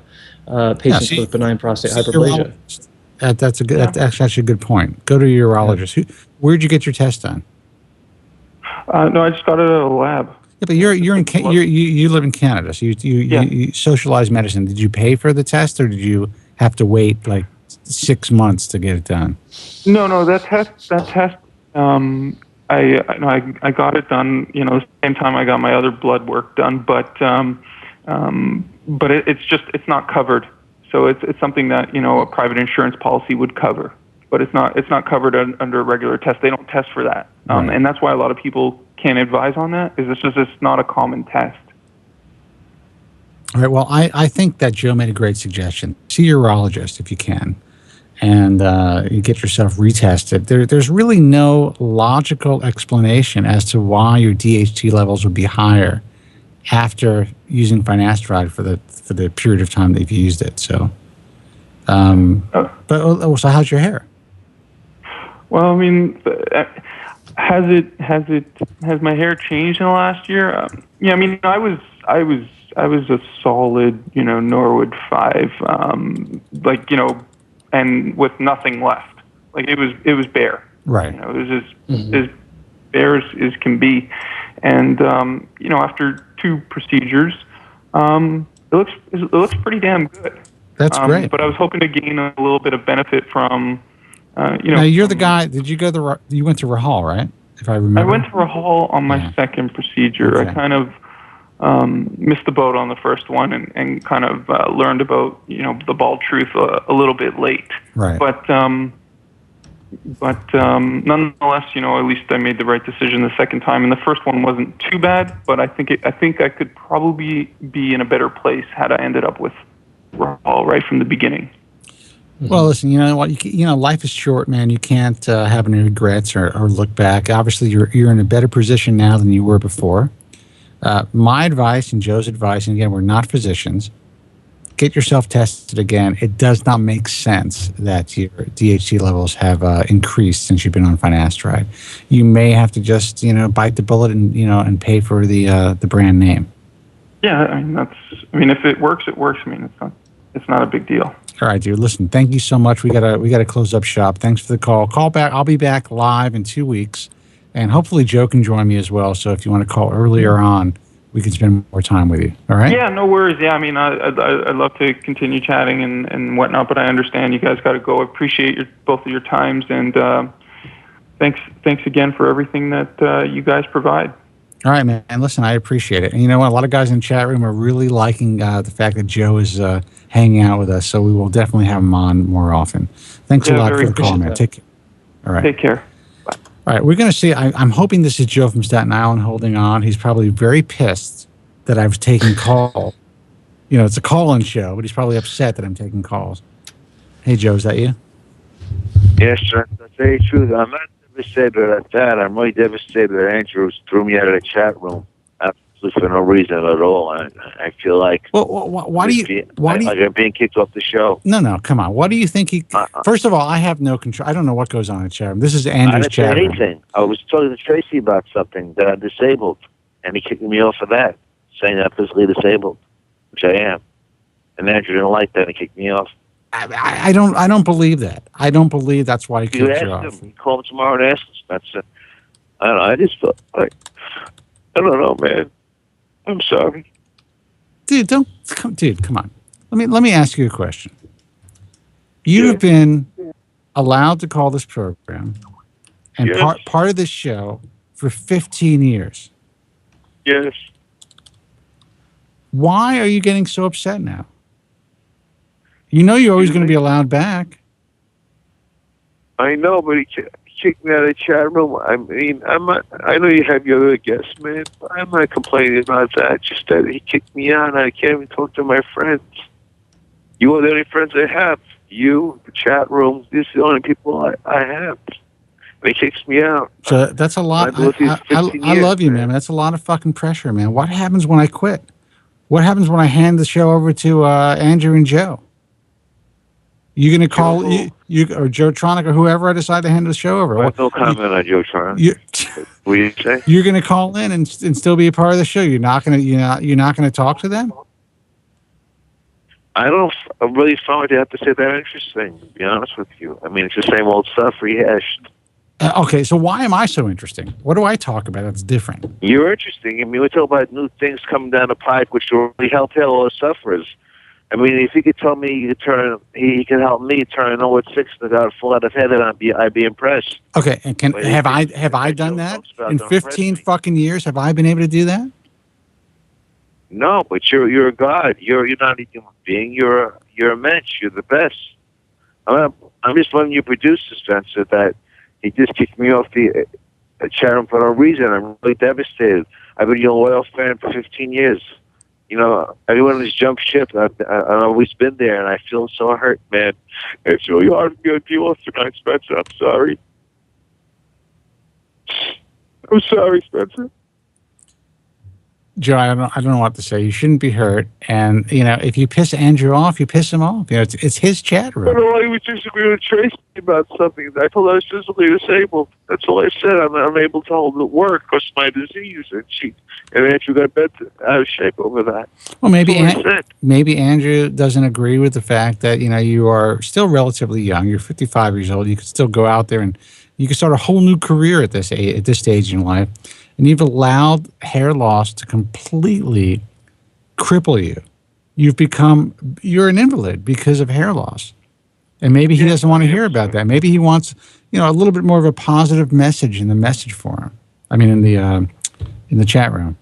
Speaker 11: patients with benign prostate hyperplasia.
Speaker 10: That's actually a good point. Go to a urologist. Where'd you get your test done?
Speaker 17: No, I just got it at a lab.
Speaker 10: Yeah, but you live in Canada, so you socialize medicine. Did you pay for the test, or did you have to wait like 6 months to get it done?
Speaker 17: No, that test. I got it done. The same time I got my other blood work done, but it's not covered. So it's something that a private insurance policy would cover, but it's not covered under a regular test. They don't test for that, and that's why a lot of people can't advise on that. It's not a common test.
Speaker 10: All right. Well, I think that Joe made a great suggestion. See a urologist if you can, and you get yourself retested. There's really no logical explanation as to why your DHT levels would be higher after using finasteride for the period of time that you've used it. So, so how's your hair?
Speaker 17: Well, I mean, has my hair changed in the last year? Yeah, I mean, I was a solid, Norwood 5, and with nothing left. Like it was bare.
Speaker 10: Right.
Speaker 17: It was as bare as can be. And after 2 procedures, it looks pretty damn good.
Speaker 10: That's great.
Speaker 17: But I was hoping to gain a little bit of benefit from,
Speaker 10: Now you're the guy. Did you go you went to Rahal, right? If I remember.
Speaker 17: I went to Rahal on my second procedure. Okay. I kind of missed the boat on the first one and kind of learned about the bald truth a little bit late.
Speaker 10: Right.
Speaker 17: But nonetheless, at least I made the right decision the second time, and the first one wasn't too bad. But I think I could probably be in a better place had I ended up with Rahal right from the beginning.
Speaker 10: Well, listen, you know what? Life is short, man. You can't have any regrets or look back. Obviously, you're in a better position now than you were before. My advice and Joe's advice, and again, we're not physicians, get yourself tested again. It does not make sense that your DHT levels have increased since you've been on finasteride. You may have to just, bite the bullet and pay for the brand name.
Speaker 17: Yeah, I mean, if it works, it works. I mean, it's not a big deal.
Speaker 10: All right, dude. Listen, thank you so much. We gotta close up shop. Thanks for the call. Call back. I'll be back live in 2 weeks, and hopefully Joe can join me as well. So if you want to call earlier on, we can spend more time with you. All right?
Speaker 17: Yeah, no worries. Yeah, I mean, I'd love to continue chatting and whatnot, but I understand you guys got to go. I appreciate both of your times, and thanks again for everything that you guys provide.
Speaker 10: All right, man. And listen, I appreciate it. And you know what? A lot of guys in the chat room are really liking the fact that Joe is hanging out with us, so we will definitely have him on more often. Thanks a lot for the call, man. Take care. All right.
Speaker 17: Take care. Bye.
Speaker 10: All right, we're going to see. I'm hoping this is Joe from Staten Island holding on. He's probably very pissed that I was taking call. It's a call-in show, but he's probably upset that I'm taking calls. Hey, Joe, is that you?
Speaker 12: Yes, sir. To tell you the truth, I'm not devastated at that. I'm really devastated that Andrew threw me out of the chat room. Absolutely for no reason at all. I feel like...
Speaker 10: Well, why do you...
Speaker 12: Like I'm being kicked off the show.
Speaker 10: No, come on. What do you think he... First of all, I have no control. I don't know what goes on in the chat room. This is Andrew's chat room.
Speaker 12: I didn't say anything. I was talking to Tracy about something that I'm disabled, and he kicked me off of that, saying I'm physically disabled, which I am. And Andrew didn't like that and he kicked me off.
Speaker 10: I don't believe that. I don't believe that's why he kicked you off.
Speaker 12: Him. Call him tomorrow and ask him. That's it. I don't know. I just felt like... I don't know, man. I'm sorry.
Speaker 10: Dude, come on. Let me ask you a question. You have been allowed to call this program and part of this show for 15 years.
Speaker 12: Yes.
Speaker 10: Why are you getting so upset now? You're always going to be allowed back.
Speaker 12: I know, but he kicked me out of the chat room. I mean, I know you have your other guests, man, but I'm not complaining about that. Just that he kicked me out and I can't even talk to my friends. You are the only friends I have. You, the chat room, these are the only people I have. And he kicks me out.
Speaker 10: So that's a lot. I love you, man. That's a lot of fucking pressure, man. What happens when I quit? What happens when I hand the show over to Andrew and Joe? You going to call you or Joe Tronic or whoever I decide to hand the show over?
Speaker 12: No comment on Joe Tronic. What do you say?
Speaker 10: You're going to call in and still be a part of the show. You're not going to talk to them.
Speaker 12: I don't really find what they have to say that interesting, to be honest with you. I mean, it's the same old stuff rehashed.
Speaker 10: Okay, so why am I so interesting? What do I talk about that's different?
Speaker 12: You're interesting. I mean, we talk about new things coming down the pipe, which will really help all the sufferers. I mean, if he could tell me he can help me turn an 0 at 6 and got full out of head, and I'd be impressed.
Speaker 10: Okay, and have I done that in 15 fucking years? Have I been able to do that?
Speaker 12: No, but you're a god. You're not a human being. You're a mensch. You're the best. I'm just letting you produce the Spencer that he just kicked me off the chat room for no reason. I'm really devastated. I've been your loyal fan for 15 years. You know, everyone has jumped ship. I've always been there, and I feel so hurt, man. It's really hard to deal with tonight, Spencer. I'm sorry. I'm sorry, Spencer.
Speaker 10: Joe, I don't know what to say. You shouldn't be hurt, and you know, if you piss Andrew off, you piss him off. You know, it's his chat room.
Speaker 12: I was disagreeing with Tracy about something. I told her I was physically disabled. That's all I said. I'm unable to hold at work because of my disease, and Andrew got bent out of shape over that.
Speaker 10: Well, maybe Andrew doesn't agree with the fact that you are still relatively young. You're 55 years old. You could still go out there and you can start a whole new career at this stage in life. And you've allowed hair loss to completely cripple you. You're an invalid because of hair loss. And maybe he doesn't want to hear about that. Maybe he wants, a little bit more of a positive message in the message forum. I mean, in the chat room.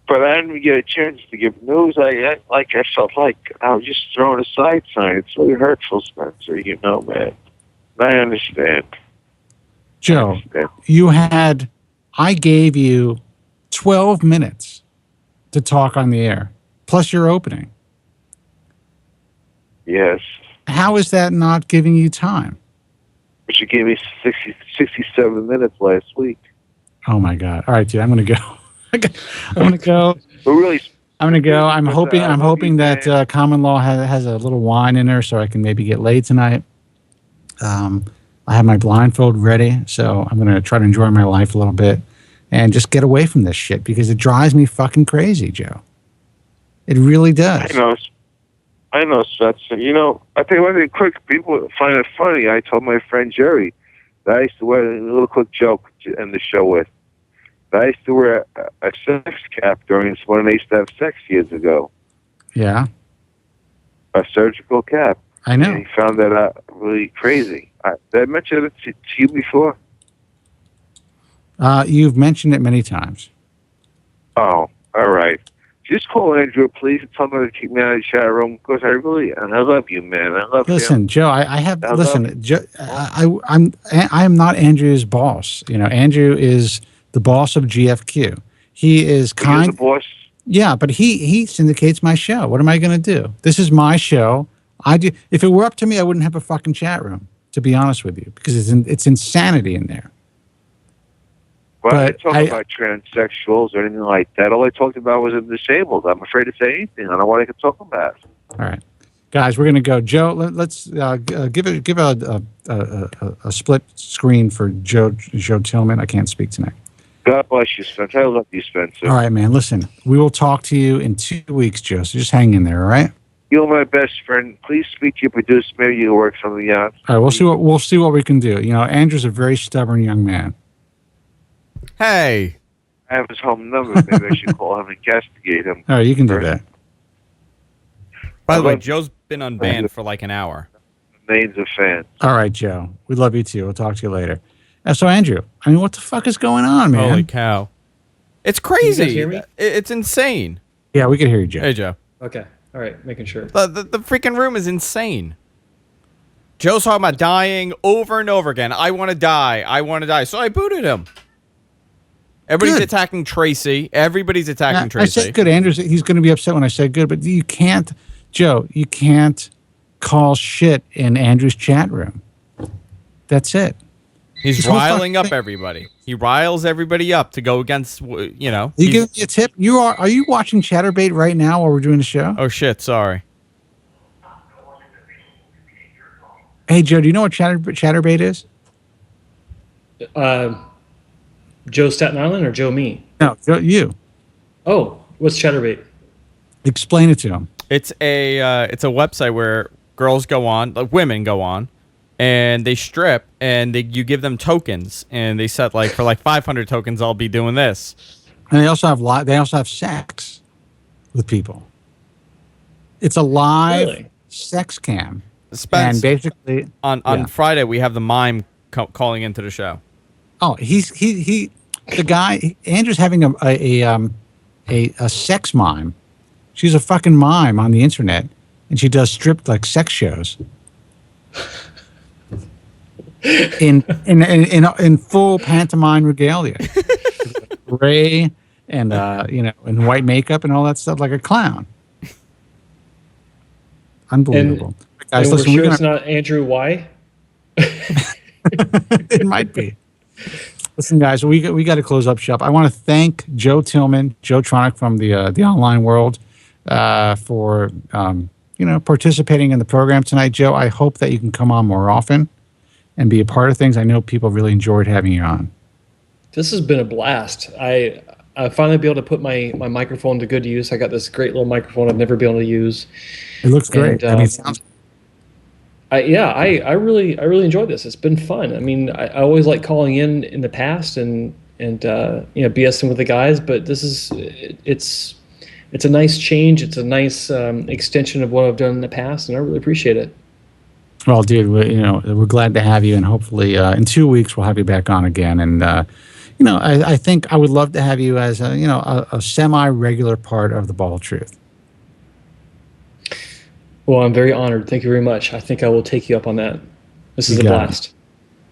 Speaker 12: But I didn't get a chance to give news. I felt like I was just throwing a side sign. It's really hurtful, Spencer, man. I understand.
Speaker 10: Joe, I gave you 12 minutes to talk on the air, plus your opening.
Speaker 12: Yes.
Speaker 10: How is that not giving you time?
Speaker 12: But you gave me 67 minutes last week.
Speaker 10: Oh, my God. All right, dude, I'm going to go. I'm going to go.
Speaker 12: But really,
Speaker 10: I'm going to go. I'm hoping that Common Law has a little wine in her so I can maybe get laid tonight. I have my blindfold ready, so I'm going to try to enjoy my life a little bit and just get away from this shit because it drives me fucking crazy, Joe. It really does.
Speaker 12: I know, Spencer. I think one thing quick, people find it funny. I told my friend Jerry that I used to wear a little quick joke to end the show with. That I used to wear a sex cap during when I used to have sex years ago.
Speaker 10: Yeah.
Speaker 12: A surgical cap.
Speaker 10: I know.
Speaker 12: And he found that out really crazy. Did I mention it to you before?
Speaker 10: You've mentioned it many times.
Speaker 12: Oh, all right. Just call Andrew, please, and tell him to keep me out of the chat room because I love you, man. I love you.
Speaker 10: Listen, Joe, I am not Andrew's boss. Andrew is the boss of GFQ. He is kind.
Speaker 12: You're the boss.
Speaker 10: Yeah, but he syndicates my show. What am I going to do? This is my show. If it were up to me, I wouldn't have a fucking chat room, to be honest with you, because it's insanity in there.
Speaker 12: Well, I didn't talk about transsexuals or anything like that. All I talked about was the disabled. I'm afraid to say anything. I don't know what I can talk about.
Speaker 10: All right, guys, we're going to go. Joe, let's give a split screen for Joe Tillman. I can't speak tonight.
Speaker 12: God bless you, Spencer. I love you, Spencer.
Speaker 10: All right, man. Listen, we will talk to you in 2 weeks, Joe. So just hang in there, all right?
Speaker 12: You're my best friend. Please speak to your producer. Maybe you'll work something out.
Speaker 10: All right, we'll see what we can do. Andrew's a very stubborn young man.
Speaker 18: Hey.
Speaker 12: I have his home number. Maybe I should call him and castigate him.
Speaker 10: All right, you can do that.
Speaker 18: By the way, Joe's been unbanned for like an hour.
Speaker 12: Millions of fans.
Speaker 10: All right, Joe. We love you too. We'll talk to you later. So, Andrew, what the fuck is going on, man?
Speaker 18: Holy cow. It's crazy.
Speaker 11: Can you guys hear me?
Speaker 18: It's insane.
Speaker 10: Yeah, we can hear you, Joe.
Speaker 18: Hey, Joe.
Speaker 11: Okay. All right, making sure.
Speaker 18: The freaking room is insane. Joe's talking about dying over and over again. I want to die. So I booted him. Everybody's attacking Tracy. Everybody's attacking Tracy.
Speaker 10: I said good. Andrew, he's going to be upset when I say good, but you can't, Joe, you can't call shit in Andrew's chat room. That's it.
Speaker 18: He's riling up everybody. He riles everybody up to go against, You
Speaker 10: give me a tip. Are you watching Chatterbait right now while we're doing the show?
Speaker 18: Oh, shit. Sorry.
Speaker 10: Hey, Joe, do you know what chatterbait is?
Speaker 11: Joe Staten Island or Joe me?
Speaker 10: No, Joe, you.
Speaker 11: Oh, what's chatterbait?
Speaker 10: Explain it to him.
Speaker 18: It's a website where girls go on, like women go on, and they strip, and you give them tokens, and they set for 500 tokens, I'll be doing this.
Speaker 10: And they also have sex with people. It's a live sex cam.
Speaker 18: Spence,
Speaker 10: and basically
Speaker 18: on Friday we have the mime calling into the show.
Speaker 10: Oh, the guy Andrew's having a sex mime. She's a fucking mime on the internet, and she does stripped sex shows. in full pantomime regalia, gray and and white makeup and all that stuff, like a clown. Unbelievable.
Speaker 11: Guys, and listen, it's not Andrew Y.
Speaker 10: It might be. Listen, guys, we got to close up shop. I want to thank Joe Tillman, Joe Tronic from the online world, for participating in the program tonight. Joe, I hope that you can come on more often and be a part of things. I know people really enjoyed having you on. This has been a blast. I finally be able to put my microphone to good use. I got this great little microphone I've never been able to use. It looks great. And, it sounds. I really enjoyed this. It's been fun. I mean, I always like calling in the past and BSing with the guys, but this is it's a nice change. It's a nice extension of what I've done in the past, and I really appreciate it. Well, dude, we're glad to have you, and hopefully in 2 weeks we'll have you back on again. And I think I would love to have you as a semi-regular part of the Ball of Truth. Well, I'm very honored. Thank you very much. I think I will take you up on that. This is a blast.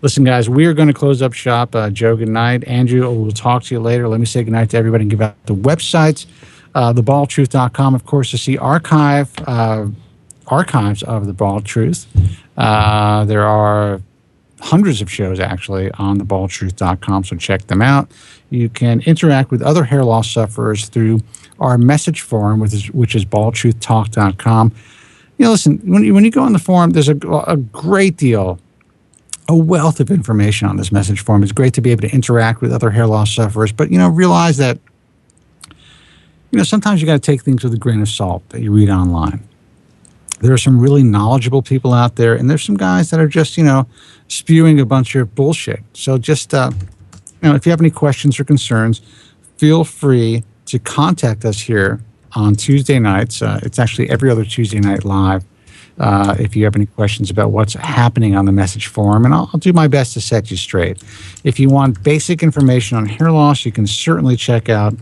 Speaker 10: Listen, guys, we are going to close up shop. Joe, good night. Andrew, we'll talk to you later. Let me say good night to everybody and give out the websites. TheBallTruth.com, of course, to see archives of The Ball of Truth. There are hundreds of shows, actually, on TheBallTruth.com, so check them out. You can interact with other hair loss sufferers through our message forum, which is BallTruthTalk.com. Listen, when you go on the forum, there's a great deal, a wealth of information on this message forum. It's great to be able to interact with other hair loss sufferers, but, realize that, sometimes you got to take things with a grain of salt that you read online. There are some really knowledgeable people out there, and there's some guys that are just, spewing a bunch of bullshit. So just, if you have any questions or concerns, feel free to contact us here on Tuesday nights. It's actually every other Tuesday night live. If you have any questions about what's happening on the message forum, and I'll do my best to set you straight. If you want basic information on hair loss, you can certainly check out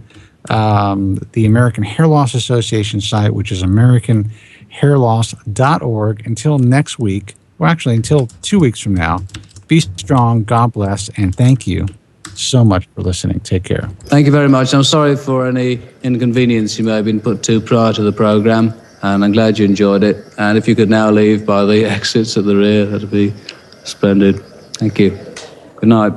Speaker 10: the American Hair Loss Association site, which is AmericanHairLoss.org. Until next week, well, actually, until 2 weeks from now, be strong, God bless, and thank you so much for listening. Take care.
Speaker 19: Thank you very much. I'm sorry for any inconvenience you may have been put to prior to the program, and I'm glad you enjoyed it. And if you could now leave by the exits at the rear, that'd be splendid. Thank you. Good night.